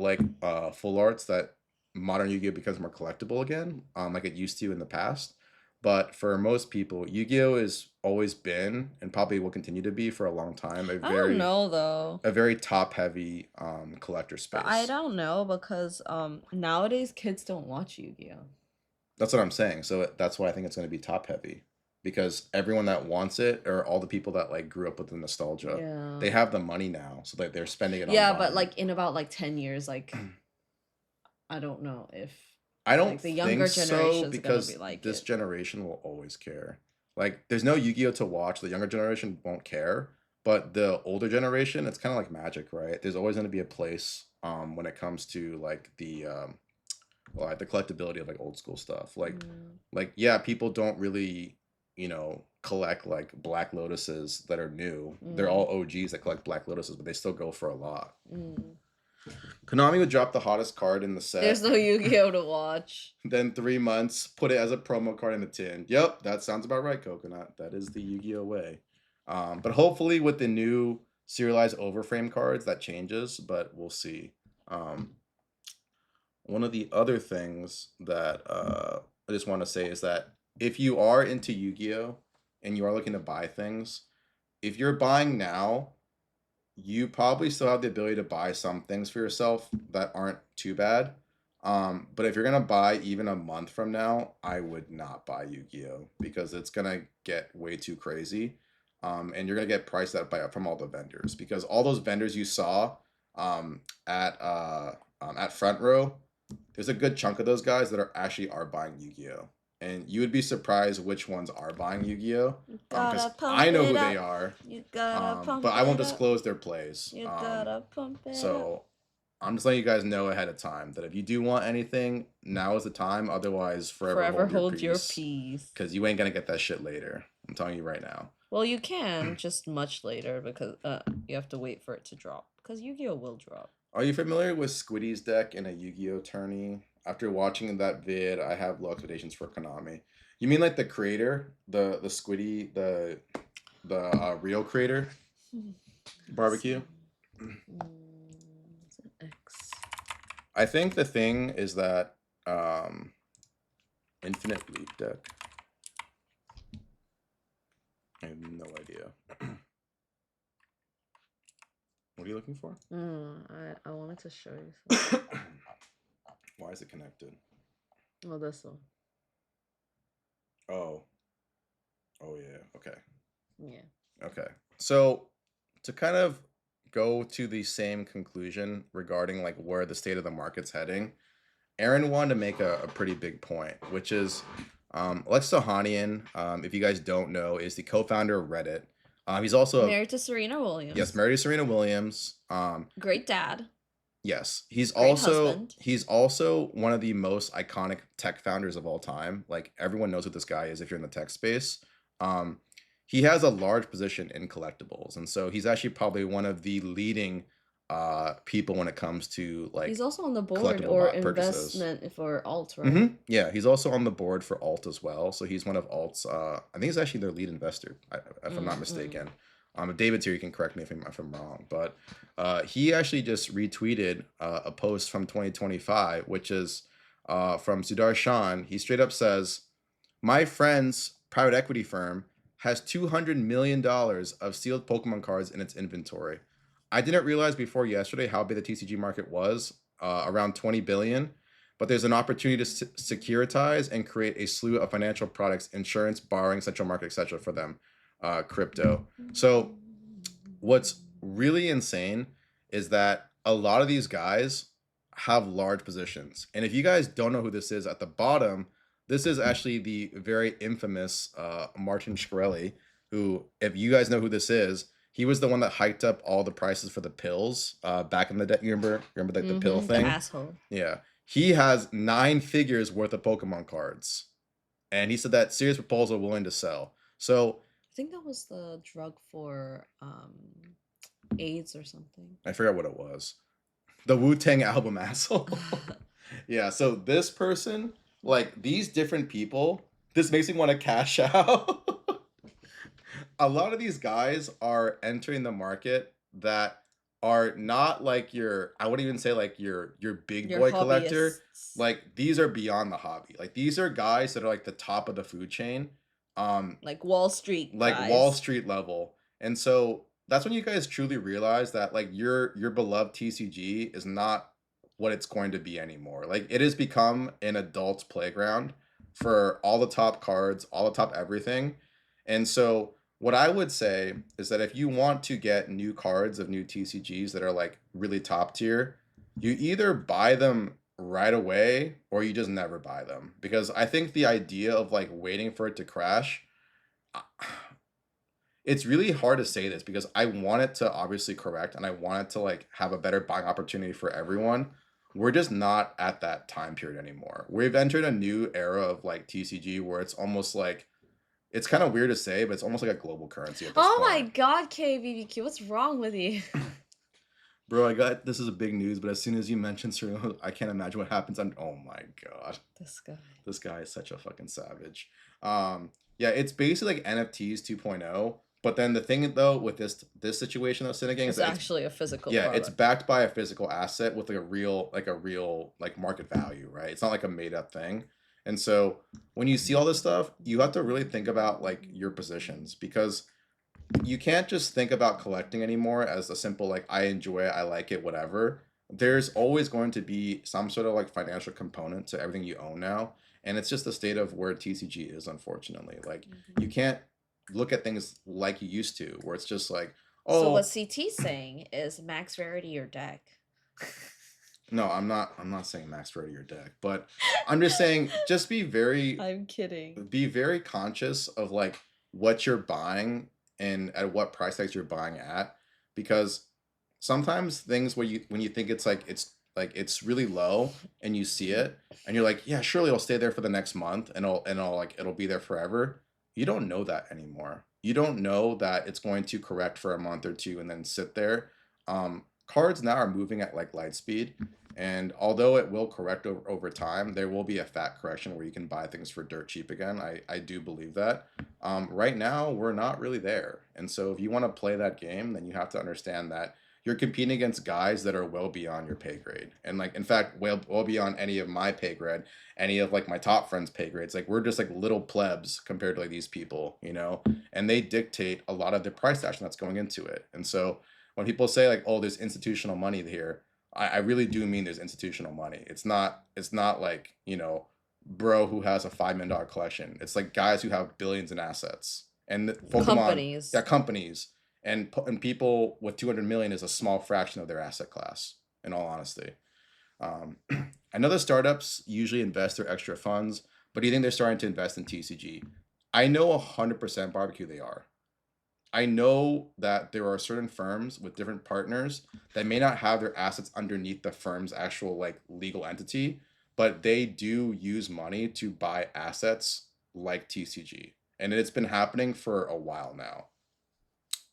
full arts that modern Yu-Gi-Oh becomes more collectible again, like it used to in the past. But for most people, Yu-Gi-Oh has always been and probably will continue to be for a long time I don't know though. a very top-heavy collector space. But I don't know because nowadays kids don't watch Yu-Gi-Oh. That's what I'm saying. So that's why I think it's going to be top-heavy because everyone that wants it or all the people that like grew up with the nostalgia, they have the money now, so they're spending it on Yeah, but buying. like in about like 10 years, like I don't know if I don't like the younger think so generation's because gonna be like this it. generation will always care. Like, there's no Yu-Gi-Oh to watch. The younger generation won't care, but the older generation, it's kind of like Magic, right? There's always going to be a place when it comes to like the collectability of like old school stuff. Like yeah, people don't really collect like Black Lotuses that are new. They're all OGs that collect Black Lotuses, but they still go for a lot. Konami would drop the hottest card in the set. There's no Yu-Gi-Oh to watch. Then 3 months, put it as a promo card in the tin. Yep, that sounds about right, Coconut. That is the Yu-Gi-Oh way. But hopefully with the new serialized overframe cards, that changes, but we'll see. One of the other things that I just want to say is that if you are into Yu-Gi-Oh and you are looking to buy things, if you're buying now, you probably still have the ability to buy some things for yourself that aren't too bad. But if you're gonna buy even a month from now, I would not buy Yu-Gi-Oh because it's gonna get way too crazy. And you're gonna get priced out from all the vendors because all those vendors you saw at Front Row, there's a good chunk of those guys that are buying Yu-Gi-Oh. And you would be surprised which ones are buying Yu-Gi-Oh. Because I know who they are. You gotta pump but I won't it up. disclose their plays. You gotta pump it up. So I'm just letting you guys know ahead of time that if you do want anything, now is the time. Otherwise, forever hold your peace. Because you ain't gonna get that shit later. I'm telling you right now. Well, you can just much later because you have to wait for it to drop. Because Yu-Gi-Oh will drop. Are you familiar with Squiddy's deck in a Yu-Gi-Oh tourney? After watching that vid, I have low expectations for Konami. You mean like the creator, the Squiddy, the real creator, barbecue? X. I think the thing is that Infinite Leap deck. I have no idea. What are you looking for? I wanted to show you something. Why is it connected? Well, this one. Oh. Oh, yeah. Okay. Yeah. Okay. So to kind of go to the same conclusion regarding like where the state of the market's heading, Aaron wanted to make a pretty big point, which is Lex Sohanian, if you guys don't know, is the co-founder of Reddit. He's also Married to Serena yes, Williams. married to Serena Williams. Great dad. Yes, Great husband. he's also one of the most iconic tech founders of all time. Like everyone knows who this guy is if you're in the tech space. Um, he has a large position in collectibles, and so he's actually probably one of the leading people when it comes to He's like also on the board collectible or purchases. investment for alt, right? Yeah, he's also on the board for Alt as well. So he's one of Alt's. I think he's actually their lead investor, if I'm not Mm-mm. mistaken. If David's here, you can correct me if I'm wrong. But he actually just retweeted a post from 2025, which is from Sudar Shan. He straight up says, "My friend's private equity firm has $200 million of sealed Pokemon cards in its inventory. I didn't realize before yesterday how big the TCG market was, around 20 billion. But there's an opportunity to securitize and create a slew of financial products, insurance, borrowing, central market, etc. for them, crypto. So what's really insane is that a lot of these guys have large positions. And if you guys don't know who this is, at the bottom, this is actually the very infamous Martin Shkreli, who, if you guys know who this is, he was the one that hiked up all the prices for the pills back in the day. You remember like the pill The thing? asshole. Yeah. He has 9 figures worth of Pokemon cards. And he said that serious proposal willing to sell. So I think that was the drug for AIDS or something. I forgot what it was. The Wu Tang album asshole. Yeah, so this person, like these different people, this makes me want to cash out. A lot of these guys are entering the market that are not like your, I wouldn't even say like your big Your boy collector. hobbyists. Like these are beyond the hobby. Like these are guys that are like the top of the food chain. Like Wall Street Like Wall guys. Street level. And so that's when you guys truly realize that like your beloved TCG is not what it's going to be anymore. Like it has become an adult's playground for all the top cards, all the top everything. And so what I would say is that if you want to get new cards of new TCGs that are like really top tier, you either buy them right away or you just never buy them. Because I think the idea of like waiting for it to crash, it's really hard to say this because I want it to obviously correct and I want it to like have a better buying opportunity for everyone. We're just not at that time period anymore. We've entered a new era of like TCG where it's almost like, it's kind of weird to say, but it's almost like a global currency at this Oh my point. god, KBBQ, what's wrong with you? Bro, I got this is a big news, but as soon as you mention Cyril, I can't imagine what happens. Oh my god, This guy. this guy is such a fucking savage. Yeah, it's basically like NFTs 2.0. But then the thing though with this situation that's sitting again is It's that actually a physical yeah, it's product. backed by a physical asset with like a real like market value, right? It's not like a made up thing. And so when you see all this stuff, you have to really think about like your positions because you can't just think about collecting anymore as a simple like I enjoy it, I like it, whatever. There's always going to be some sort of like financial component to everything you own now, and it's just the state of where TCG is, unfortunately. Like you can't look at things like you used to, where it's just like, So what oh CT's saying is max rarity or deck. no, I'm not saying max rarity your deck, but I'm just saying just I'm kidding. be very conscious of like what you're buying and at what price tags you're buying at because sometimes things where you when you think it's really low and you see it and you're like yeah surely it'll stay there for the next month and it'll like it'll be there forever. You don't know that anymore. You don't know that it's going to correct for a month or two and then sit there. Cards now are moving at like light speed, and although it will correct over time, there will be a fat correction where you can buy things for dirt cheap again. I do believe that. Right now, we're not really there. And so if you want to play that game, then you have to understand that you're competing against guys that are well beyond your pay grade. And like, in fact, well beyond any of my pay grade, any of like my top friends' pay grades. Like we're just like little plebs compared to like these people, you know? And they dictate a lot of the price action that's going into it. And so when people say like, oh, there's institutional money here, I really do mean there's institutional money. It's not like, bro who has a $5 million collection. It's like guys who have billions in assets. And Pokemon, Companies. yeah, companies and people with 200 million is a small fraction of their asset class, in all honesty. Um, I know the startups usually invest their extra funds, but do you think they're starting to invest in TCG? I know 100% barbecue they are. I know that there are certain firms with different partners that may not have their assets underneath the firm's actual like legal entity, but they do use money to buy assets like TCG. And it's been happening for a while now.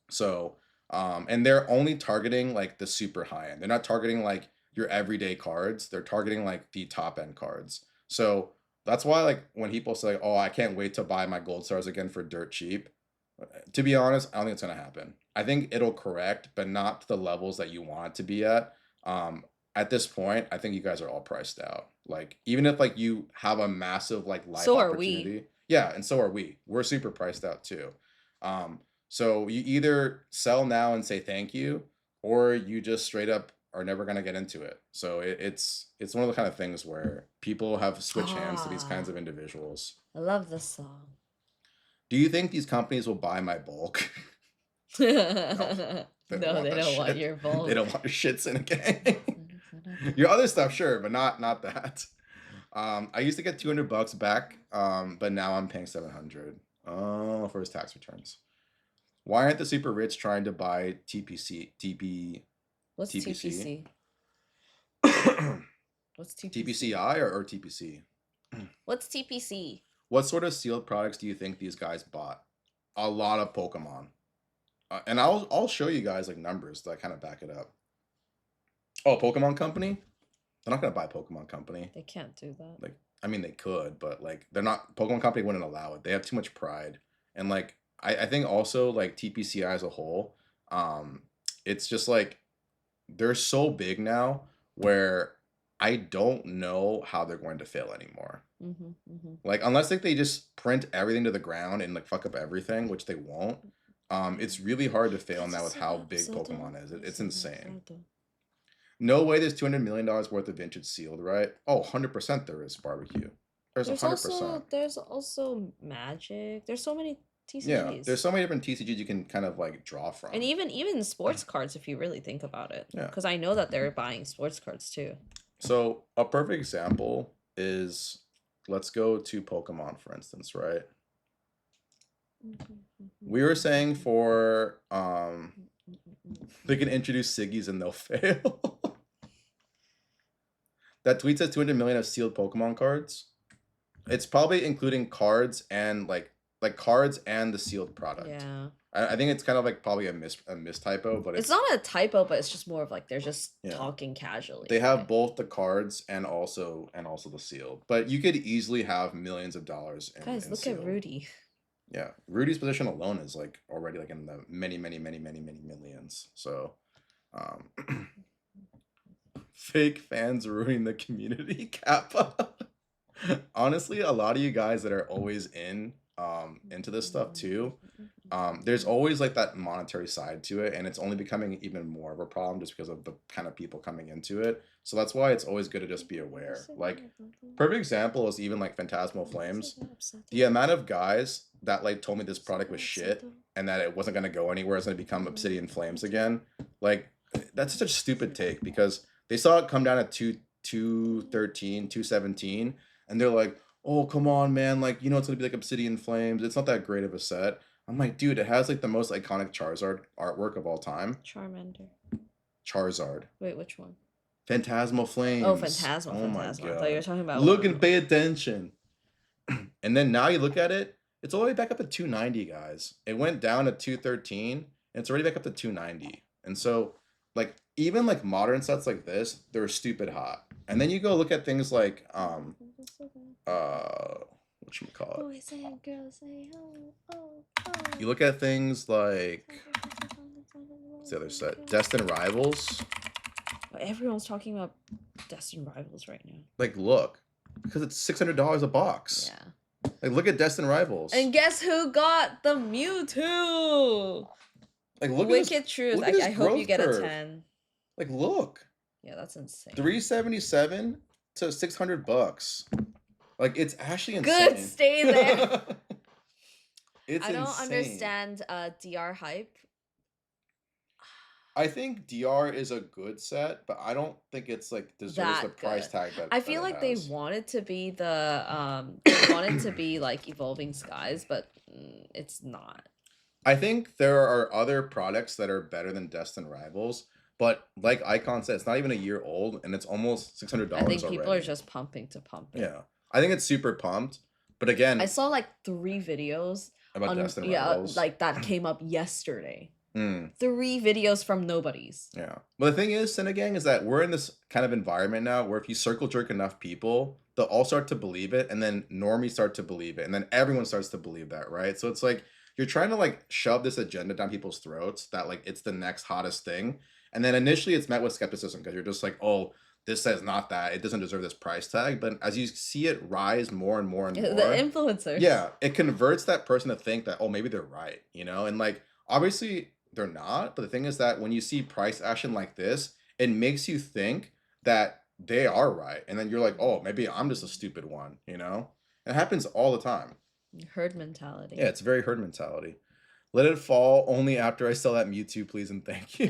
So, and they're only targeting like the super high end. They're not targeting like your everyday cards. They're targeting like the top end cards. So that's why like when people say, "Oh, I can't wait to buy my gold stars again for dirt cheap," to be honest, I don't think it's gonna happen. I think it'll correct, but not to the levels that you want it to be at. At this point, I think you guys are all priced out. Like even if like you have a massive like life So are we. opportunity, yeah, and so are we. We're super priced out too. Um, so you either sell now and say thank you, or you just straight up are never gonna get into it. So it's one of the kind of things where people have switched hands to these kinds Ah, of individuals. I love this song. Do you think these companies will buy my bulk? No, No, they don't want they that don't want shit. your They bulk. don't want your shits in a game. Your other stuff, sure, but not that. I used to get 200 bucks back, but now I'm paying 700. Oh, for his tax returns. Why aren't the super rich trying to buy What's TPC? TPC? What's TPC? TPCI or TPC? What's TPC? What sort of sealed products do you think these guys bought? A lot of Pokemon. And I'll show you guys like numbers that kind of back it up. Oh, Pokemon Company? They're not gonna buy Pokemon Company. They can't do that. Like, I mean, they could, but like, they're not. Pokemon Company wouldn't allow it. They have too much pride, and like, I think also like TPCI as a whole, um, it's just like they're so big now where I don't know how they're going to fail anymore. Mm-hmm, mm-hmm. Like, unless like they just print everything to the ground and like fuck up everything, which they won't. It's really hard to fail now with how big Pokemon is. It's insane. No way there's $200 million worth of vintage sealed, right? Oh, 100% there is barbecue. There's There's 100%. also Magic. There's so many Yeah, there's TCGs. so many different TCGs you can kind of like draw And from. even sports cards if you really think about it. Yeah. Because I know that they're buying sports cards too. So a perfect example is, let's go to Pokemon, for instance, right? We were saying for they can introduce Siggies and they'll fail. That tweet says 200 million of sealed Pokemon cards. It's probably including cards and like cards and the sealed product. Yeah. I think it's kind of like probably a mis typo, but It's not a typo, but it's just more of like they're just Yeah. talking casually. They have right? both the cards and also the sealed. But you could easily have millions of dollars in Guys, in look sealed. at Rudy. Yeah, Rudy's position alone is like already like in the many millions. So, um, fake fans ruining the community. Kappa. Honestly, a lot of you guys that are always into this stuff too, there's always like that monetary side to it, and it's only becoming even more of a problem just because of the kind of people coming into it. So that's why it's always good to just be aware. Like, perfect example is even like Phantasmal Flames. The amount of guys that like told me this product was shit and that it wasn't gonna go anywhere, it's gonna become Obsidian Flames again. Like, that's such a stupid take because they saw it come down at 213, 217, and they're like, "Oh, come on, man! Like, it's gonna be like Obsidian Flames. It's not that great of a set." I'm like, dude, it has like the most iconic Charizard artwork of all time. Charmander. Charizard. Wait, which one? Phantasmal Flames. Oh, Phantasmal. Oh my Phantasmal. I thought you were god. talking about Look one. and pay attention. And then now you look at it, it's all the way back up to 290, guys. It went down to 213, and it's already back up to 290. And so, like, even like modern sets like this, they're stupid hot. And then you go look at things like whatchamacallit? Boys and girls say oh, oh, oh. You look at things like, what's the other set? Destined Rivals. Everyone's talking about Destined Rivals right now. Like, look, because it's $600 a box. Yeah. Like, look at Destined Rivals. And guess who got the Mewtwo? Like, look Wicked at this, Truth. look at this I hope you growth get curve. a 10. Like, look. Yeah, that's insane. 377 to $600. Like, it's actually insane. Good, stay there. It's I don't insane. understand DR hype. I think DR is a good set, but I don't think it's like deserves the That price good. tag that I feel that it like they has. wanted to be the they wanted to be like Evolving Skies, but it's not. I think there are other products that are better than Destined Rivals, but like Icon said, it's not even a year old and it's almost I $600 think people are already. just pumping to pump it. Yeah. I think it's super pumped. But I again, saw like 3 videos about on, Destined yeah, Rivals. like that came up yesterday. Mm, 3 videos from nobodies. yeah. But the thing is, Cinegang, is that we're in this kind of environment now where if you circle jerk enough people, they'll all start to believe it, and then normies start to believe it, and then everyone starts to believe that, right? So it's like you're trying to like shove this agenda down people's throats that like it's the next hottest thing. And then initially it's met with skepticism because you're just like, oh, this says not that. It doesn't deserve this price tag. But as you see it rise more and more and The more, influencers. yeah, it converts that person to think that, oh, maybe they're right, you know? And like obviously they're not, but the thing is that when you see price action like this, it makes you think that they are right. And then you're like, oh, maybe I'm just a stupid one, you know? It happens all the time. Herd Yeah, mentality. it's very herd mentality. Let it fall only after I sell that Mewtwo, please and thank you.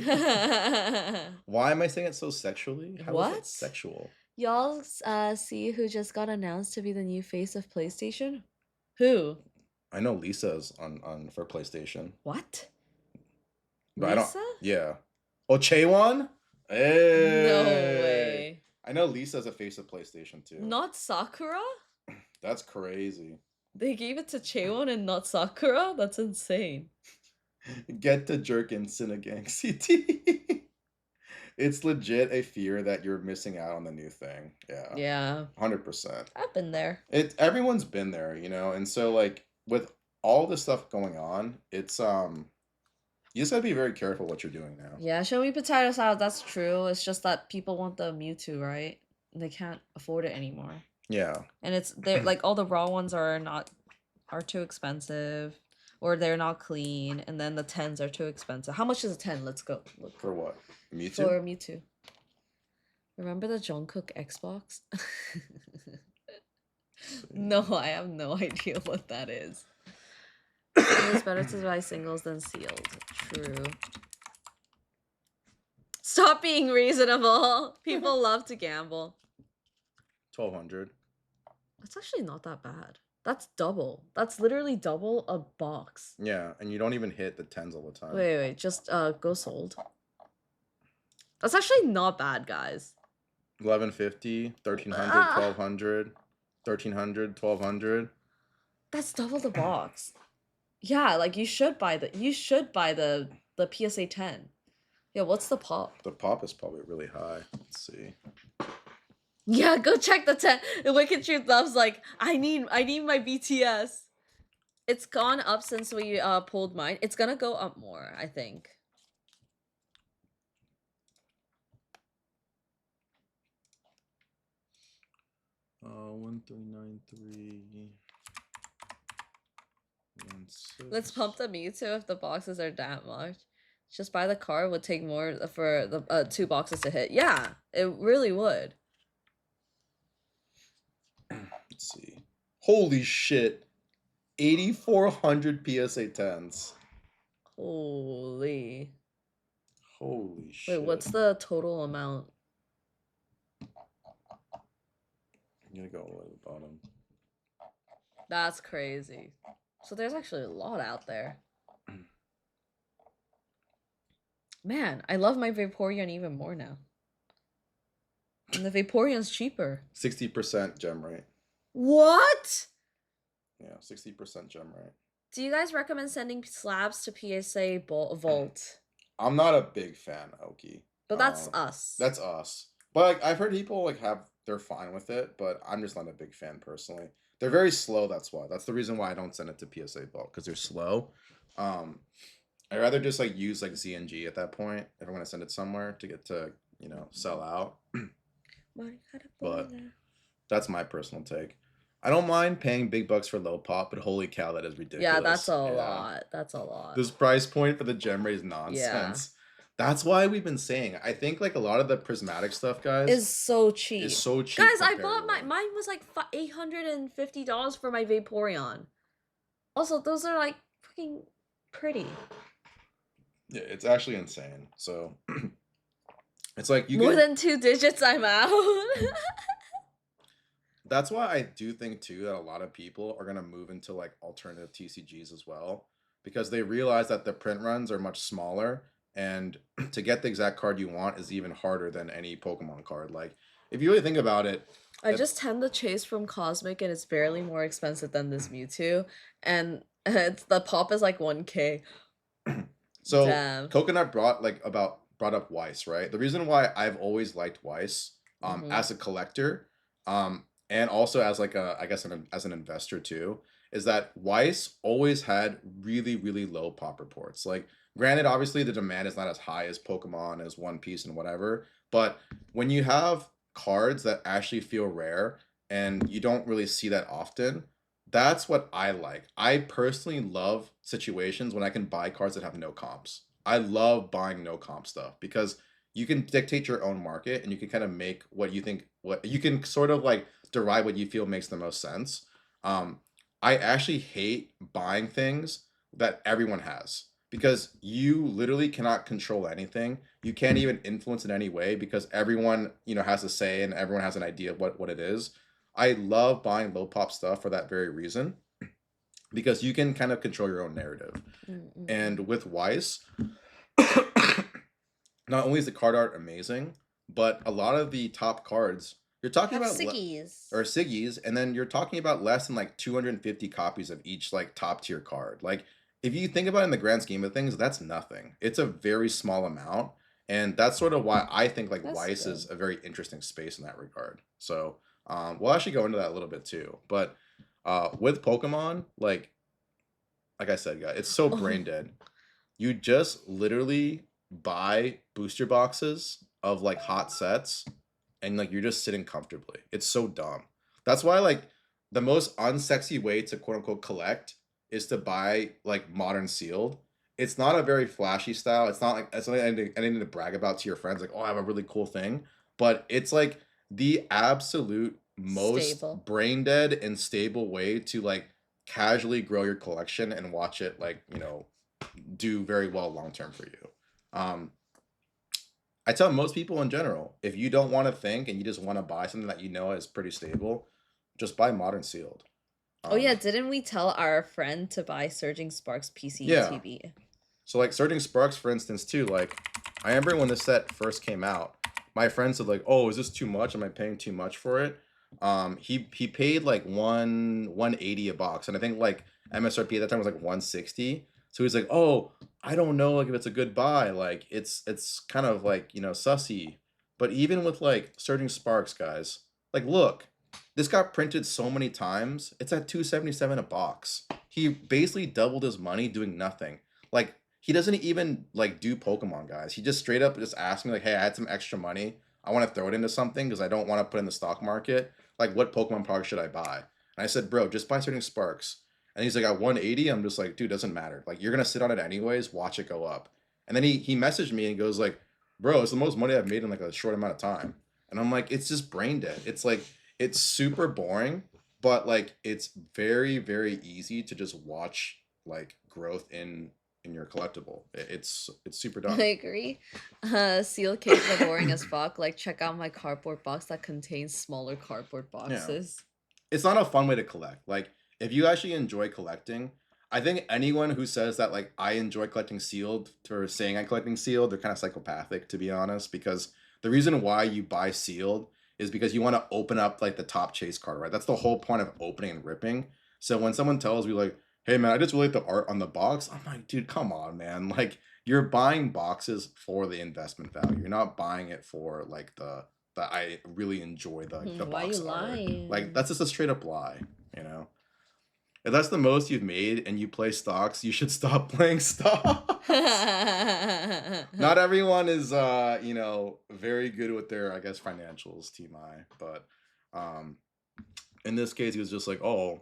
Why am I saying it so sexually? How is that What? sexual? Y'all see who just got announced to be the new face of PlayStation? Who? I know Lisa's on for PlayStation, What? but I don't. Lisa? Yeah. Oh, Chaewon? No Hey. way. I know Lisa's a face of PlayStation too. Not Sakura? That's crazy. They gave it to Chaewon and not Sakura? That's insane. Get to jerkin Cinegang CT. It's legit a fear that you're missing out on the new thing. Yeah. Yeah. 100%. I've been there. Everyone's been there, you know, and so like with all this stuff going on, it's you just gotta be very careful what you're doing now. Yeah, show me potato salad, that's true. It's just that people want the Mewtwo, right? They can't afford it anymore. Yeah. And it's they're like all the raw ones are too expensive or they're not clean, and then the 10s are too expensive. How much is a 10? Let's go look. For what? Mewtwo? For Mewtwo. Remember the Jungkook Xbox? No, I have no idea what that is. It's better to buy singles than sealed. True. Stop being reasonable. People love to gamble. 1200. That's actually not that bad. That's double. That's literally double a box. Yeah, and you don't even hit the tens all the time. Wait. Just go sold. That's actually not bad, guys. 1150, 1300, 1200, 1300, 1200. That's double the box. Yeah, like you should buy the PSA 10. Yeah, what's the pop? The pop is probably really high. Let's see. Yeah, go check the 10. Wicked Truth Love's like, I need my BTS. It's gone up since we pulled mine. It's gonna go up more, I think. Uh, 1393. Let's pump the Mewtwo if the boxes are that much. Just buy the card would take more for the 2 boxes to hit. Yeah, it really would. Let's see. Holy shit. 8,400 PSA 10s. Holy. Holy shit. Wait, what's the total amount? I'm gonna go all the way to the bottom. That's crazy. So there's actually a lot out there. Man, I love my Vaporeon even more now. And the Vaporeon's cheaper. 60% gem rate. What? Yeah, 60% gem rate. Do you guys recommend sending slabs to PSA Vault? I'm not a big fan, Oki. But that's us. That's us. But like, I've heard people like they're fine with it, but I'm just not a big fan personally. They're very slow, that's why. That's the reason why I don't send it to PSA Vault, because they're slow. I'd rather just like use like ZNG at that point if I'm gonna send it somewhere to get to, you know, sell out. But that's my personal take. I don't mind paying big bucks for low pop, but holy cow, that is ridiculous. Yeah, that's a lot. That's a lot. This price point for the gem rate is nonsense. That's why we've been saying. I think like a lot of the prismatic stuff, guys, is so cheap. Is so cheap. Guys, I bought mine was like $850 for my Vaporeon. Also, those are like fucking pretty. Yeah, it's actually insane. So it's like you more than 2 digits, I'm out. That's why I do think too that a lot of people are gonna move into like alternative TCGs as well, because they realize that the print runs are much smaller, and to get the exact card you want is even harder than any Pokemon card. Like, if you really think about it, I uh, just tend to chase from Cosmic and it's barely more expensive than this Mewtwo. And it's the pop is like 1K. so Damn. Coconut brought up Weiss, right? The reason why I've always liked Weiss, Mm-hmm. as a collector, and also as like a, I guess as an investor too, is that Weiss always had really really low pop reports. Like, granted, obviously the demand is not as high as Pokemon, as One Piece and whatever, but when you have cards that actually feel rare and you don't really see that often, that's what I like. I personally love situations when I can buy cards that have no comps. I love buying no comp stuff because you can dictate your own market and you can kind of make what you think, what you can sort of like derive what you feel makes the most sense. Um, I actually hate buying things that everyone has because you literally cannot control anything. You can't even influence in any way because everyone, has a say and everyone has an idea of what it is. I love buying low pop stuff for that very reason because you can kind of control your own narrative. Mm-mm-mm. And with Weiss, not only is the card art amazing, but a lot of the top cards you're talking Have about or Siggies. Siggies, and then you're talking about less than like 250 copies of each like top tier card. Like, if you think about it in the grand scheme of things, that's nothing. It's a very small amount, and that's sort of why I think like That's Weiss is good. a very interesting space in that regard. So we'll actually go into that a little bit too. But with Pokemon, like I said, guys, it's so brain Oh, dead. You just literally buy booster boxes of like hot sets and like you're just sitting comfortably. It's so dumb. That's why like the most unsexy way to quote unquote collect is to buy like modern sealed. It's not a very flashy style. It's not like it's not anything to brag about to your friends, like, oh, I have a really cool thing. But it's like the absolute most stable. brain dead and stable way to like casually grow your collection and watch it like, do very well long term for you. Um, I tell most people in general, if you don't want to think and you just want to buy something that you know is pretty stable, just buy modern sealed. Oh yeah, Um, didn't we tell our friend to buy Surging Sparks yeah. PCETV? So like Surging Sparks, for instance, too. Like, I remember when this set first came out, my friend said like, "Oh, is this too much? Am I paying too much for it?" He paid like 180 a box, and I think like MSRP at that time was like 160. So he's like, "Oh, I don't know like if it's a good buy. Like it's kind of like sussy." But even with like Surging Sparks, guys, like look, this got printed so many times. It's at 277 a box. He basically doubled his money doing nothing. Like, he doesn't even like do Pokemon, guys. He just straight up just asked me like, "Hey, I had some extra money. I want to throw it into something because I don't want to put in the stock market. Like, what Pokemon product should I buy?" And I said, "Bro, just buy Certain Sparks." And he's like, "At 180." I'm just like, "Dude, doesn't matter. Like, you're gonna sit on it anyways. Watch it go up." And then he messaged me and goes like, "Bro, it's the most money I've made in like a short amount of time." And I'm like, "It's just brain dead. It's like it's super boring, but like it's very very easy to just watch like growth in your collectible. It's super I dumb." agree. Seal cases are boring as fuck. Like, check out my cardboard box that contains smaller cardboard Yeah. boxes. It's not a fun way to collect. Like, if you actually enjoy collecting, I think anyone who says that like I enjoy collecting sealed or saying I'm collecting sealed, they're kind of psychopathic to be honest. Because the reason why you buy sealed is because you want to open up like the top chase card, right? That's the whole point of opening and ripping. So when someone tells me like, "Hey man, I just really like the art on the box," I'm like, dude, come on, man. Like, you're buying boxes for the investment value. You're not buying it for like the that I really enjoy the Why you box art. Like, lying? that's just a straight up lie, you know. If that's the most you've made and you play stocks, you should stop playing stocks. Not everyone is very good with their, I guess, financials, Team I. But um in this case he was just like, "Oh,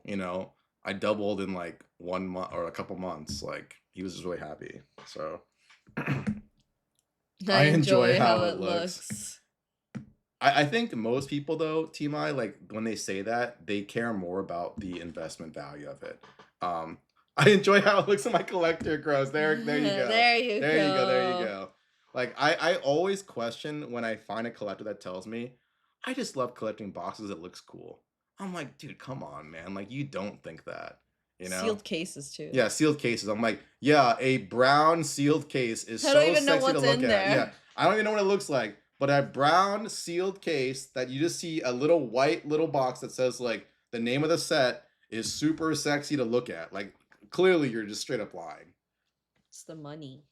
I doubled in like 1 month or a couple months." Like, he was just really happy. So I I enjoy enjoy how how it it looks. looks. I think most people though, Team I, like when they say that, they care more about the investment value of it. Um, I enjoy how it looks in my collector grows. There you go. There you There you go. There you go. go. Like, I always question when I find a collector that tells me, "I just love collecting boxes. It looks cool." I'm like, dude, come on, man. Like, you don't think that. you know? Sealed cases too. Yeah, sealed cases. I'm like, yeah, a brown sealed case is I don't so even know sexy to what's look in at. Yeah, there. I don't even know what it looks like, but a brown sealed case that you just see a little white little box that says like the name of the set is super sexy to look at. Like clearly you're just straight up lying. It's the money.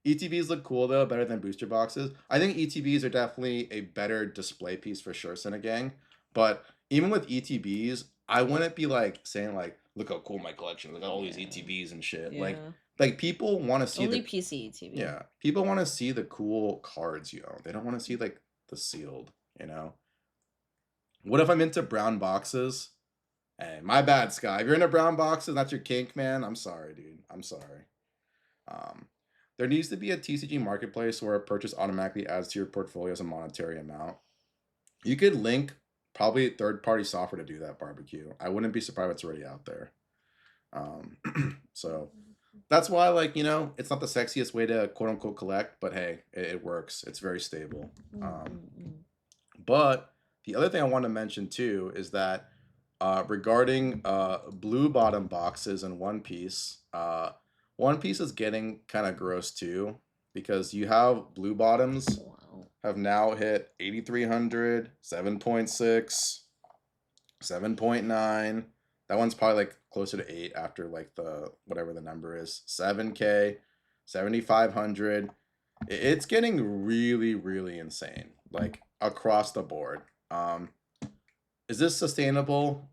ETBs look cool though, better than booster boxes. I think ETBs are definitely a better display piece for sure, Gang. But even with ETBs, I wouldn't be like saying like, look how cool my collection. Look at all these Yeah. ETBs and shit. Yeah. Like people want to see Only the PC TV. yeah, people want to see the cool cards you own. They don't want to see like the sealed. You know. What if I'm into brown boxes? Hey, my bad, Sky. If you're into brown boxes, that's your kink, man. I'm sorry, dude. I'm sorry. Um, there needs to be a TCG marketplace where a purchase automatically adds to your portfolio as a monetary amount. You could link probably third-party software to do that, barbecue. I wouldn't be surprised if it's already out there. Um, so that's why, like, it's not the sexiest way to quote unquote collect, but hey, it works. It's very stable. But the other thing I want to mention too is that regarding blue bottom boxes in One Piece, One Piece is getting kind of gross too because you have blue bottoms Wow. have now hit 8,300, 7.6, 7.9. That one's probably like closer to 8 after like the whatever the number is, 7K, 7,500. It's getting really, really insane, like across the board. Is this sustainable?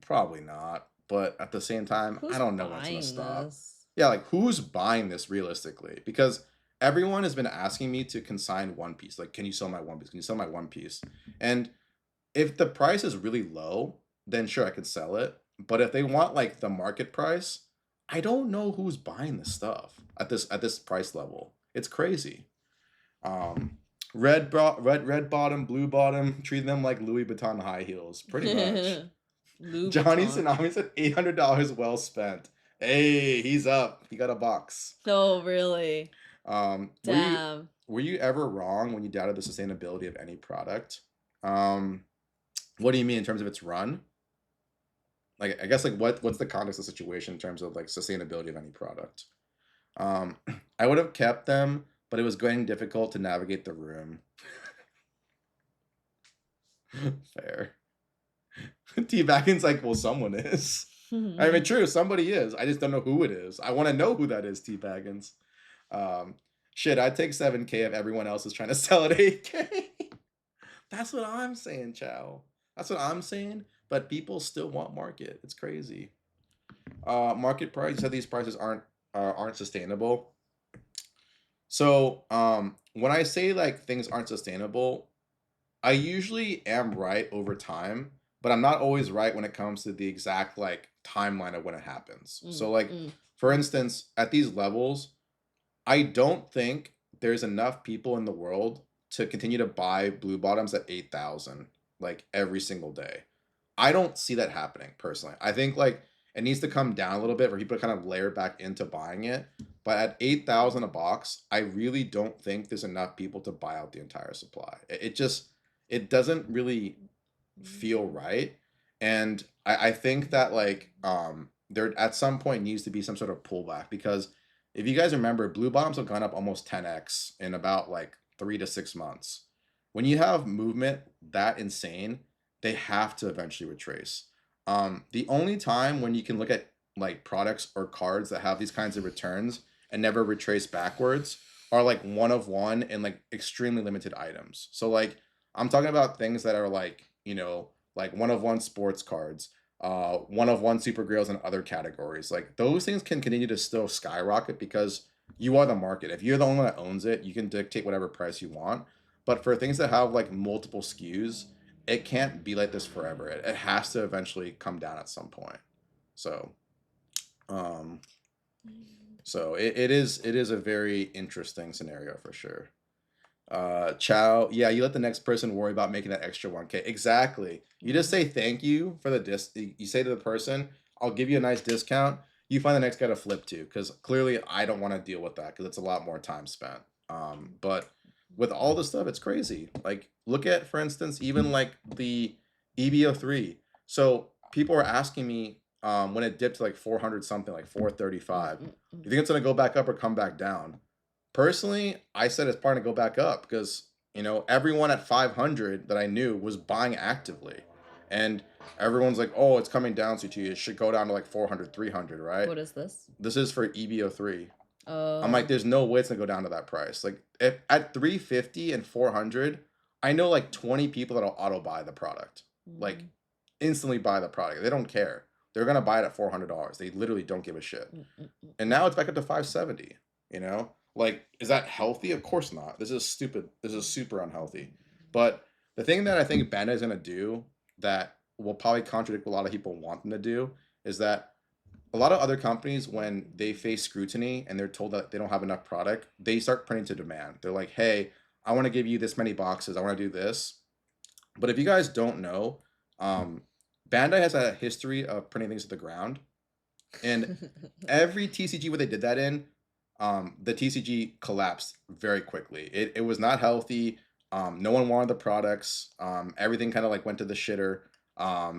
Probably not. But at the same time, I Who's don't know when it's gonna buying stop. this? Yeah, like who's buying this realistically? Because everyone has been asking me to consign One Piece. Like, can you sell my One Piece? Can you sell my One Piece? And if the price is really low, then sure I could sell it. But if they want like the market price, I don't know who's buying this stuff at this price level. It's crazy. Um, red bottom, blue bottom, treat them like Louis Vuitton high heels, pretty much. Louis Johnny Vuitton. Tsunami said $800 well spent. Hey, he's up. He got a box. No, really. Um, were you Damn. were you ever wrong when you doubted the sustainability of any product? Um, what do you mean in terms of its run? Like, I guess like what's the context of the situation in terms of like sustainability of any product? Um, I would have kept them, but it was getting difficult to navigate the room. Fair. T-Baggin's like, well, someone is. I mean, true, somebody is. I just don't know who it is. I want to know who that is, T-Baggins. Um, shit, I'd take 7K if everyone else is trying to sell at 8K. That's what I'm saying, Chow. That's what I'm saying. But people still want market. It's crazy. Market price. You said these prices aren't sustainable. So when I say like things aren't sustainable, I usually am right over time, but I'm not always right when it comes to the exact like timeline of when it happens. So like for instance, at these levels, I don't think there's enough people in the world to continue to buy blue bottoms at 8,000 like every single day. I don't see that happening personally. I think like it needs to come down a little bit for people to kind of layer back into buying it. But at 8,000 a box, I really don't think there's enough people to buy out the entire supply. It just it doesn't really feel right. And I think that like there at some point needs to be some sort of pullback because if you guys remember, blue bottoms have gone up almost 10x in about like 3 to 6 months. When you have movement that insane, they have to eventually retrace. The only time when you can look at like products or cards that have these kinds of returns and never retrace backwards are like one of one and like extremely limited items. So like I'm talking about things that are like, like one of one sports cards, one of one super grails and other categories. Like those things can continue to still skyrocket because you are the market. If you're the only one that owns it, you can dictate whatever price you want. But for things that have like multiple SKUs, it can't be like this forever. It has to eventually come down at some point. So, um, so it is a very interesting scenario for sure. Chow, yeah, you let the next person worry about making that extra 1K. Exactly. You just say thank you for the you say to the person, I'll give you a nice discount. You find the next guy to flip to because clearly I don't want to deal with that because it's a lot more time spent. But with all this stuff, it's crazy. Like, look at, for instance, even like the EBO3. So people are asking me, when it dipped to like 400 something, like 435. Mm-mm-mm. You think it's gonna go back up or come back down? Personally, I said it's probably gonna go back up because everyone at 500 that I knew was buying actively, and everyone's like, "Oh, it's coming down, CT. It should go down to like 400, 300, right?" What is this? This is for EBO3. I'm like, Oh. there's no way it's gonna go down to that price. Like, if at 350 and 400, I know like 20 people that'll auto buy the product, like Mm, instantly buy the product. They don't care. They're gonna buy it at $400. They literally don't give a shit. And mm. now it's back up to 570. Like, is that healthy? Of course not. This is stupid. This is super unhealthy. But the thing that I think Banda is gonna do that will probably contradict what a lot of people want them to do is that a lot of other companies, when they face scrutiny and they're told that they don't have enough product, they start printing to demand. They're like, hey, I want to give you this many boxes. I want to do this. But if you guys don't know, um, Bandai has a history of printing things to the ground. And every TCG where they did that in, the TCG collapsed very quickly. It was not healthy. No one wanted the products. Everything kind of like went to the shitter.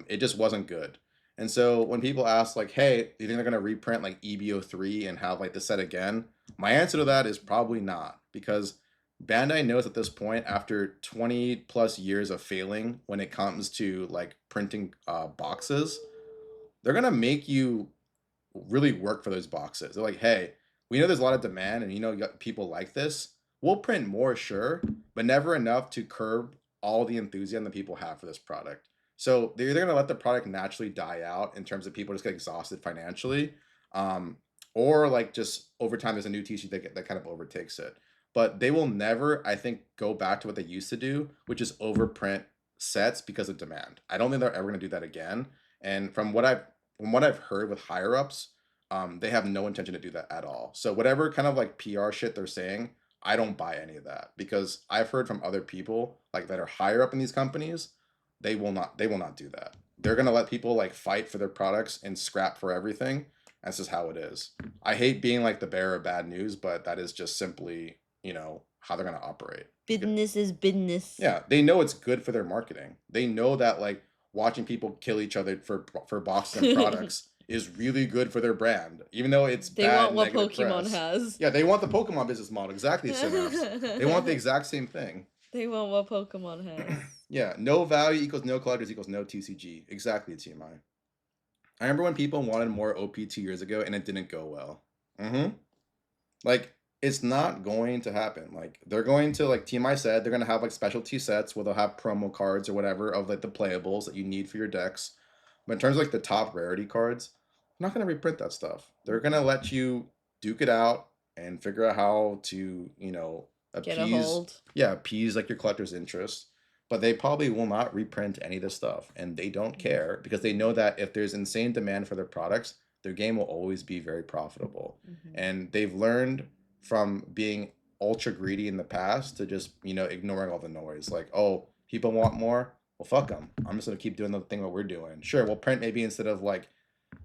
It just wasn't good. And so when people ask like, "Hey, do you think they're gonna reprint like EBO3 and have like the set again?" My answer to that is probably not, because Bandai knows at this point, after 20 plus years of failing when it comes to like printing boxes, they're gonna make you really work for those boxes. They're like, hey, we know there's a lot of demand and people like this. We'll print more, sure, but never enough to curb all the enthusiasm that people have for this product. So they're either gonna let the product naturally die out in terms of people just get exhausted financially, um, or like just over time there's a new TC that kind of overtakes it. But they will never, I think, go back to what they used to do, which is overprint sets because of demand. I don't think they're ever gonna do that again. And from what I've heard with higher ups, they have no intention to do that at all. So whatever kind of like PR shit they're saying, I don't buy any of that, because I've heard from other people like that are higher up in these companies, they will not do that. They're gonna let people like fight for their products and scrap for everything. That's just how it is. I hate being like the bearer of bad news, but that is just simply, how they're gonna operate. Business is business. Yeah, they know it's good for their marketing. They know that like watching people kill each other for boxes and products is really good for their brand, even though it's They bad want what negative Pokemon press. has. Yeah, they want the Pokemon business model exactly, Synapse. They want the exact same thing. They want what Pokemon has. Yeah, no value equals no collectors equals no TCG. Exactly, TMI. I remember when people wanted more OP 2 years ago and it didn't go well. Mm-hmm. Like, it's not going to happen. Like, they're going to, like TMI said, they're going to have like specialty sets where they'll have promo cards or whatever of like the playables that you need for your decks. But in terms of like the top rarity cards, they're not going to reprint that stuff. They're going to let you duke it out and figure out how to, Get a appease, hold. yeah, appease like your collector's interest. But they probably will not reprint any of this stuff, and they don't care because they know that if there's insane demand for their products, their game will always be very profitable. And they've learned from being ultra greedy in the past to just ignoring all the noise, like, oh, people want more, well, fuck them, I'm just going to keep doing the thing that we're doing. Sure, we'll print, maybe instead of like,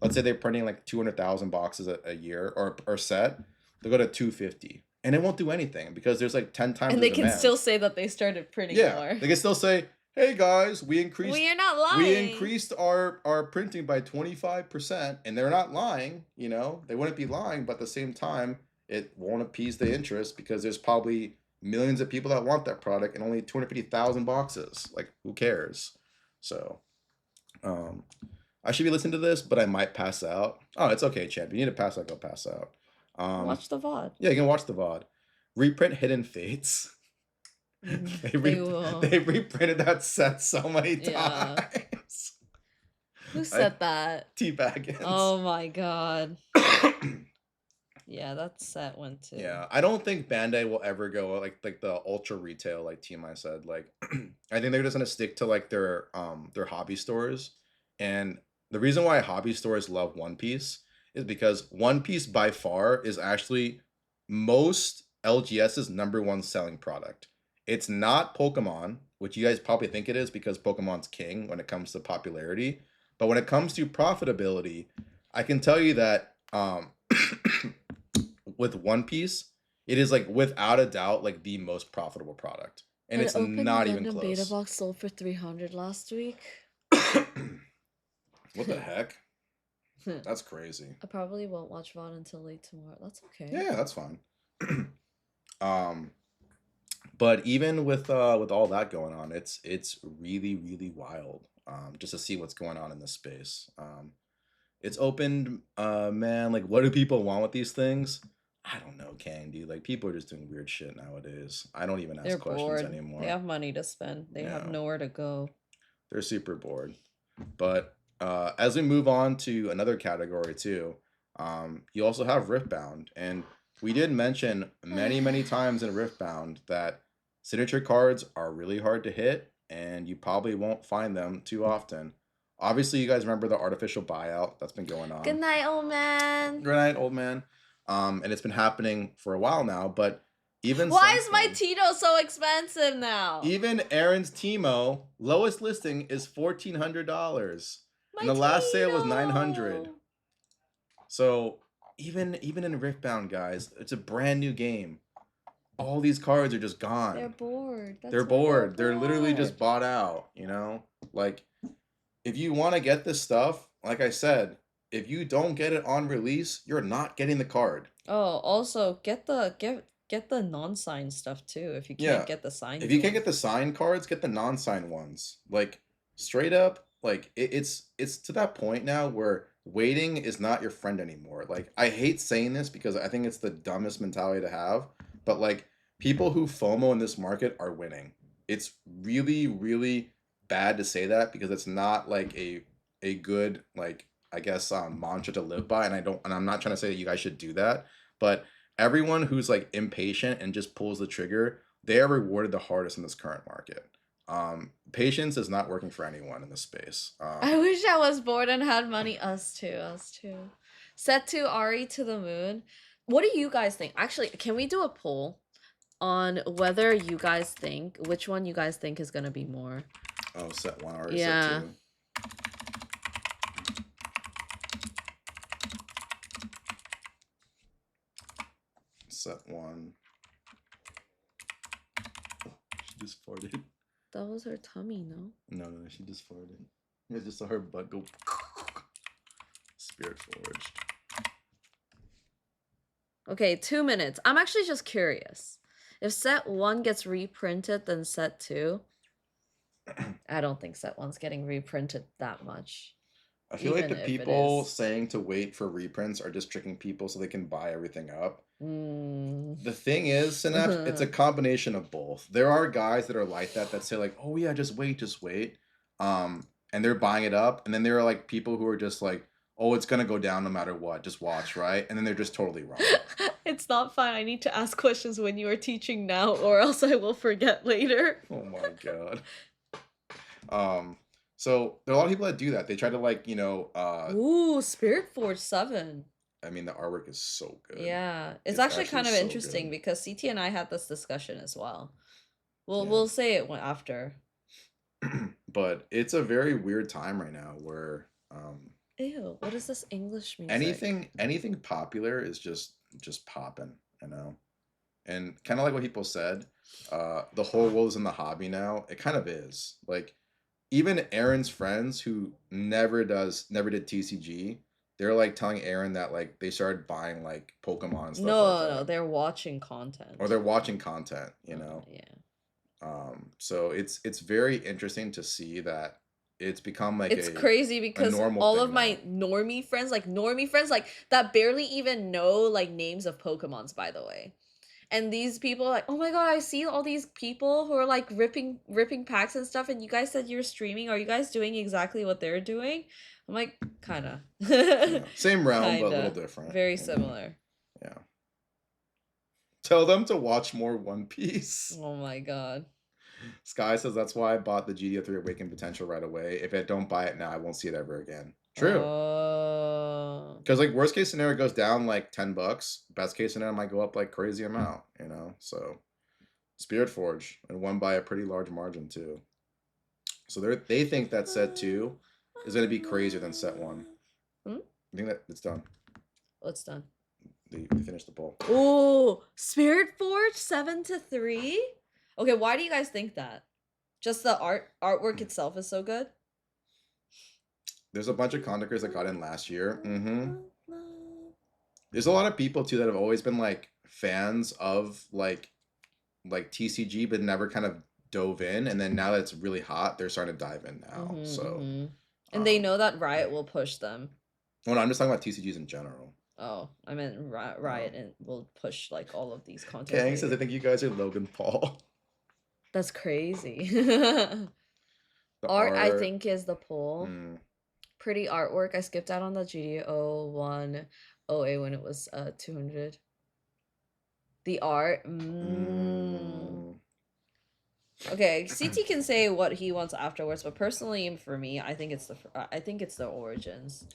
let's say they're printing like 200,000 boxes a year or set, they'll go to 250, and it won't do anything because there's like 10 times And the they can demand. still say that they started printing Yeah, more. they can still say, hey guys, we increased Well, you're not lying. we increased our printing by 25%, and they're not lying. They wouldn't be lying, but at the same time, it won't appease the interest because there's probably millions of people that want that product and only 250,000 boxes. Like, who cares? So, I should be listening to this, but I might pass out. Oh, it's okay, champ. You need to pass out, go pass out. Watch the VOD. Yeah, you can watch the VOD. Reprint Hidden Fates. They will. reprinted that set so many Yeah. times. Who said that? Teabaggins. Oh my god. Yeah, that set went too. Yeah, I don't think Bandai will ever go like the ultra retail like TMI said. Like, I think they're just gonna stick to like their hobby stores. And the reason why hobby stores love One Piece is because One Piece by far is actually most LGS's number one selling product. It's not Pokemon, which you guys probably think it is because Pokemon's king when it comes to popularity. But when it comes to profitability, I can tell you that with One Piece, it is like without a doubt like the most profitable product, and it's not even close. Beta box sold for 300 last week. What the heck? That's crazy. I probably won't watch VOD until late tomorrow. That's okay. Yeah, that's fine. um, but even with all that going on, it's really really wild. Just to see what's going on in this space. It's opened, man. Like, what do people want with these things? I don't know, Candy. Like, people are just doing weird shit nowadays. I don't even They're ask questions bored. They anymore. have money to spend. They have Yeah, nowhere to go. they're super bored. But as we move on to another category too, you also have Riftbound, and we did mention many times in Riftbound that signature cards are really hard to hit, and you probably won't find them too often. Obviously, you guys remember the artificial buyout that's been going Good on. night, old man. Good night, old man. And it's been happening for a while now, but even Why since is my then, Tito so expensive now? even Aaron's Timo lowest listing is $1,400, and My the last sale was 900. Tito. So even in Riftbound, guys, it's a brand new game. All these cards are just gone. They're bored. That's They're why they're bored. They're literally just bored. bought out. Like if you want to get this stuff, like I said, if you don't get it on release, you're not getting the card. Oh, also get the non-signed stuff too if you can't Yeah. get the signed If you can't ones. get the signed cards, get the non-signed ones. Like straight up, like it's to that point now where waiting is not your friend anymore. Like I hate saying this because I think it's the dumbest mentality to have, but like people who FOMO in this market are winning. It's really really bad to say that because it's not like a good like I guess mantra to live by, and I'm not trying to say that you guys should do that, but everyone who's like impatient and just pulls the trigger, they are rewarded the hardest in this current market. Patience is not working for anyone in this space. I wish I was bored and had money. Us too, us too. Set to Ari to the moon. What do you guys think? Actually, can we do a poll on whether you guys think which one you guys think is gonna be more? Oh, set one already, Yeah. set two. Set one. She just farted. That was her tummy, no? No, she just farted. You guys just saw her butt go. Spirit Forged. Okay, 2 minutes. I'm actually just curious. If set 1 gets reprinted, then set 2. I don't think set 1's getting reprinted that much. I feel like Even the if it people is. saying to wait for reprints are just tricking people so they can buy everything up. Mm. The thing is, Synapse, it's a combination of both. There are guys that are like that say like, "Oh yeah, just wait, just wait," and they're buying it up, and then there are like people who are just like, "Oh, it's gonna go down no matter what, just watch," right? And then they're just totally wrong. It's not fun. I need to ask questions when you are teaching now, or else I will forget later. Oh my god. So there are a lot of people that do that. They try to like, Ooh, Spirit Forge 7. I mean, the artwork is so good. Yeah, it's It's actually actually kind of so interesting good. because CT and I had this discussion as well. We'll Yeah. we'll say it after. But it's a very weird time right now where Ew, what is this English music? anything popular is just popping, you know. And kind of like what people said, the whole world is in the hobby now. It kind of is. Like even Aaron's friends who never did TCG, they're like telling Aaron that like they started buying like Pokemon and stuff like No, that. they're watching content. Or they're watching content, you know. Yeah. So it's very interesting to see that it's become like It's crazy because normal all thing of my now. normie friends, like that barely even know like names of Pokemons, by the way. And these people are like, oh my god, I see all these people who are like ripping packs and stuff, and you guys said you're streaming. Are you guys doing exactly what they're doing? I'm like, kinda. Yeah. Same realm, but a little Kinda. different. Very you know? similar. Yeah. Tell them to watch more One Piece. Oh my god. Sky says that's why I bought the GDO3 Awakened Potential right away. If I don't buy it now, I won't see it ever again. True. Oh. Because like worst case scenario goes down like $10. Best case scenario might go up like crazy amount, you know? So Spirit Forge and won by a pretty large margin too. So they think that set 2 is gonna be crazier than set 1. Hmm? I think that it's done. What's done? They finished the poll. Oh, Spirit Forge 7-3? Okay, why do you guys think that? Just the artwork itself is so good? There's a bunch of content creators that got in last year. There's a lot of people too that have always been like fans of like TCG, but never kind of dove in. And then now that it's really hot, they're starting to dive in now. So, And they know that Riot will push them. well, no, I'm just talking about TCGs in general. Oh, I meant Riot and will push like all of these content Kang creators. says, I think you guys are Logan Paul. That's crazy. The Art, I think, is the poll. Mm. Pretty artwork. I skipped out on the GDO 1 OA when it was 200. The art. Okay, CT can say what he wants afterwards, but personally, for me, I think it's the origins.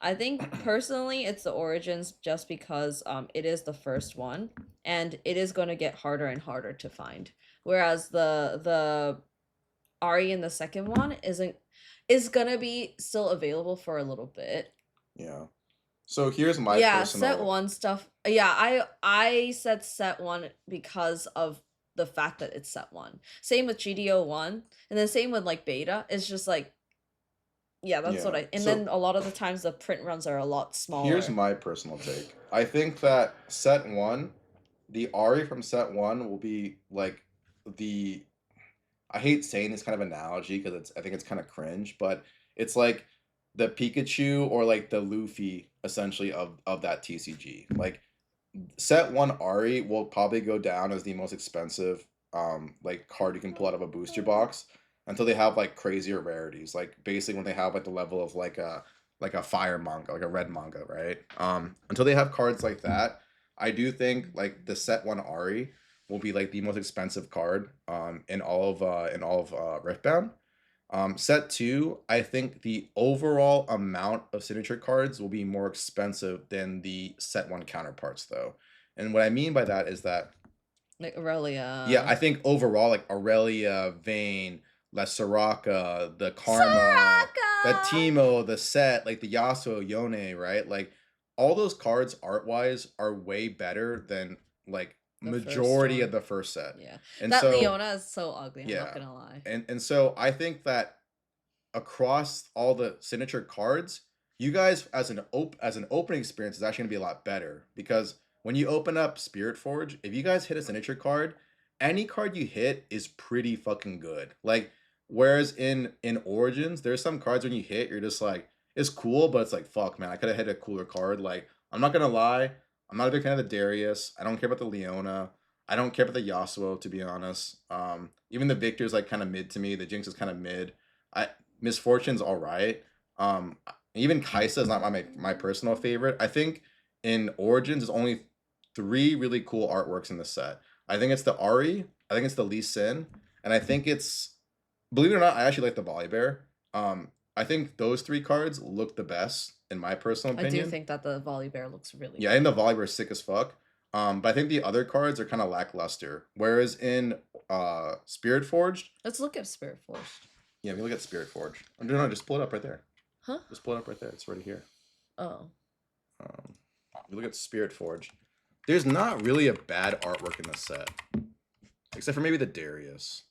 I think personally, it's the origins just because it is the first one, and it is going to get harder and harder to find. Whereas the Ari in the second one is gonna be still available for a little bit. Yeah. So here's my personal... set one stuff. Yeah, I said set one because of the fact that it's set one. Same with GDO 1, and then same with like beta. It's just like, yeah, that's what I. And So then a lot of the times the print runs are a lot smaller. here's my personal take. I think that set one, the Ari from set one will be like the... I hate saying this kind of analogy because I think it's kind of cringe, but it's like the Pikachu or like the Luffy essentially of that TCG. Like set one Ari will probably go down as the most expensive like card you can pull out of a booster box until they have like crazier rarities. Like basically when they have like the level of like a fire manga, like a red manga, right? Until they have cards like that, I do think like the set one Ari will be like the most expensive card in all of Riftbound. Set two, I think the overall amount of signature cards will be more expensive than the set one counterparts, though. And what I mean by that is that, like Aurelia. yeah, I think overall, like Aurelia, Vayne, La Soraka, the Karma, the Teemo, the Set, like the Yasuo, Yone, right? Like all those cards art wise are way better than like The majority first of the first set. Yeah. And that so Leona is so ugly, I'm yeah. not gonna lie. And so I think that across all the signature cards, you guys as an opening experience is actually gonna be a lot better because when you open up Spirit Forge, if you guys hit a signature card, any card you hit is pretty fucking good. Like whereas in Origins, there's some cards when you hit, you're just like, it's cool, but it's like fuck man, I could have hit a cooler card. Like I'm not gonna lie, I'm not a big fan of the Darius. I don't care about the Leona. I don't care about the Yasuo, to be honest. Even the Victor's like kind of mid to me. The Jinx is kind of mid. Miss Fortune's all right. Even Kaisa is not my personal favorite. I think in Origins there's only 3 really cool artworks in the set. I think it's the Ari, I think it's the Lee Sin, and I think it's, believe it or not, I actually like the Volibear. I think those 3 cards look the best in my personal opinion. I do think that the Volibear looks really Yeah, I think the Volibear is sick as fuck. But I think the other cards are kind of lackluster. Whereas in Spirit Forged, let's look at Spirit Forged. Yeah, if you look at Spirit Forge. No, just pull it up right there. Huh? Just pull it up right there. It's already here. Oh. You look at Spirit Forge. There's not really a bad artwork in the set. Except for maybe the Darius.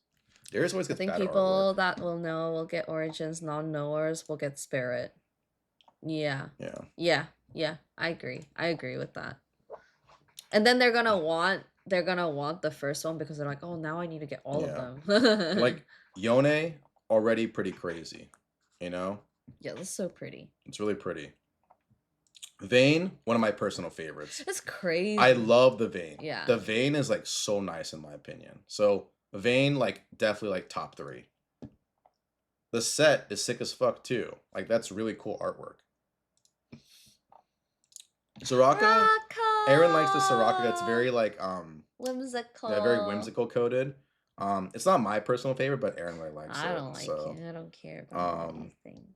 Darius always gets bad artwork. I think people that will know will get Origins, non-knowers will get Spirit. Yeah. Yeah, I agree with that. And then they're gonna want the first one because they're like, oh, now I need to get all of them. Like Yone, already pretty crazy, you know? Yeah, that's so pretty. It's really pretty. Vayne, one of my personal favorites. That's crazy. I love the Vayne. Yeah. The Vayne is like so nice in my opinion. So Vayne, like definitely like top 3. The set is sick as fuck too. Like that's really cool artwork. Soraka. Aaron likes the Soraka that's very like whimsical. Yeah, very whimsical coded. It's not my personal favorite, but Aaron really likes it. I don't like it. I don't care about anything.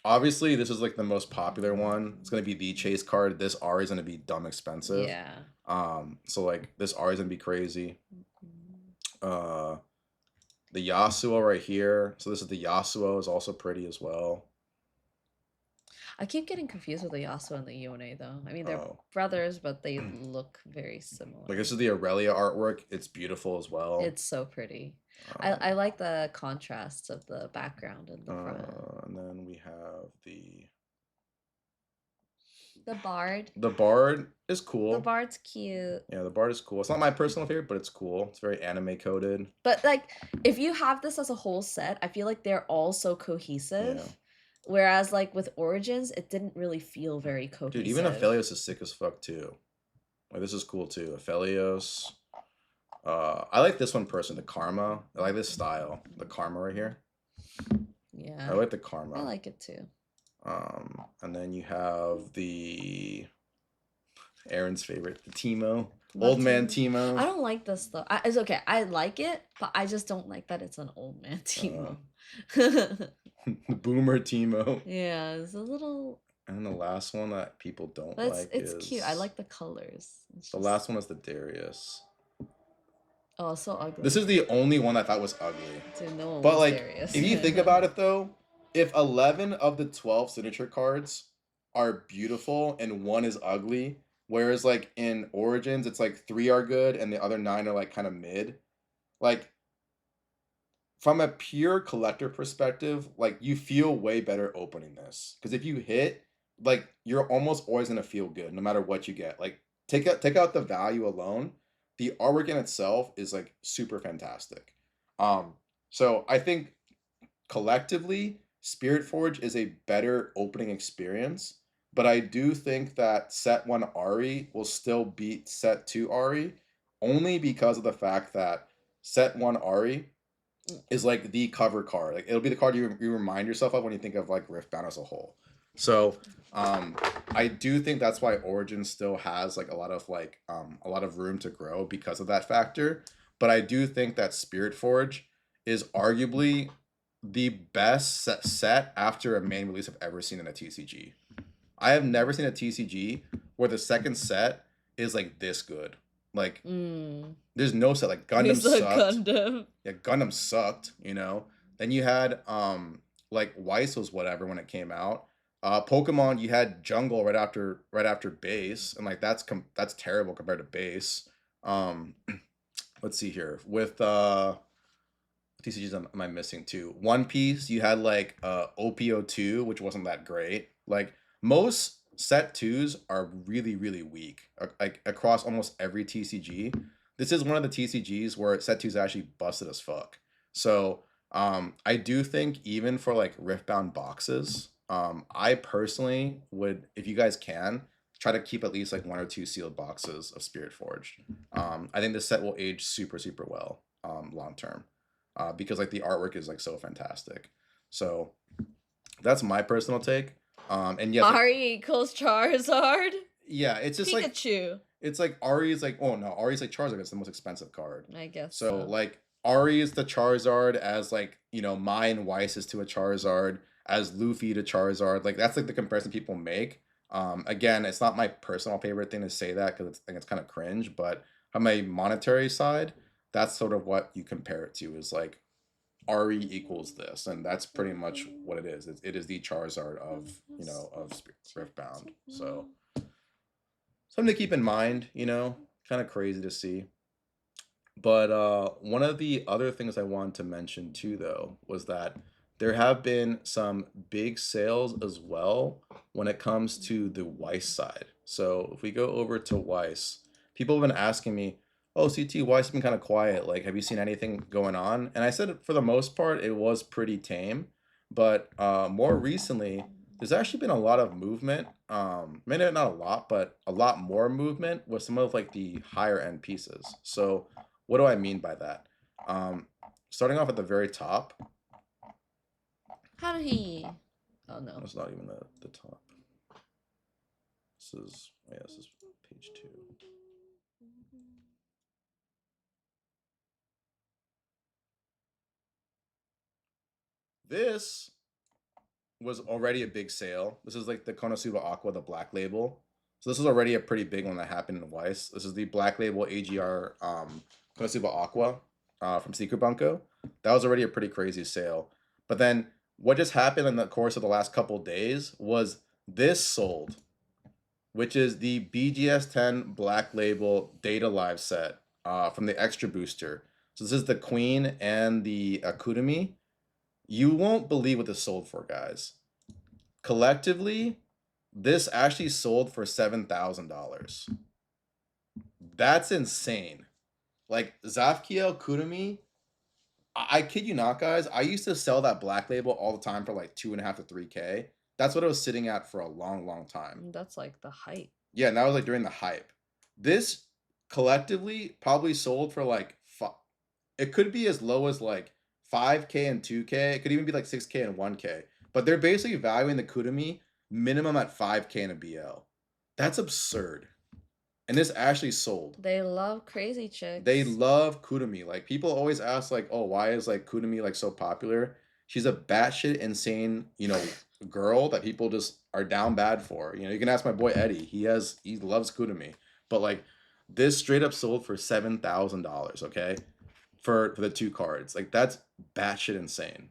Obviously, this is like the most popular one. It's gonna be the chase card. This Ari is gonna be dumb expensive. Yeah. So like this Ari is gonna be crazy. The Yasuo right here. So this is the Yasuo is also pretty as well. I keep getting confused with the Yasuo and the Yone though. I mean, they're Oh, brothers, but they look very like similar. this is the Aurelia artwork. It's beautiful as well. It's so pretty. I Um, like the contrasts of the background and the front. and then we have the The bard. Bard is The cool. bard's cute. Yeah, the Bard is cool. It's not my personal favorite, but it's cool. It's very anime coded. But like if you have this as a whole set, I feel like they're all so Yeah. cohesive. Whereas like with Origins, it didn't really feel very Dude, even cohesive. Aphelios is sick as fuck too. Like this is cool too. Aphelios. I like this one person, the Karma. I like this style. The Karma right here. Yeah. I like the Karma. I like it too. And then you have the Aaron's favorite, the Timo. The Old man Timo. Timo. I don't like this though. It's okay. I like it, but I just don't like that it's an old man Timo. The Boomer Timo. Yeah, it's a little. And then the last one that people don't But like it's is cute. I like the colors. It's the just... last one is the Darius. Oh, so ugly. This is the only one I thought was ugly. Dude, no one But was like, Darius. if you think about it though, if 11 of the 12 signature cards are beautiful and one is ugly, whereas like in Origins it's like 3 are good and the other 9 are like kind of mid. Like from a pure collector perspective, like you feel way better opening this because if you hit, like you're almost always gonna feel good no matter what you get. Like take out the value alone, the artwork in itself is like super fantastic. So I think collectively, Spirit Forge is a better opening experience, but I do think that Set 1 Ari will still beat Set 2 Ari only because of the fact that Set 1 Ari is like the cover card. Like it'll be the card you remind yourself of when you think of like Riftbound as a whole. So I do think that's why Origin still has like a lot of room to grow because of that factor. But I do think that Spirit Forge is arguably the best set after a main release I've ever seen in a TCG. I have never seen a TCG where the second set is like this good. Like there's no set like Gundam He's a sucked. Gundam. Yeah, Gundam sucked, Then you had like Weiss was whatever when it came out. Pokemon, you had Jungle right after Base, and like that's terrible compared to Base. Let's see here. With TCGs am I missing too? One Piece, you had like OPO2, which wasn't that great. Like most set twos are really, really weak. Like across almost every TCG. This is one of the TCGs where set twos actually busted as fuck. So I do think even for like Riftbound boxes, I personally would, if you guys can, try to keep at least like 1 or 2 sealed boxes of Spirit Forged. I think this set will age super, super well long term. Because like the artwork is like so fantastic. So that's my personal take. And yes, Ari equals Charizard. yeah, it's just Pikachu. like it's like Ari's like, oh no, Ari's like Charizard. It's the most expensive card. I guess So like Ari is the Charizard as like Mai and Weiss is to a Charizard, as Luffy to Charizard. Like that's like the comparison people make. Again, it's not my personal favorite thing to say that because it's kind of cringe. But from a monetary side, that's sort of what you compare it to. Is like Ari equals this, and that's pretty much what it is. It is the Charizard of Riftbound. So something to keep in mind. Kind of crazy to see. But one of the other things I wanted to mention too, though, was that there have been some big sales as well when it comes to the Weiss side. So if we go over to Weiss, people have been asking me, "Oh, CT, Weiss has been kind of quiet. Like, have you seen anything going on?" And I said, for the most part, it was pretty tame. But more recently, there's actually been a lot of movement. Maybe not a lot, but a lot more movement with some of like the higher end pieces. So what do I mean by that? Starting off at the very top. How did he? Oh no. That's not even the top. This is page 2. This was already a big sale. This is like the Konosuba Aqua, the black label. So this is already a pretty big one that happened in Weiss. This is the black label AGR Konosuba Aqua from Secret Bunko. That was already a pretty crazy sale. But then what just happened in the course of the last couple days was This sold, which is the BGS10 Black Label Data Live set from the Extra Booster. So this is the Queen and the Akudami. You won't believe what this sold for, guys. Collectively, this actually sold for $7,000. That's insane. Like Zafkiel Kudami, I kid you not, guys. I used to sell that Black Label all the time for like 2.5 to 3K. That's what it was sitting at for a long, long time. That's like the height. Yeah, and that was like during the hype. This collectively probably sold for like it could be as low as like 5K and 2K. It could even be like 6K and 1K. But they're basically valuing the Kudami minimum at 5K in a BL. That's absurd. And this actually sold. They love crazy chicks. They love Kudami. Like people always ask, like, oh, why is like Kudami like so popular? She's a batshit insane, girl that people just are down bad for. You can ask my boy Eddie. He loves Kudami. But like this straight up sold for $7,000, okay? For the two cards. Like that's batshit insane.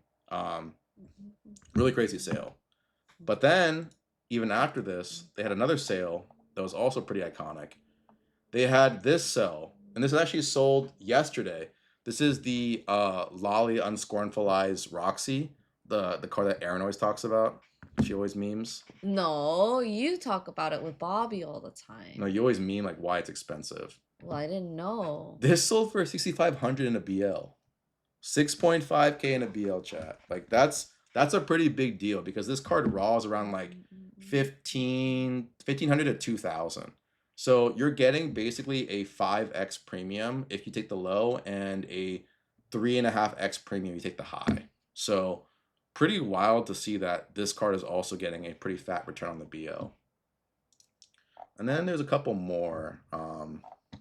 Really crazy sale. But then, even after this, they had another sale that was also pretty iconic. They had this sell, and this actually sold yesterday. This is the Lolly Unscornful Eyes Roxy, the card that Aaron always talks about. She always memes. No, you talk about it with Bobby all the time. No, you always meme like why it's expensive. Well, I didn't know. This sold for 6,500 in a BL. 6.5K in a BL chat. Like that's a pretty big deal because this card raw is around like 1,500 to 2,000. So you're getting basically a 5x premium if you take the low and a 3.5x premium if you take the high. So pretty wild to see that this card is also getting a pretty fat return on the BL. And then there's a couple more. Let's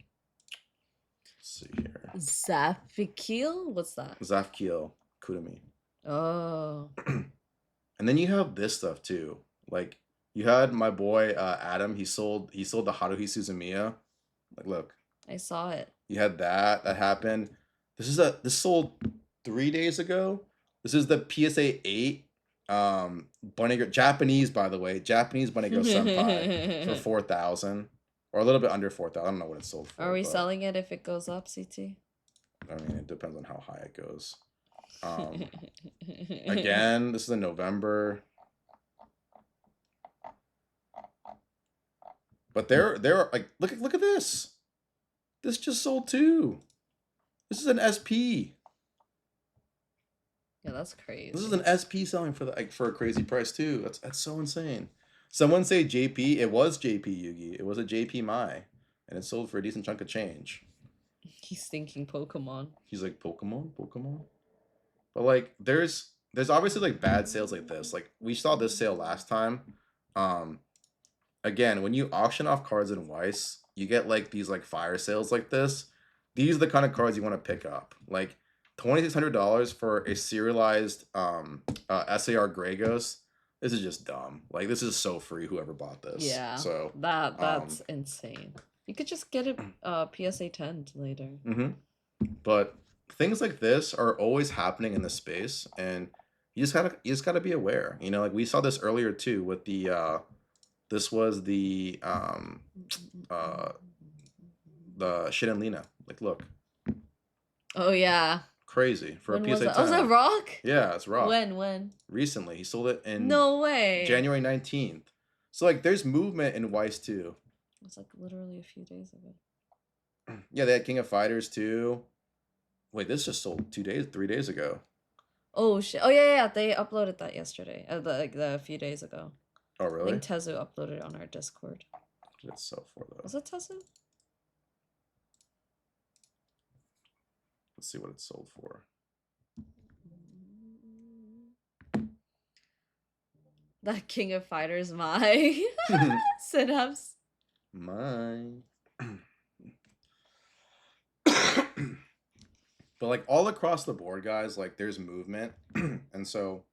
see here. Zafikil? What's that? Zafkiel Kudami. Oh. And then you have this stuff too. Like you had my boy Adam. He sold the Haruhi Suzumiya. Like look. I saw it. You had that happened. This sold 3 days ago. This is the PSA 8 Bunny Girl, Japanese, by the way. Japanese Bunny Girl Senpai for 4,000 or a little bit under 4,000. I don't know what it sold for. Are we selling it if it goes up, CT? I mean, it depends on how high it goes. Again, this is in November. But they're like look at this. This just sold too. This is an SP. Yeah, that's crazy. This is an SP selling for for a crazy price too. That's so insane. Someone say JP. It was JP Yugi. It was a JP Mai, and it sold for a decent chunk of change. He's thinking Pokemon. He's like Pokemon. But like, there's obviously like bad sales like this. Like we saw this sale last time. Again, when you auction off cards in Weiss, you get like these like fire sales like this. These are the kind of cards you want to pick up. Like $2,600 for a serialized SAR Gragos. This is just dumb. Like this is so free. Whoever bought this. Yeah. So that's insane. You could just get it PSA 10 later. But things like this are always happening in the space, and you just gotta be aware. Like we saw this earlier too with the this was the Shin and Lena. Like look. Oh yeah. Crazy for when a PSA 10. Was that Rock? Yeah, it's Rock. When? Recently. He sold it in No way. January 19th. So like there's movement in Weiss too. It's like literally a few days ago. Yeah, they had King of Fighters too. Wait, this just sold 3 days ago. Oh shit! Oh yeah. They uploaded that yesterday. A few days ago. Oh really? I think Tezu uploaded it on our Discord. What did it sell for though? Was it Tezu? Let's see what it sold for. That King of Fighters, my synapse. Mine. But like all across the board, guys, like there's movement, and so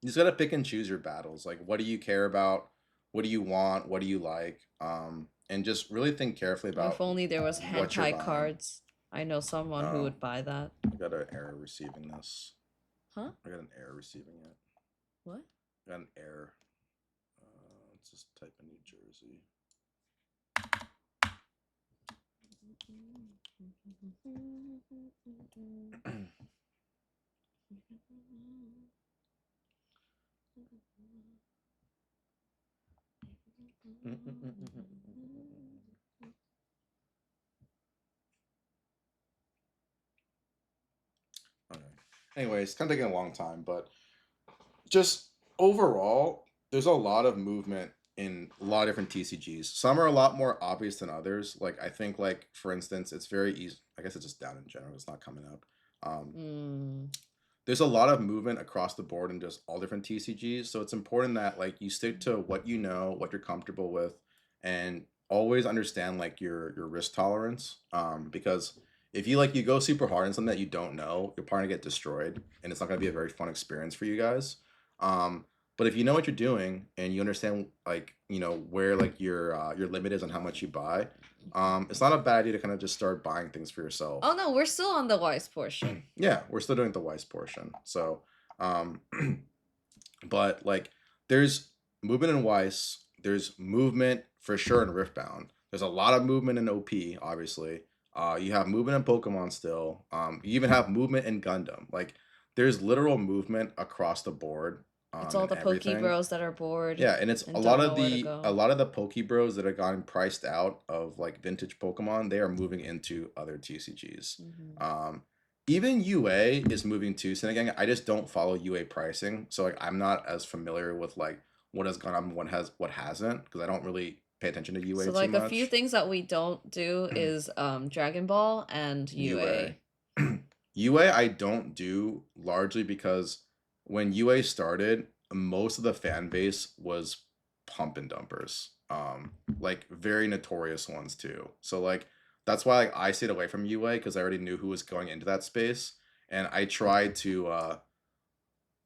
you just gotta pick and choose your battles. Like, what do you care about? What do you want? What do you like? And just really think carefully about. If only there was hentai cards. I know someone who would buy that. I got an error receiving this. Huh? I got an error receiving it. What? I got an error. just type in New Jersey. Okay. Anyways, kind of taking a long time, but just overall, there's a lot of movement in a lot of different TCGs. Some are a lot more obvious than others. Like I think, like for instance, it's very easy. I guess it's just down in general. It's not coming up. Um, Mm. there's a lot of movement across the board in just all different TCGs. So it's important that like you stick to what you know, what you're comfortable with, and always understand like your risk tolerance. Because if you like you go super hard in something that you don't know, you're probably gonna get destroyed, and it's not gonna be a very fun experience for you guys. Um, but if you know what you're doing and you understand like where like your limit is on how much you buy, it's not a bad idea to kind of just start buying things for Oh yourself. no, we're still on the wise portion. Yeah, we're still doing the Weiss portion. So, um, but like, there's movement in Weiss. There's movement for sure in Riftbound. There's a lot of movement in OP, obviously. You have movement in Pokemon still. You even have movement in Gundam. Like, there's literal movement across the board, It's all and the Poke everything. Bros that are bored Yeah, and it's and don't know where to a go. lot of the Poke Bros that have gotten priced out of like vintage Pokemon, they are moving into other TCGs. Hmm. Um, even UA is moving too. So again, I just don't follow UA pricing, so like I'm not as familiar with like what has gone on, what hasn't, because I don't really pay attention to UA So too like a few much. things that we don't do is Dragon Ball and UA. UA. UA I don't do largely because when UA started, most of the fan base was pump and dumpers. Like very notorious ones too. So like that's why like, I stayed away from UA because I already knew who was going into that space. And I try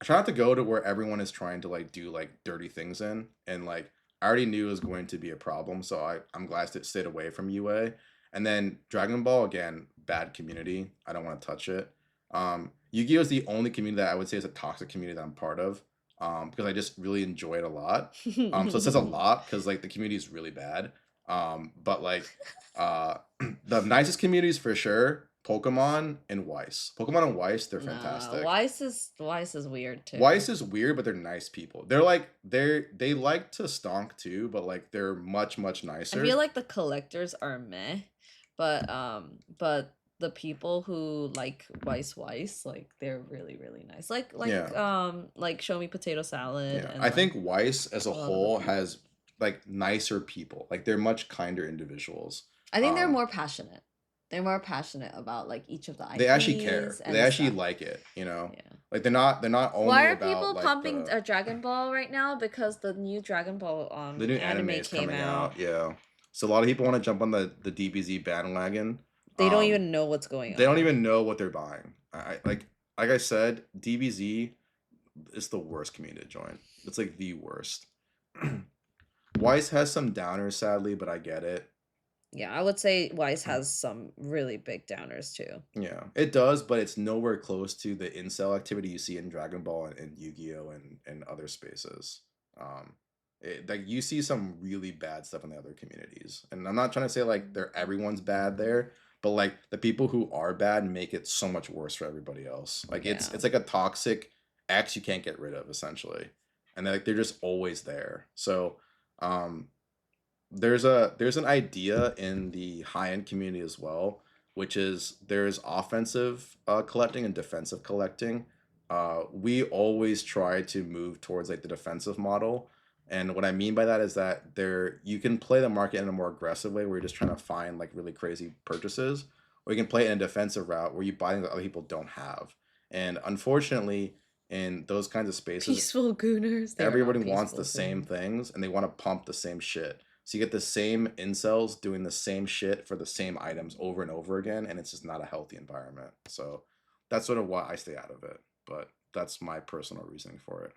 not to go to where everyone is trying to like do like dirty things in, and like I already knew it was going to be a problem, so I'm glad to stayed away from UA. And then Dragon Ball again, bad community. I don't want to touch it. Yu-Gi-Oh is the only community that I would say is a toxic community that I'm part of. Because I just really enjoy it a lot. So it says a lot because like the community is really bad. But like the nicest communities for sure, Pokemon and Weiss. Pokemon and Weiss, they're Nah, fantastic. Weiss is weird too. Weiss is weird, but they're nice people. They're like they like to stonk too, but like they're much I feel nicer. like the collectors are meh, but the people who like Weiss, like they're really nice. Yeah, Like Show Me Potato Salad yeah. and I like think Weiss as a a lot of the whole people. has like nicer people. Like they're much kinder individuals. I think they're Um, more passionate. They're more passionate about like each of the they actually care. IPs They and actually stuff. like it. You know, Yeah. like they're not Why only are about people like pumping a Dragon Ball right now? Because the new Dragon Ball the new anime anime is came coming out. out. Yeah, so a lot of people want to jump on the DBZ bandwagon. They don't Um, even know what's going they don't on. even know what they're buying. Like I said, DBZ is the worst community to join. It's like the worst. Weiss has some downers, sadly, but I get it. Yeah, I would say Wise has some really big downers too. Yeah, it does, but it's nowhere close to the incel activity you see in Dragon Ball and Yu-Gi-Oh and other spaces. Um, like you see some really bad stuff in the other communities, and I'm not trying to say like they're everyone's bad there, but like the people who are bad make it so much worse for everybody else. Like Yeah. it's like a toxic X you can't get rid of essentially, and they're just always there. So um, there's an idea in the high end community as well, which is there's offensive collecting and defensive collecting. We always try to move towards like the defensive model, and what I mean by that is that there you can play the market in a more aggressive way where you're just trying to find like really crazy purchases, or you can play it in a defensive route where you buy things that other people don't have. And unfortunately, in those kinds of spaces, Peaceful Gooners. They are everybody not wants the peaceful same Gooners. things and they want to pump the same shit. So you get the same incels doing the same shit for the same items over and over again, and it's just not a healthy environment. So that's sort of why I stay out of it. But that's my personal reasoning for it.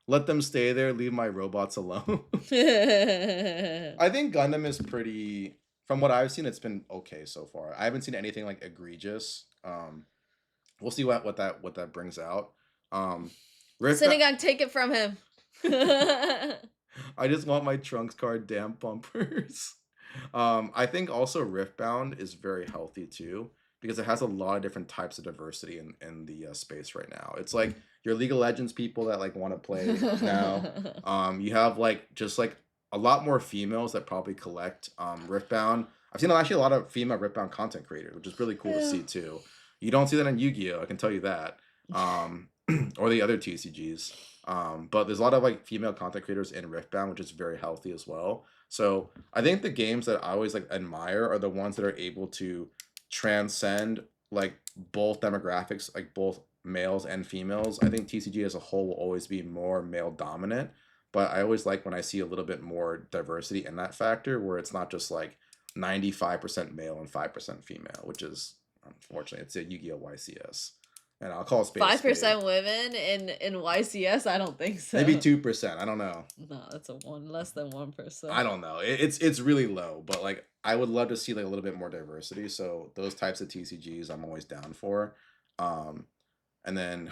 Let them stay there, leave my robots alone. I think Gundam is pretty from what I've seen, it's been okay so far. I haven't seen anything like egregious. We'll see what that brings out. Um Rift Sinigang, take it from him. I just want my Trunks card damn bumpers. I think also Riftbound is very healthy too because it has a lot of different types of diversity in the space right now. It's like your League of Legends people that like want to play now. You have like just like a lot more females that probably collect Riftbound. I've seen actually a lot of female Riftbound content creators, which is really cool to Yeah. see too. You don't see that in Yu-Gi-Oh! I can tell you that. Or the other TCGs. But there's a lot of like female content creators in Riftbound, which is very healthy as well. So I think the games that I always like admire are the ones that are able to transcend like both demographics, like both males and females. I think TCG as a whole will always be more male dominant, but I always like when I see a little bit more diversity in that factor where it's not just like 95% male and 5% female, which is unfortunately it's a Yu-Gi-Oh! YCS. And I'll call it spade a spade. 5% women in YCS? I don't think so. Maybe 2%. I don't know. No, that's a one less than 1%. I don't know. It's really low, but like I would love to see like a little bit more diversity. So those types of TCGs I'm always down for. And then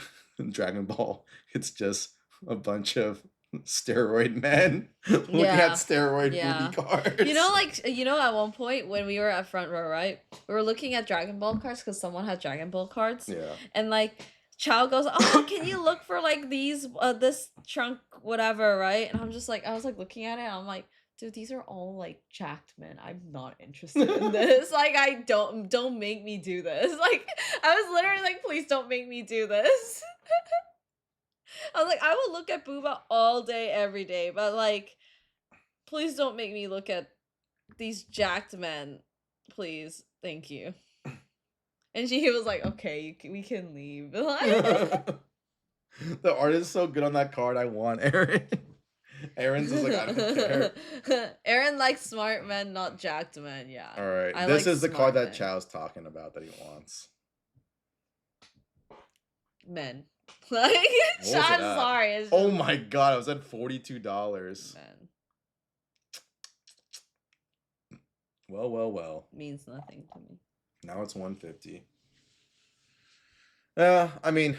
Dragon Ball, it's just a bunch of steroid men looking at steroid booty cards. You know, like at one point when we were at front row, right? We were looking at Dragon Ball cards because someone had Dragon Ball cards. Yeah. And like Chow goes, "Oh, can you look for like these this trunk whatever, right?" And I'm just like, I was like looking at it, and I'm like, dude, these are all like jacked men. I'm not interested in this. Like, I don't make me do this. Like, I was literally like, please don't make me do this. I was like, I will look at Booba all day, every day, but like, please don't make me look at these jacked men. Please, thank you. And he was like, okay, we can leave. The art is so good on that card. I want Aaron. Aaron's just like, I don't care. Aaron likes smart men, not jacked men. Yeah. All right. I This like is the smart card that men. Chow's talking about that he wants. Men. Like, What was it Chad's at? sorry. It's Oh just my god, I was at $42. men. Well. Means nothing to me. Now it's 150. I mean,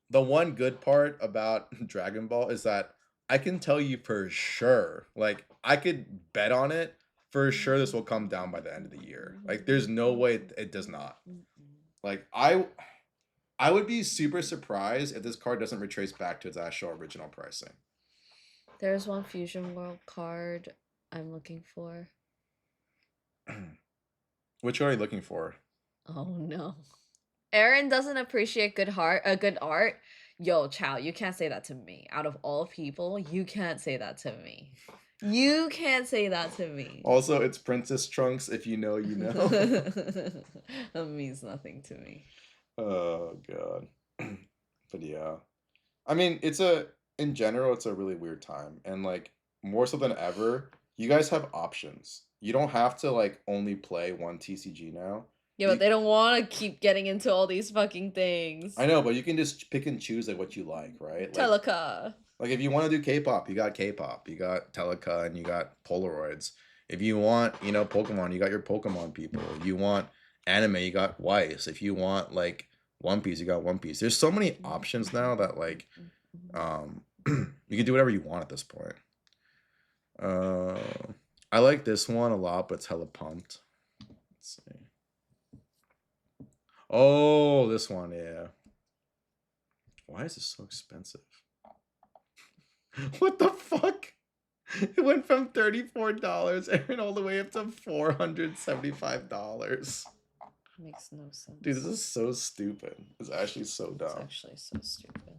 the one good part about Dragon Ball is that I can tell you for sure, like I could bet on it for sure this will come down by the end of the year. Like there's no way it does not. Like I would be super surprised if this card doesn't retrace back to its actual original pricing. There's one Fusion World card I'm looking for. Which card are you looking for? Oh no. Aaron doesn't appreciate good art. Yo, Chow, you can't say that to me. Out of all people, you can't say that to me. You can't say that to me. Also, it's Princess Trunks. If you know, you know. That means nothing to me. Oh god. But yeah. I mean, in general, it's a really weird time. And like more so than ever, you guys have options. You don't have to like only play one TCG now. Yeah, but they don't want to keep getting into all these fucking things. I know, but you can just pick and choose like what you like, right? Like, Teleka. Like if you want to do K-pop, you got K-pop, you got Teleka, and you got Polaroids. If you want, Pokemon, you got your Pokemon people. If you want anime, you got Weiss. If you want like One Piece, you got One Piece. There's so many options now that like you can do whatever you want at this point. I like this one a lot, but it's hella pumped. Let's see. Oh, this one, yeah. Why is this so expensive? What the fuck? It went from $34 and all the way up to $475. Makes no sense. Dude, this is so stupid. It's actually so dumb. It's actually so stupid.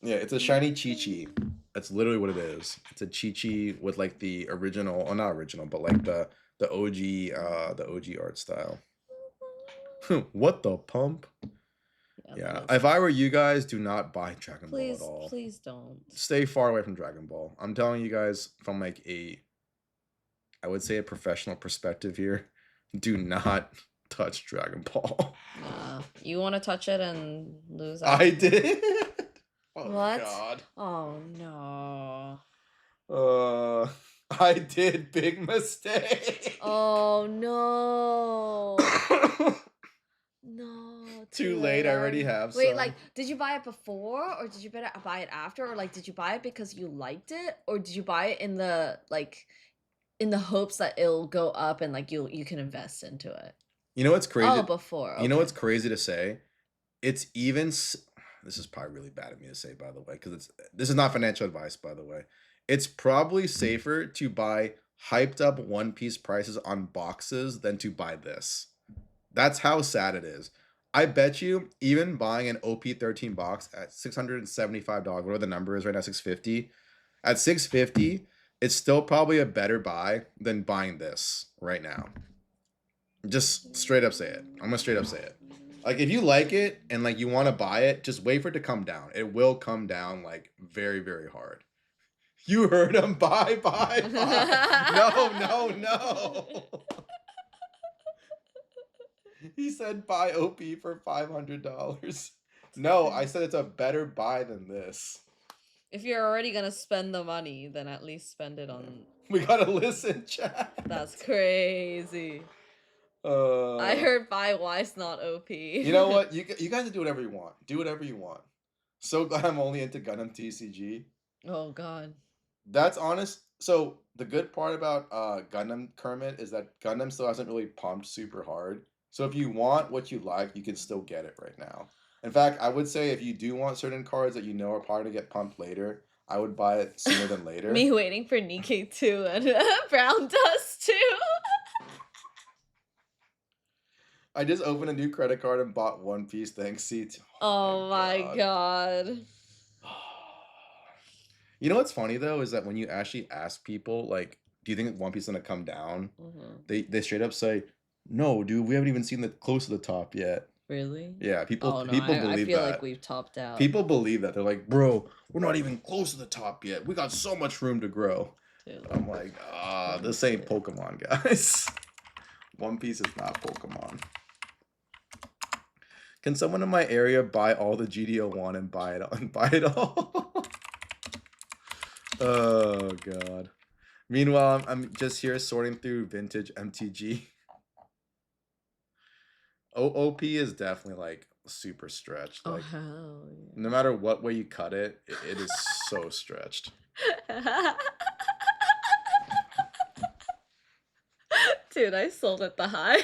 Yeah, it's a shiny Chi-Chi. That's literally what it is. It's a Chi-Chi with like the original, oh not original, but like the OG art style. What the pump? Yeah, if I were you guys, do not buy Dragon Ball at all. Please don't. Stay far away from Dragon Ball. I'm telling you guys from like I would say a professional perspective here. Do not touch Dragon Ball. Nah, you want to touch it and lose out. I did. Oh What? God. Oh no. I did big mistake. Oh no. No, Too late. I already already. have Wait, some. like, did you buy it before, or did you buy it after, or like, did you buy it because you liked it, or did you buy it in the like, in the hopes that it'll go up and like you can invest into it? You know what's Oh, crazy? before. You know what's Okay. crazy to say? It's even. This is probably really bad of me to say, by the way, because this is not financial advice, by the way. It's probably safer to buy hyped up One Piece prices on boxes than to buy this. That's how sad it is. I bet you even buying an OP13 box at $675, whatever the number is right now, 650. At 650, it's still probably a better buy than buying this right now. Just straight up say it. I'm gonna straight up say it. Like if you like it and like you want to buy it, just wait for it to come down. It will come down like very, very hard. You heard him. Buy, buy, buy. No, no, no. He said buy OP for $500. No, I said it's a better buy than this. If you're already gonna spend the money, then at least spend it on. We gotta listen, chat. That's crazy. I Uh, heard buy wise, not OP. you know what? You guys do whatever you want. Do whatever you want. So glad I'm only into Gundam TCG. Oh God. That's honest. So the good part about Gundam Kermit is that Gundam still hasn't really pumped super hard. So if you want what you like, you can still get it right now. In fact, I would say if you do want certain cards that you know are probably gonna get pumped later, I would buy it sooner than later. Me waiting for Nikkei 2 and Brown Dust 2. I just opened a new credit card and bought One Piece. Thanks, seat. Oh my God. You know what's funny though is that when you actually ask people like, "Do you think One Piece is gonna come down?" They straight up say, "No, dude, we haven't even seen the close to the top yet." Really? Yeah, people Oh no, people I believe feel that. like we've topped out. People believe that. They're like, "Bro, we're not even close to the top yet. We got so much room to grow." Dude. I'm like, this ain't Pokemon, guys. One Piece is not Pokemon. Can someone in my area buy all the GDO1 and buy it all? Oh God. Meanwhile, I'm just here sorting through vintage MTG. OP is definitely like super stretched. Oh Like hell no matter what way you cut it, it is so stretched. yeah. Dude, I sold at the high.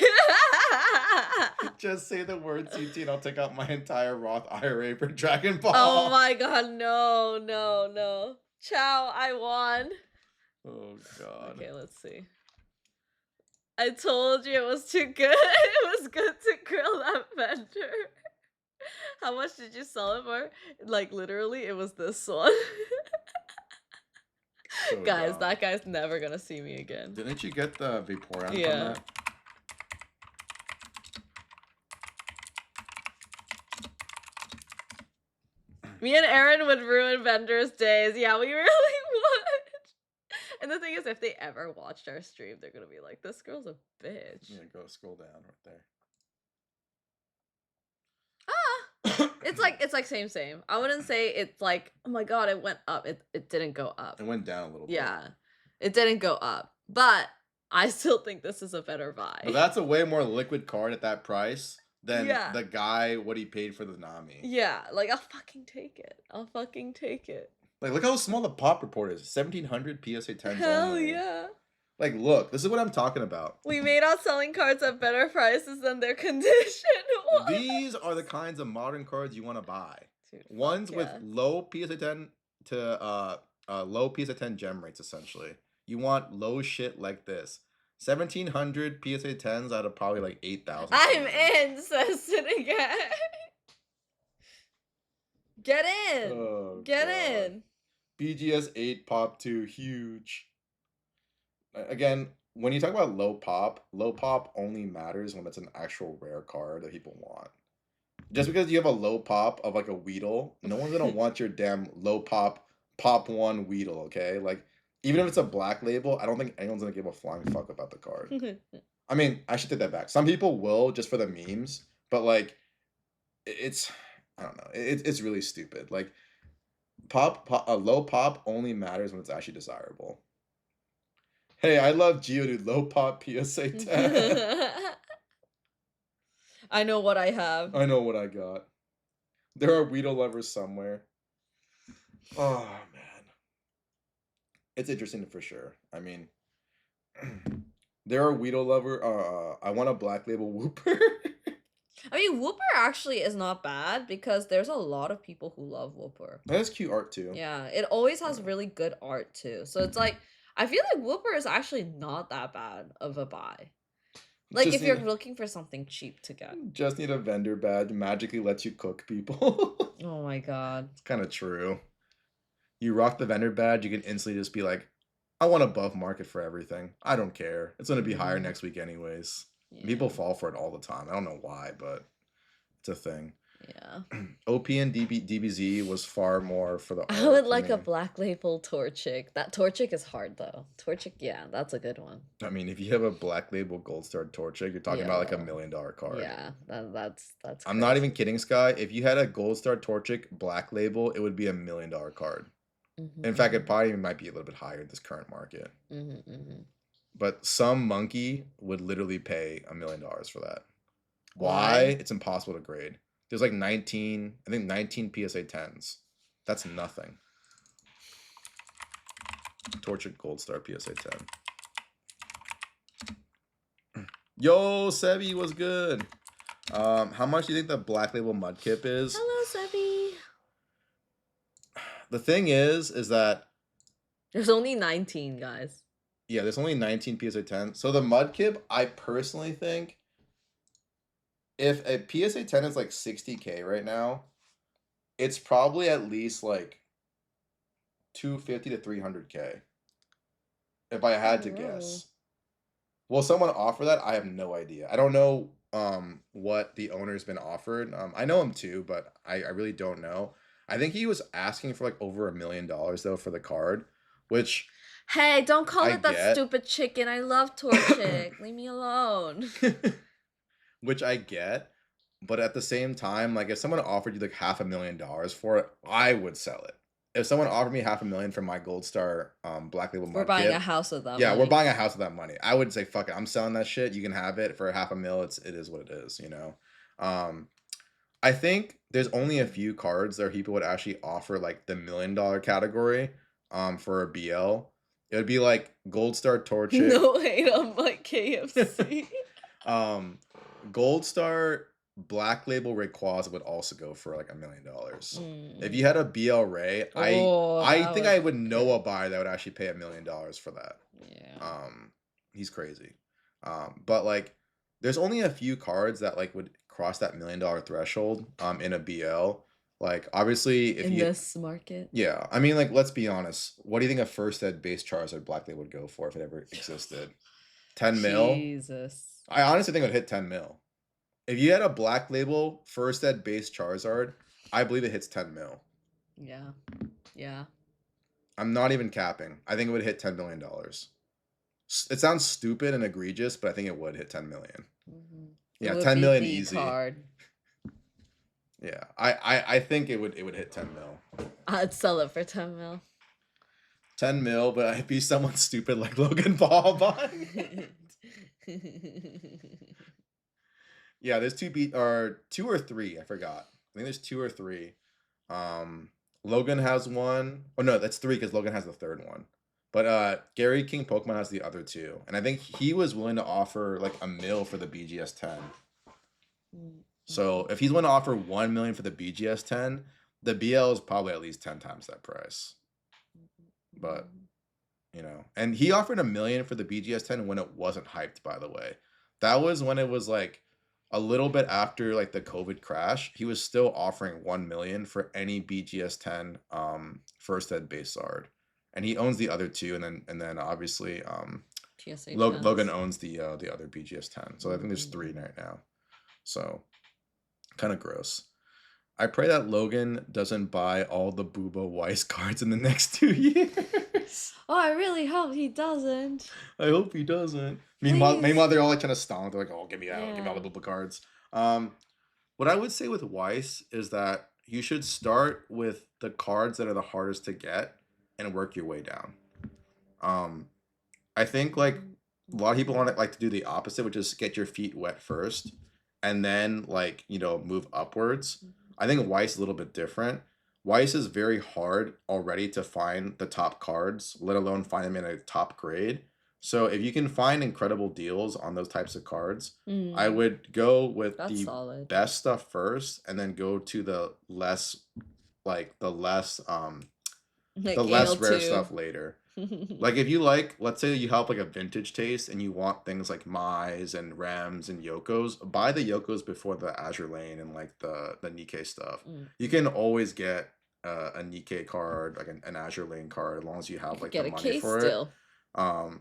Just say the word CT and I'll take out my entire Roth IRA for Dragon Ball. Oh my God, no, no, no. Ciao, I won. Oh God. Okay, let's see. I told you it was too good. It was good to grill that vendor. How much did you sell it for? Like literally, it was this one. So Guys, dumb. that guy's never gonna see me again. Didn't you get the Vaporeon Yeah. from that? Me and Aaron would ruin vendors' days. Yeah, we really would. And the thing is, if they ever watched our stream, they're gonna be like, "This girl's a bitch." Yeah, go scroll down right there. It's like same. I wouldn't say it's like, oh my God, it went up. It didn't go up. It went down a little bit. Yeah, it didn't go up. But I still think this is a better buy. But that's a way more liquid card at that price than Yeah. the guy what he paid for the Nami. Yeah, like I'll fucking take it. I'll fucking take it. Like look how small the pop report is. 1700 PSA 10s Hell only. yeah. Like look, this is what I'm talking about. We made out selling cards at better prices than their condition. These are the kinds of modern cards you want to buy. Dude, Ones fuck with yeah. low PSA 10 to low PSA 10 gem rates essentially. You want low shit like this. 1700 PSA 10s out of probably like 8,000. I'm in, says it again. Get in. Oh, Get God. in. BGS 8 pop 2 huge. Again, when you talk about low pop only matters when it's an actual rare card that people want. Just because you have a low pop of like a Weedle, no one's gonna want your damn low pop 1 Weedle, okay? Like, even if it's a black label, I don't think anyone's gonna give a flying fuck about the card. I mean, I should take that back. Some people will just for the memes, but like, it's I don't know. It's really stupid. Like, a low pop only matters when it's actually desirable. Hey, I love Geodude low pop PSA 10. I know what I have. I know what I got. There are Weedle lovers somewhere. Oh man, it's interesting for sure. I mean, there are Weedle lover. I want a black label Whooper. I mean, Whooper actually is not bad because there's a lot of people who love Whooper. That has cute art too. Yeah, it always has Yeah. really good art too. So it's like I feel like Whooper is actually not that bad of a buy. Like Just if you're need looking for something cheap to get. just need a vendor badge. Magically lets you cook people. Oh my god. It's kind of true. You rock the vendor badge, you can instantly just be like, I want above market for everything. I don't care. It's gonna be higher Mhm. next week anyways. Yeah. People fall for it all the time. I don't know why, but it's a thing. Yeah. OP and DBZ was far more for the art. I would for like a me. black label Torchic. That Torchic is hard though. Torchic, yeah, that's a good one. I mean, if you have a black label gold star Torchic, you're talking about like a $1 Yeah. million card. Yeah, that's I'm not even crazy. kidding, Sky. If you had a gold star Torchic black label, it would be $1 million card. In fact, it probably even might be a little bit higher in this current market. But some monkey would literally pay $1 million for that. Why? It's impossible to grade. There's like 19, I think 19 PSA 10s. That's nothing. Tortured Gold Star PSA 10. Yo, Sebi was good. How much do you think the black label Mudkip is? Hello, Sebi. The thing is that There's only 19, guys. yeah, there's only 19 PSA 10. So the Mudkip, I personally think if a PSA 10 is like 60K right now, it's probably at least like 250 to 300K. If I had to guess. Will someone offer that? I have no idea. I don't know what the owner's been offered. I know him too, but I really don't know. I think he was asking for like over $1 million though for the card, which Hey, don't call I it that get. stupid chicken. I love Torchic. Leave me alone. which I get. But at the same time, like if someone offered you like $500,000 for it, I would sell it. If someone offered me $500,000 for my Gold Star Black Label We're Mudkip, buying a house with that yeah, money. we're buying a house with that money. I would say fuck it, I'm selling that shit. You can have it for $500,000. It is what it is, you know. I think there's only a few cards that people would actually offer like the $1 million category for a BL. It would be like Gold Star Torchic. No hate on my KFC. Gold Star Black Label Rayquaza would also go for like $1 million. If you had a BL Ray, I think I would know a buyer that would actually pay $1 million for that. Yeah. He's crazy. But like, there's only a few cards that like would cross that $1 million threshold. In a BL. Like obviously, if in this market. Yeah, I mean, like let's be honest. What do you think a first ed base Charizard Black Label would go for if it ever existed? 10 mil. Jesus. I honestly think it would hit 10 mil. If you had a black label first ed base Charizard, I believe it hits 10 mil. Yeah. Yeah. I'm not even capping. I think it would hit $10 million. It sounds stupid and egregious, but I think it would hit 10 million. Yeah, 10 million easy. Card. Yeah, I think it would hit 10 mil. I'd sell it for 10 mil. 10 mil, but I'd be someone stupid like Logan Paul buying it. Yeah, there's two or three. I forgot. I think there's 2 or 3. Logan has one. Oh no, that's 3 because Logan has the third one. But Gary King Pokemon has the other 2, and I think he was willing to offer like $1 million for the BGS 10. So if he's willing to offer $1 million for the BGS 10, the BL is probably at least 10 times that price. But you know, and he offered $1 million for the BGS 10 when it wasn't hyped. By the way, that was when it was like a little bit after like the COVID crash. He was still offering $1 million for any BGS 10 first ed base Zard, and he owns the other 2, and then obviously Logan owns the other BGS 10. So I think there's 3 right now. So kind of gross. I pray that Logan doesn't buy all the Booba Weiss cards in the next 2 years. Oh, I really hope he doesn't. I hope he doesn't. Meanwhile, they're all like trying to stomp. They're like, "Oh, give me out, give me all the Booba cards." What I would say with Weiss is that you should start with the cards that are the hardest to get and work your way down. I think like a lot of people want to like to do the opposite, which is get your feet wet first and then like move upwards. I think Weiss is a little bit different. Weiss is very hard already to find the top cards, let alone find them in a top grade. So if you can find incredible deals on those types of cards, I Mm, would go with that's the solid. best stuff first, and then go to like the Like less rare AL2. stuff later. Like if you like, let's say you have like a vintage taste and you want things like Mai's and Rems and Yokos, buy the Yokos before the Azure Lane and like the Nikkei stuff. Mm. You can always get a Nikkei card, like an Azure Lane card, as long as you You have could like the get a money case for it. still. Um,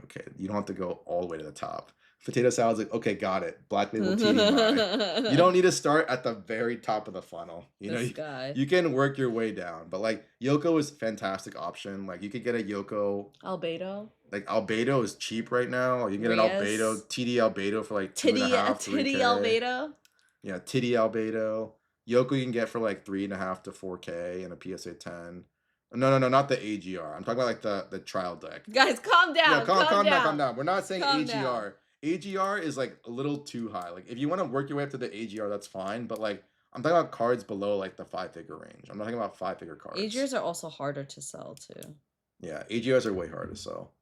okay, you don't have to go all the way to the top. Potato salad's like, okay, got it. Black label TD Mai. You don't need to start at the very top of the funnel. This guy. You can work your way down. But like Yoko is a fantastic option. Like you could get a Yoko. Albedo. Like Albedo is cheap right now. You can get an Reyes. Albedo, TD Albedo for like two and a Titty, half, three titty K. Albedo. Yeah, Titty Albedo. Yoko you can get for like 3.5 to 4K and a PSA 10. No, no, no, not the AGR. I'm talking about like the trial deck. Guys, calm Yeah, down. Calm calm down, calm down. down. We're not saying Calm down. AGR. AGR is like a little too high. Like if you want to work your way up to the AGR, that's fine. But like I'm talking about cards below like the 5-figure range. I'm not talking about 5-figure cards. AGRs are also harder to sell too. Yeah, AGRs are way hard to sell.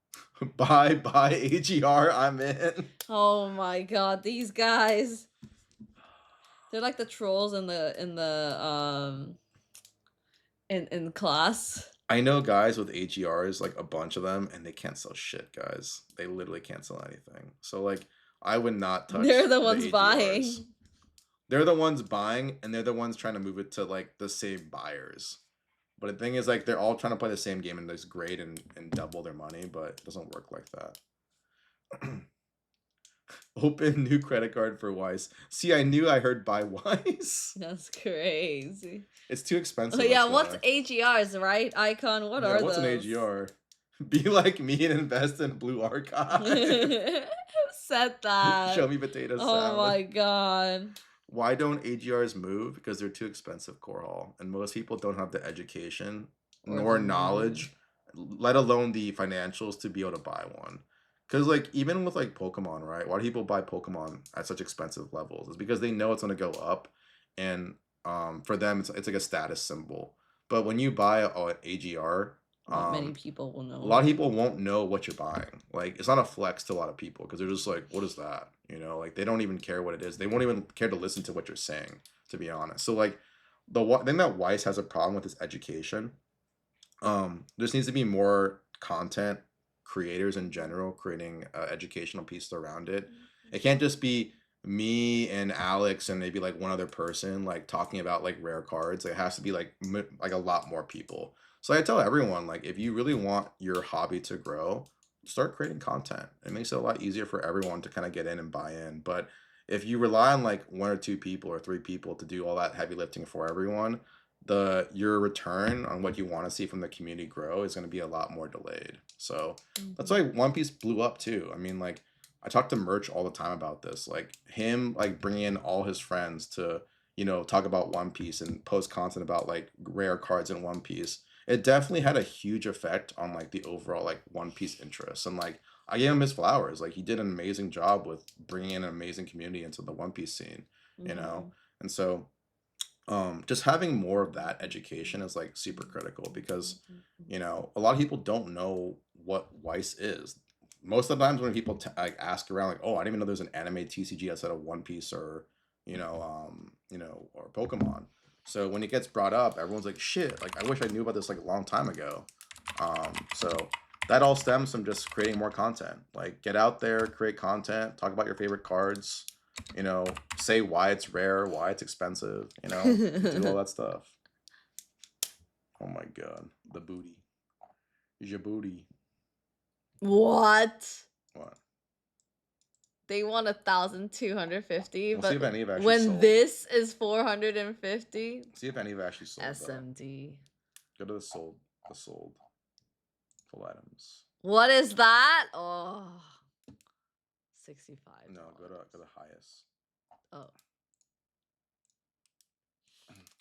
Buy AGR. I'm in. Oh my god, these guys. They're like the trolls in in class. I know guys with AGRs, like a bunch of them, and they can't sell shit, guys. They literally can't sell anything. So like I would not touch They're the the ones AGRs. buying. They're the ones buying, and they're the ones trying to move it to like the same buyers. But the thing is, like, they're all trying to play the same game and just grade and double their money, but it doesn't work like that. Open new credit card for Wise. See, I knew I heard buy Wise. That's crazy. It's too expensive. Oh yeah, that's what's why. AGRs, right? Icon, what Yeah, are what's those? an AGR? Be like me and invest in Blue Archive. Said that. Show me potato Oh salad. my god. Why don't AGRs move? Because they're too expensive, core hall, and most people don't have the education Or nor the knowledge, let alone the financials to be able to buy one. Because like even with like Pokemon, right? Why do people buy Pokemon at such expensive levels? It's because they know it's gonna go up, and for them it's like a status symbol. But when you buy an AGR, Not many people will know. a lot of people won't know what you're buying. Like it's not a flex to a lot of people because they're just like, what is that? You know, like they don't even care what it is. They won't even care to listen to what you're saying, to be honest. So like the one thing that Weiss has a problem with is education. There needs to be more content creators in general creating educational pieces around it. It can't just be me and Alex and maybe like one other person like talking about like rare cards. It has to be like like a lot more people. So I tell everyone like if you really want your hobby to grow, start creating content. It makes it a lot easier for everyone to kind of get in and buy in. But if you rely on like one or two people or three people to do all that heavy lifting for everyone, your return on what you want to see from the community grow is going to be a lot more delayed. So that's why One Piece blew up too. I mean, like I talk to Merch all the time about this. Like him, like bringing in all his friends to talk about One Piece and post content about like rare cards in One Piece. It definitely had a huge effect on like the overall like One Piece interest. And like I gave him his flowers. Like he did an amazing job with bringing in an amazing community into the One Piece scene. You know, and so just having more of that education is like super critical because a lot of people don't know what Weiss is. Most of the times when people like ask around like, oh, I didn't even know there's an anime TCG outside of One Piece or or Pokemon. So when it gets brought up, everyone's like, shit, like I wish I knew about this like a long time ago. So that all stems from just creating more content. Like get out there, create content, talk about your favorite cards, say why it's rare, why it's expensive, do all that stuff. Oh my god, the booty. Is your booty. What? What? They want 1,250, We'll see if but any have actually when sold. this is 450, See if any have actually sold. SMD. Go to the sold full items. What is that? Oh, 65. No, go to the highest. Oh.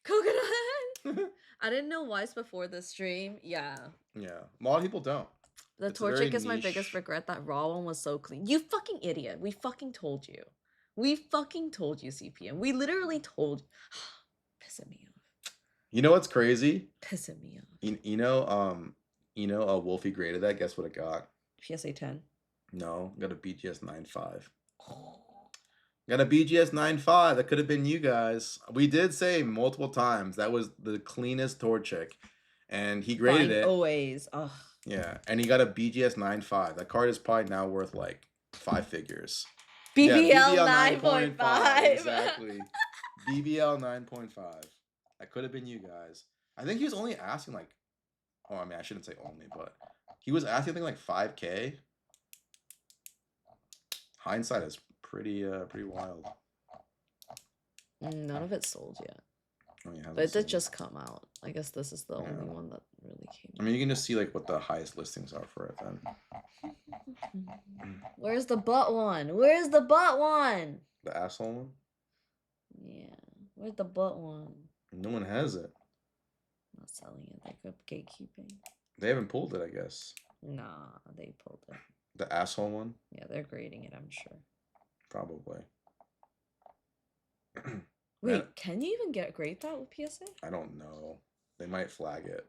Coconut. I didn't know Weiss before the stream. Yeah. Yeah, a lot of people don't. The It's a very Torchic is my niche- biggest regret. That raw one was so clean. You fucking idiot. We fucking told you. We fucking told you, CPM. We literally told pissing me off. You know what's crazy? Pissing me off. Wolfie graded that. Guess what it got? PSA 10. No, got a BGS 9.5. Got a BGS 9.5. That could have been you guys. We did say multiple times that was the cleanest Torchic, and he graded Fine, it. always. Ugh. Yeah, and he got a BGS 9.5. That card is probably now worth like 5 figures. BBL BBL 9.5. Exactly. BBL 9.5. That could have been you guys. I think he was only asking like, oh, I mean, I shouldn't say only, but he was asking I think like 5K. Hindsight is pretty wild. None of it sold yet. Oh, yeah, But it did just come out. I guess this is the only one that really came I mean, you can just see like what the highest listings are for it then. Where's the butt one? Where's the butt one? The asshole one? Yeah. Where's the butt one? No one has it. Not selling it. They could gatekeeping. They haven't pulled it, I guess. Nah, they pulled it. The asshole one? Yeah, they're grading it, I'm sure. Probably. Wait, can you even grade that with PSA? I don't know. They might flag it.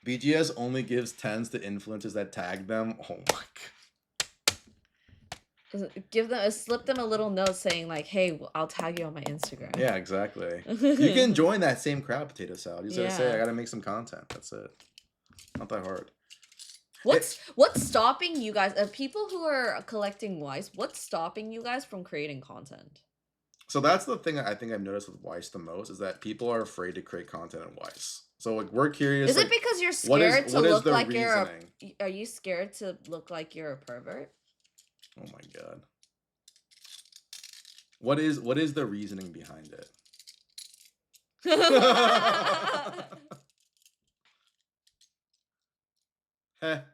BGS only gives 10s to influencers that tag them. Oh my god. Slip them a little note saying like, hey, I'll tag you on my Instagram. Yeah, exactly. You can join that same crowd, Potato Salad. You just gotta say, I gotta make some content. That's it. Not that hard. What's stopping you guys, people who are collecting Weiss, what's stopping you guys from creating content? So that's the thing I think I've noticed with Weiss the most, is that people are afraid to create content in Weiss. So like we're curious. Is it because you're scared to look like reasoning? Are you scared to look like you're a pervert? Oh my god. What is the reasoning behind it?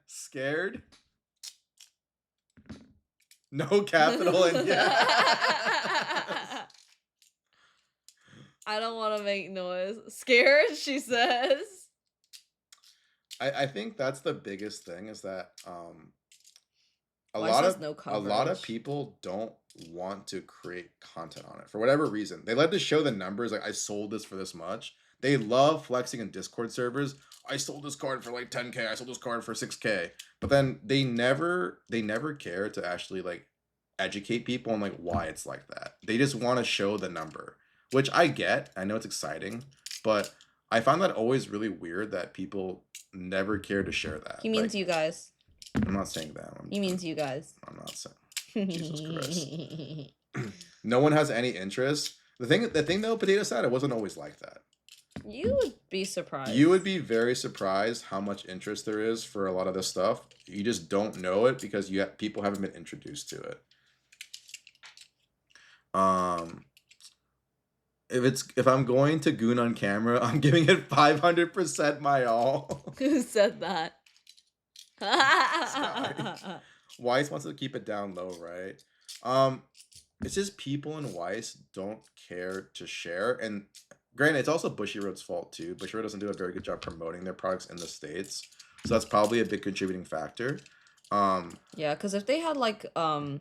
Scared? No capital in yeah. I don't want to make noise. Scared, she says. I think that's the biggest thing, is that a Weiss lot has of no a lot of coverage. people don't want to create content on it for whatever reason. They like to show the numbers, like I sold this for this much. They love flexing in Discord servers. I sold this card for like 10K. I sold this card for 6K. But then they never care to actually like educate people on like why it's like that. They just want to show the number, which I get. I know it's exciting, but I find that always really weird that people never care to share that. He means you guys. I'm not saying that. He means you guys. I'm not saying. Jesus Christ. No one has any interest. The thing though, Potato Salad, it wasn't always like that. You would be surprised. You would be very surprised how much interest there is for a lot of this stuff. You just don't know it because people haven't been introduced to it. If I'm going to goon on camera, I'm giving it 500% my all. Who said that? Weiss wants to keep it down low, right? It's just people in Weiss don't care to share, and granted, it's also Bushiroad's fault too. Bushiroad doesn't do a very good job promoting their products in the States, so that's probably a big contributing factor. Yeah, because if they had like like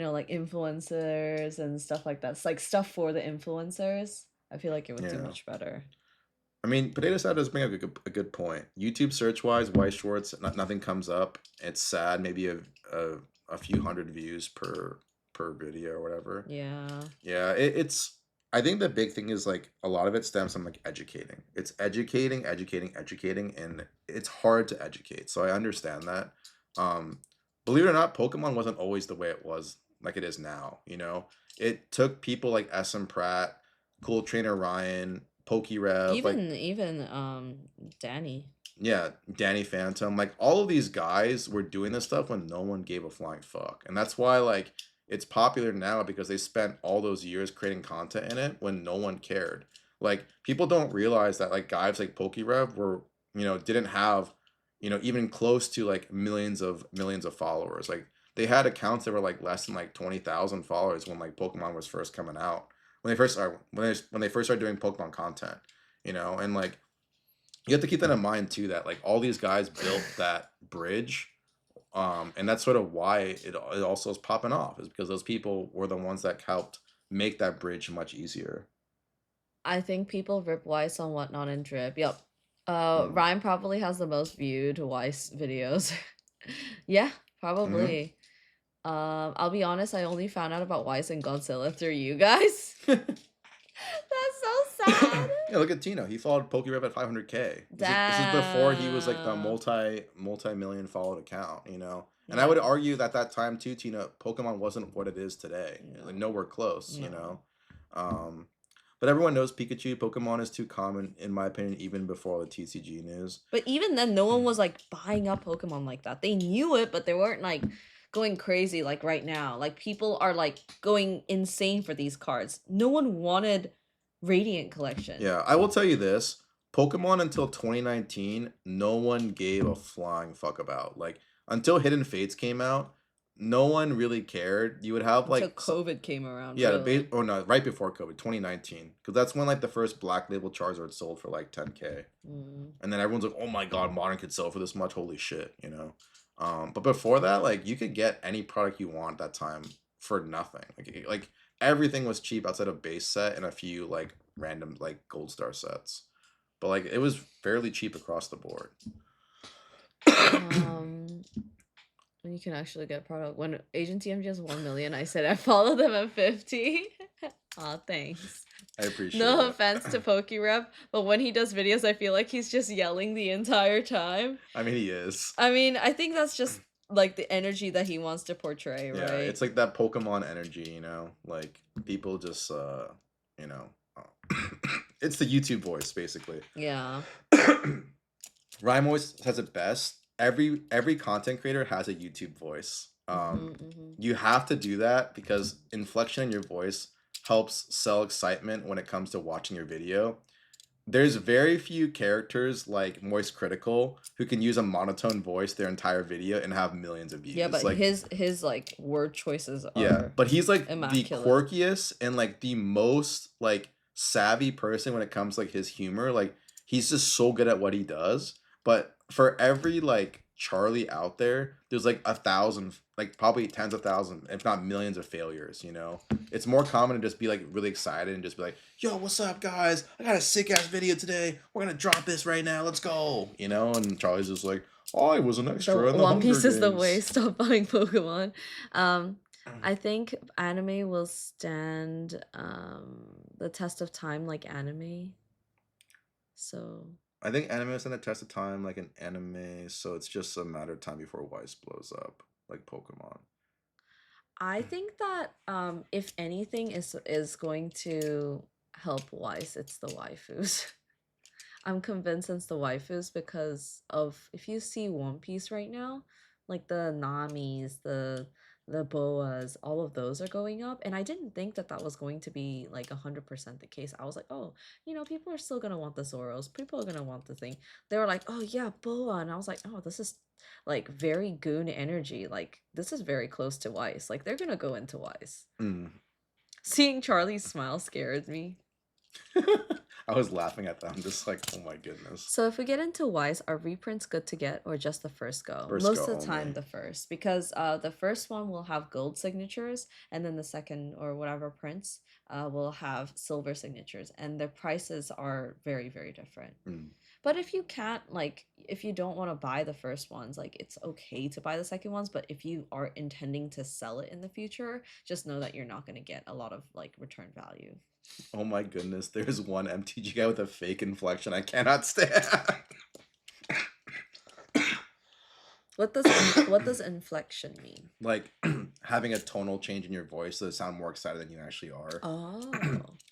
influencers and stuff like that, it's like stuff for the influencers, I feel like it would do much better. I mean, Potato Salad does bring up a good point. YouTube search wise, Weiss Schwartz, nothing comes up. It's sad. Maybe a few hundred views per video or whatever. Yeah. Yeah. I think the big thing is like a lot of it stems from like educating. It's educating, and it's hard to educate. So I understand that. Believe it or not, Pokemon wasn't always the way it was like it is now. You know, it took people like SM Pratt, Cool Trainer Ryan, PokeRev, even Danny. Yeah, Danny Phantom. Like all of these guys were doing this stuff when no one gave a flying fuck. And that's why like it's popular now, because they spent all those years creating content in it when no one cared. Like people don't realize that like guys like PokeRev were, didn't have, even close to like millions of followers. Like they had accounts that were like less than like 20,000 followers when like Pokemon was first coming out. When they first started doing Pokemon content, and like You have to keep that in mind too, that like all these guys built that bridge, and that's sort of why it also is popping off, is because those people were the ones that helped make that bridge much easier. I think people rip Weiss on Whatnot and Drip. Yep. Mm. Ryan probably has the most viewed Weiss videos. Yeah, Hmm. probably. I'll be honest, I only found out about Weiss and Godzilla through you guys. That's so sad. Yeah, look at Tino. He followed PokeRev at 500K. This is before he was like the Damn. multi-million followed account, you know. And I would Yeah. argue that that time too, Tino, Pokemon wasn't what it is today. Like No. nowhere close, you No. know. Um, but everyone knows Pikachu. Pokemon is too common, in my opinion, even before the TCG news. But even then, no one was like buying up Pokemon like that. They knew it, but they weren't like going crazy like right now. Like people are like going insane for these cards. No one wanted Radiant Collection. Yeah, I will tell you this. Pokemon until 2019, no one gave a flying fuck about. Like until Hidden Fates came out, no one really cared. You would have Until like COVID came around, yeah, the base really. or no, right before COVID, 2019, because that's when like the first Black Label Charizard sold for like 10K, Mm. and then everyone's like, "Oh my god, Modern could sell for this much! Holy shit!" You know. But before that, like you could get any product you want at that time for nothing. Like everything was cheap outside of base set and a few like random like gold star sets, but like it was fairly cheap across the board. Um, when you can actually get product. When Agent TMG has 1 million, I said I follow them at 50. Aw, thanks. I appreciate No it. offense to PokeRep, but when he does videos, I feel like he's just yelling the entire time. I mean, he is. I mean, I think that's just like the energy that he wants to portray, Yeah, right? it's like that Pokemon energy, you know? Like people just you know, it's the YouTube voice basically. Yeah. Rhyme always says it best. Every content creator has a YouTube voice. Hmm, hmm. You have to do that because inflection in your voice helps sell excitement when it comes to watching your video. There's very few characters like Moist Critical who can use a monotone voice their entire video and have millions of Yeah, views. but Like, his like word choices yeah, are but he's like the immaculate. quirkiest and like the most like savvy person when it comes to, like his humor. Like he's just so good at what he does. But for every like Charlie out there, there's like 1,000, like probably tens of thousands, if not millions of failures, you know? It's more common to just be like really excited and just be like, yo, what's up guys? I got a sick ass video today. We're gonna drop this right now. Let's go. You know, and Charlie's just like, I was an The extra in the One Hunger Piece is the way. Games. Stop buying Pokemon. Um, I think anime will stand the test of time like anime. So I think anime is in the test of time like an anime, so it's just a matter of time before Weiss blows up, like Pokemon. I think that if anything is going to help Wise, it's the waifus. I'm convinced it's the waifus because of if you see One Piece right now, like the Namis, the Boas, all of those are going up, and I didn't think that that was going to be like 100% the case. I was like, oh, people are still gonna want the Zoros. People are gonna want the thing. They were like, oh yeah, Boa, and I was like, oh, this is like very goon energy. Like this is very close to Weiss. Like they're gonna go into Weiss. Mm. Seeing Charlie's smile scared me. I was laughing at that. I'm just like, oh my goodness. So if we get into Wise, are reprints good to get or just the first go? First Most go of the time only. the first because the first one will have gold signatures and then the second or whatever prints will have silver signatures and the prices are very very different. Mm. But if you can't like if you don't want to buy the first ones, like it's okay to buy the second ones, but if you are intending to sell it in the future, just know that you're not going to get a lot of like return value. Oh my goodness. There's one MTG guy with a fake inflection I cannot stand. What does inflection mean? Like having a tonal change in your voice so it sound more excited than you actually are. Oh.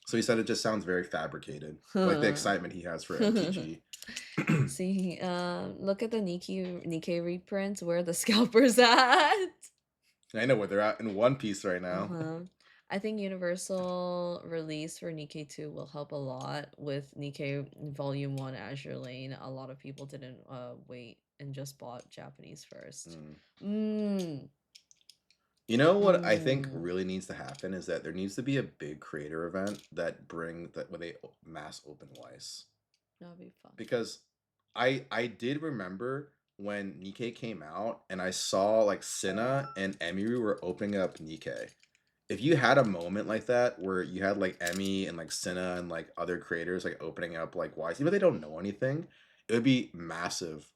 So he said it just sounds very fabricated. Like the excitement he has for MTG. See, look at the Nikkei reprints. Where the scalpers at? I know where they're at in One Piece right now. Uh-huh. I think Universal release for Nikkei 2 will help a lot with Nikkei Volume 1 Azure Lane. A lot of people didn't wait and just bought Japanese first. Mm. You know what I think Mm. really needs to happen is that there needs to be a big creator event that bring that where they mass open Weiss. That'll be fun. Because I did remember when Nikkei came out, and I saw like Cinna and Emiru were opening up Nikkei. If you had a moment like that where you had like Emmy and like Cinna and like other creators like opening up like Wise, even if they don't know anything, it would be massive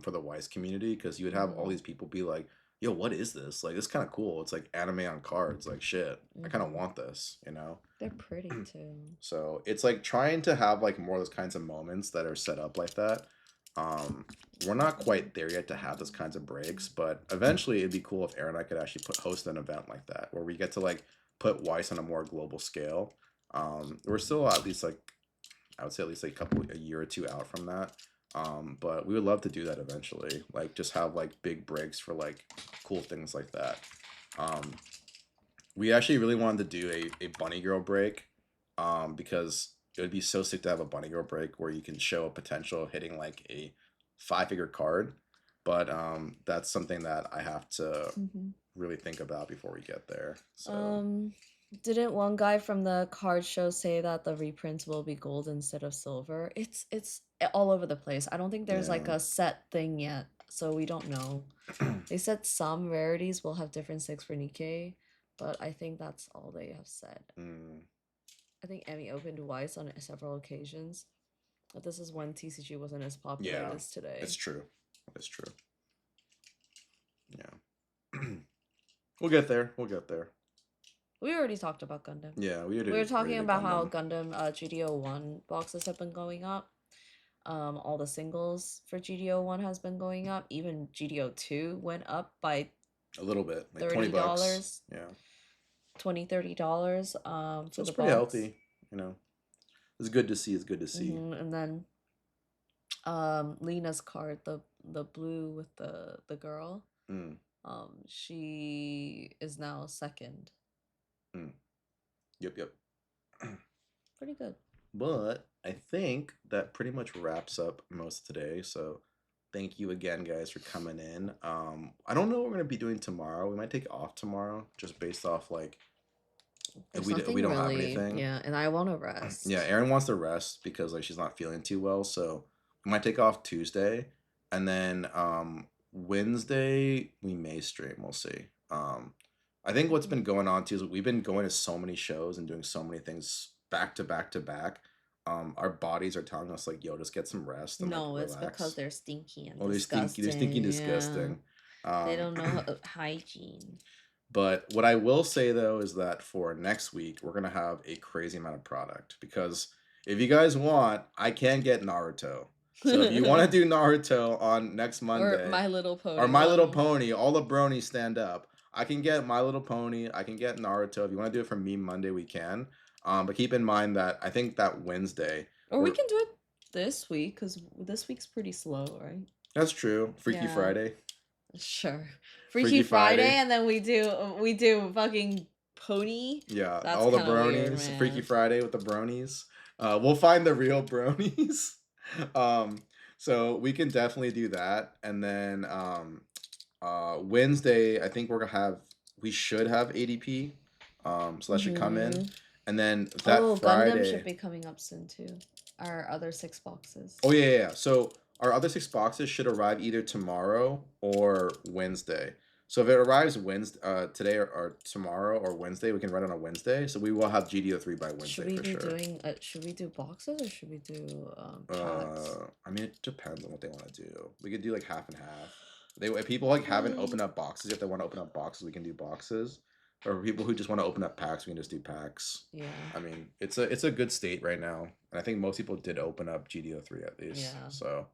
for the Wise community because you would have all Mhm. these people be like, yo, what is this? Like, it's kind of cool. It's like anime on cards. Like, shit, I kind of Mhm. want this, you know? They're pretty too. So it's like trying to have like more of those kinds of moments that are set up like that. We're not quite there yet to have those kinds of breaks, but eventually it'd be cool if Aaron and I could actually host an event like that where we get to like put Weiss on a more global scale. We're still at least like I would say at least like a year or two out from that. But we would love to do that eventually. Like just have like big breaks for like cool things like that. Um, we actually really wanted to do a bunny girl break because it would be so sick to have a bunny girl break where you can show a potential of hitting like a 5-figure card, but that's something that I have to Mhm. really think about before we get there. So Um, didn't one guy from the card show say that the reprints will be gold instead of silver? It's all over the place. I don't think there's like yeah. a set thing yet, so we don't know. They said some rarities will have different sticks for Nikkei, but I think that's all they have said. Mm, I think Emmy opened Weiss on several occasions, but this is when TCG wasn't as popular yeah, as today. it's true. It's true. Yeah. We'll get there. We'll get there. We already talked about Gundam. Yeah, We were already talking did about how Gundam. Gundam GDO1 boxes have been going up. All the singles for GDO1 has been going up. Even GDO2 went up by A little bit, like 20 bucks. $30, Yeah. $20 So for it's the pretty box. healthy, you know. It's good to see. It's good to see. And then Lena's card, the blue with the girl, Mm, she is now second. mm. Yep, yep. Pretty good. But I think that pretty much wraps up most of today. So thank you again, guys, for coming in. I don't know what we're gonna be doing tomorrow. We might take off tomorrow, just based off like There's if we nothing don't have really, anything. yeah, and I want to Yeah, rest. Erin wants to rest because like she's not feeling too well. So we might take off Tuesday, and then Wednesday we may stream. We'll see. I think what's been going on too is we've been going to so many shows and doing so many things back to back to back. Our bodies are telling us like, yo, just get some rest and like No, it's because relax. they're stinky and Oh, they're stinky, disgusting. Yeah. disgusting. They Um, don't know hygiene. but what I will say though is that for next week, we're gonna have a crazy amount of product because if you guys want, I can get Naruto. So if you want to do Naruto on next Or Monday, My Little or Pony My Little one. Pony, all the bronies stand up. I can get My Little Pony. I can get Naruto. If you want to do it for me Monday, we can. But keep in mind that I think that Wednesday, Or we we're can do it this week because this week's pretty slow, right? that's true. Freaky Yeah, Friday. sure. Freaky Freaky Friday, Friday. and then we do fucking pony. Yeah, That's all the kind of weird, bronies. Freaky man. Friday with the bronies. We'll find the real bronies. um, so we can definitely do that. And then Wednesday, I think we should have ADP. So that should come in. Mm-hmm. And then that Oh, Gundam should Friday. be coming up soon too. Our other 6 boxes. Oh yeah. So our other 6 boxes should arrive either tomorrow or Wednesday. So if it arrives Wednesday, today or tomorrow or Wednesday, we can run on a Wednesday. So we will have GDO3 by Should Wednesday we for be sure. doing? Should we do boxes or should we do packs? I mean, it depends on what they want to do. We could do like half and half. If people like haven't opened up boxes, if they want to open up boxes, we can do boxes. Or people who just want to open up packs, we can just do packs. Yeah. I mean, it's a good state right now, and I think most people did open up GDO3 at least. Yeah. So,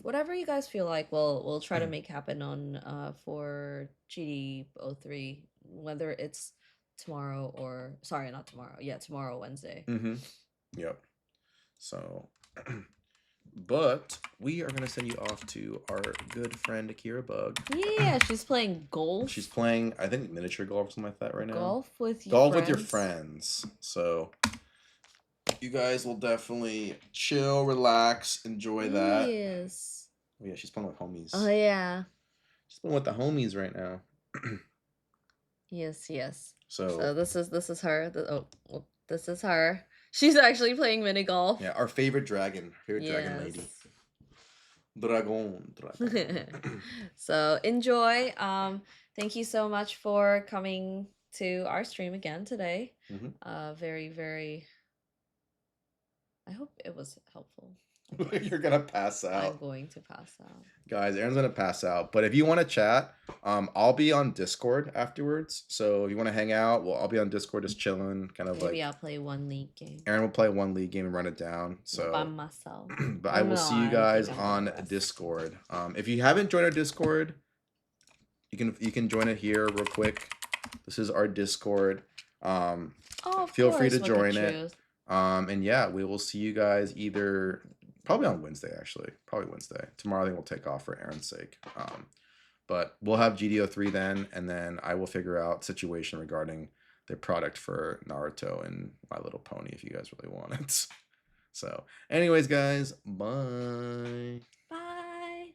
Whatever you guys feel like, we'll try to make happen on for GD03, whether it's tomorrow or sorry, not tomorrow. Yeah, tomorrow, Wednesday. mm-hmm. Yep. So, but we are gonna send you off to our good friend Akira Bug. Yeah, she's playing golf. She's playing, I think, miniature golf or something like that right now. Golf with Your friends. So you guys will definitely chill, relax, enjoy that. Yes. Oh yeah, she's playing with homies. Oh yeah. She's playing with the homies right now. Yes, yes. So So this is her. Well, this is her. She's actually playing mini golf. yeah, our favorite dragon lady. Yes. Dragon. So enjoy. Thank you so much for coming to our stream again today. Mhm. Very, very. I hope it was helpful. I guess. You're gonna pass I'm out. going to pass out. Guys, Aaron's gonna pass out. But if you want to chat, I'll be on Discord afterwards. So if you want to hang out, well, I'll be on Discord just chilling, kind of Maybe like I'll play one league game Aaron will play one league game and run it down. by So myself. but Oh I will no, see you I guys think I'm gonna on rest. Discord. If you haven't joined our Discord, you can join it here real quick. This is our Discord. Oh, of Feel free course, to look at join it. you. And yeah, we will see you guys either probably on Wednesday, actually. Probably Wednesday. Tomorrow I think we'll take off for Aaron's sake. But we'll have GDO3 then, and then I will figure out situation regarding the product for Naruto and My Little Pony if you guys really want it. So, anyways, guys, bye. Bye.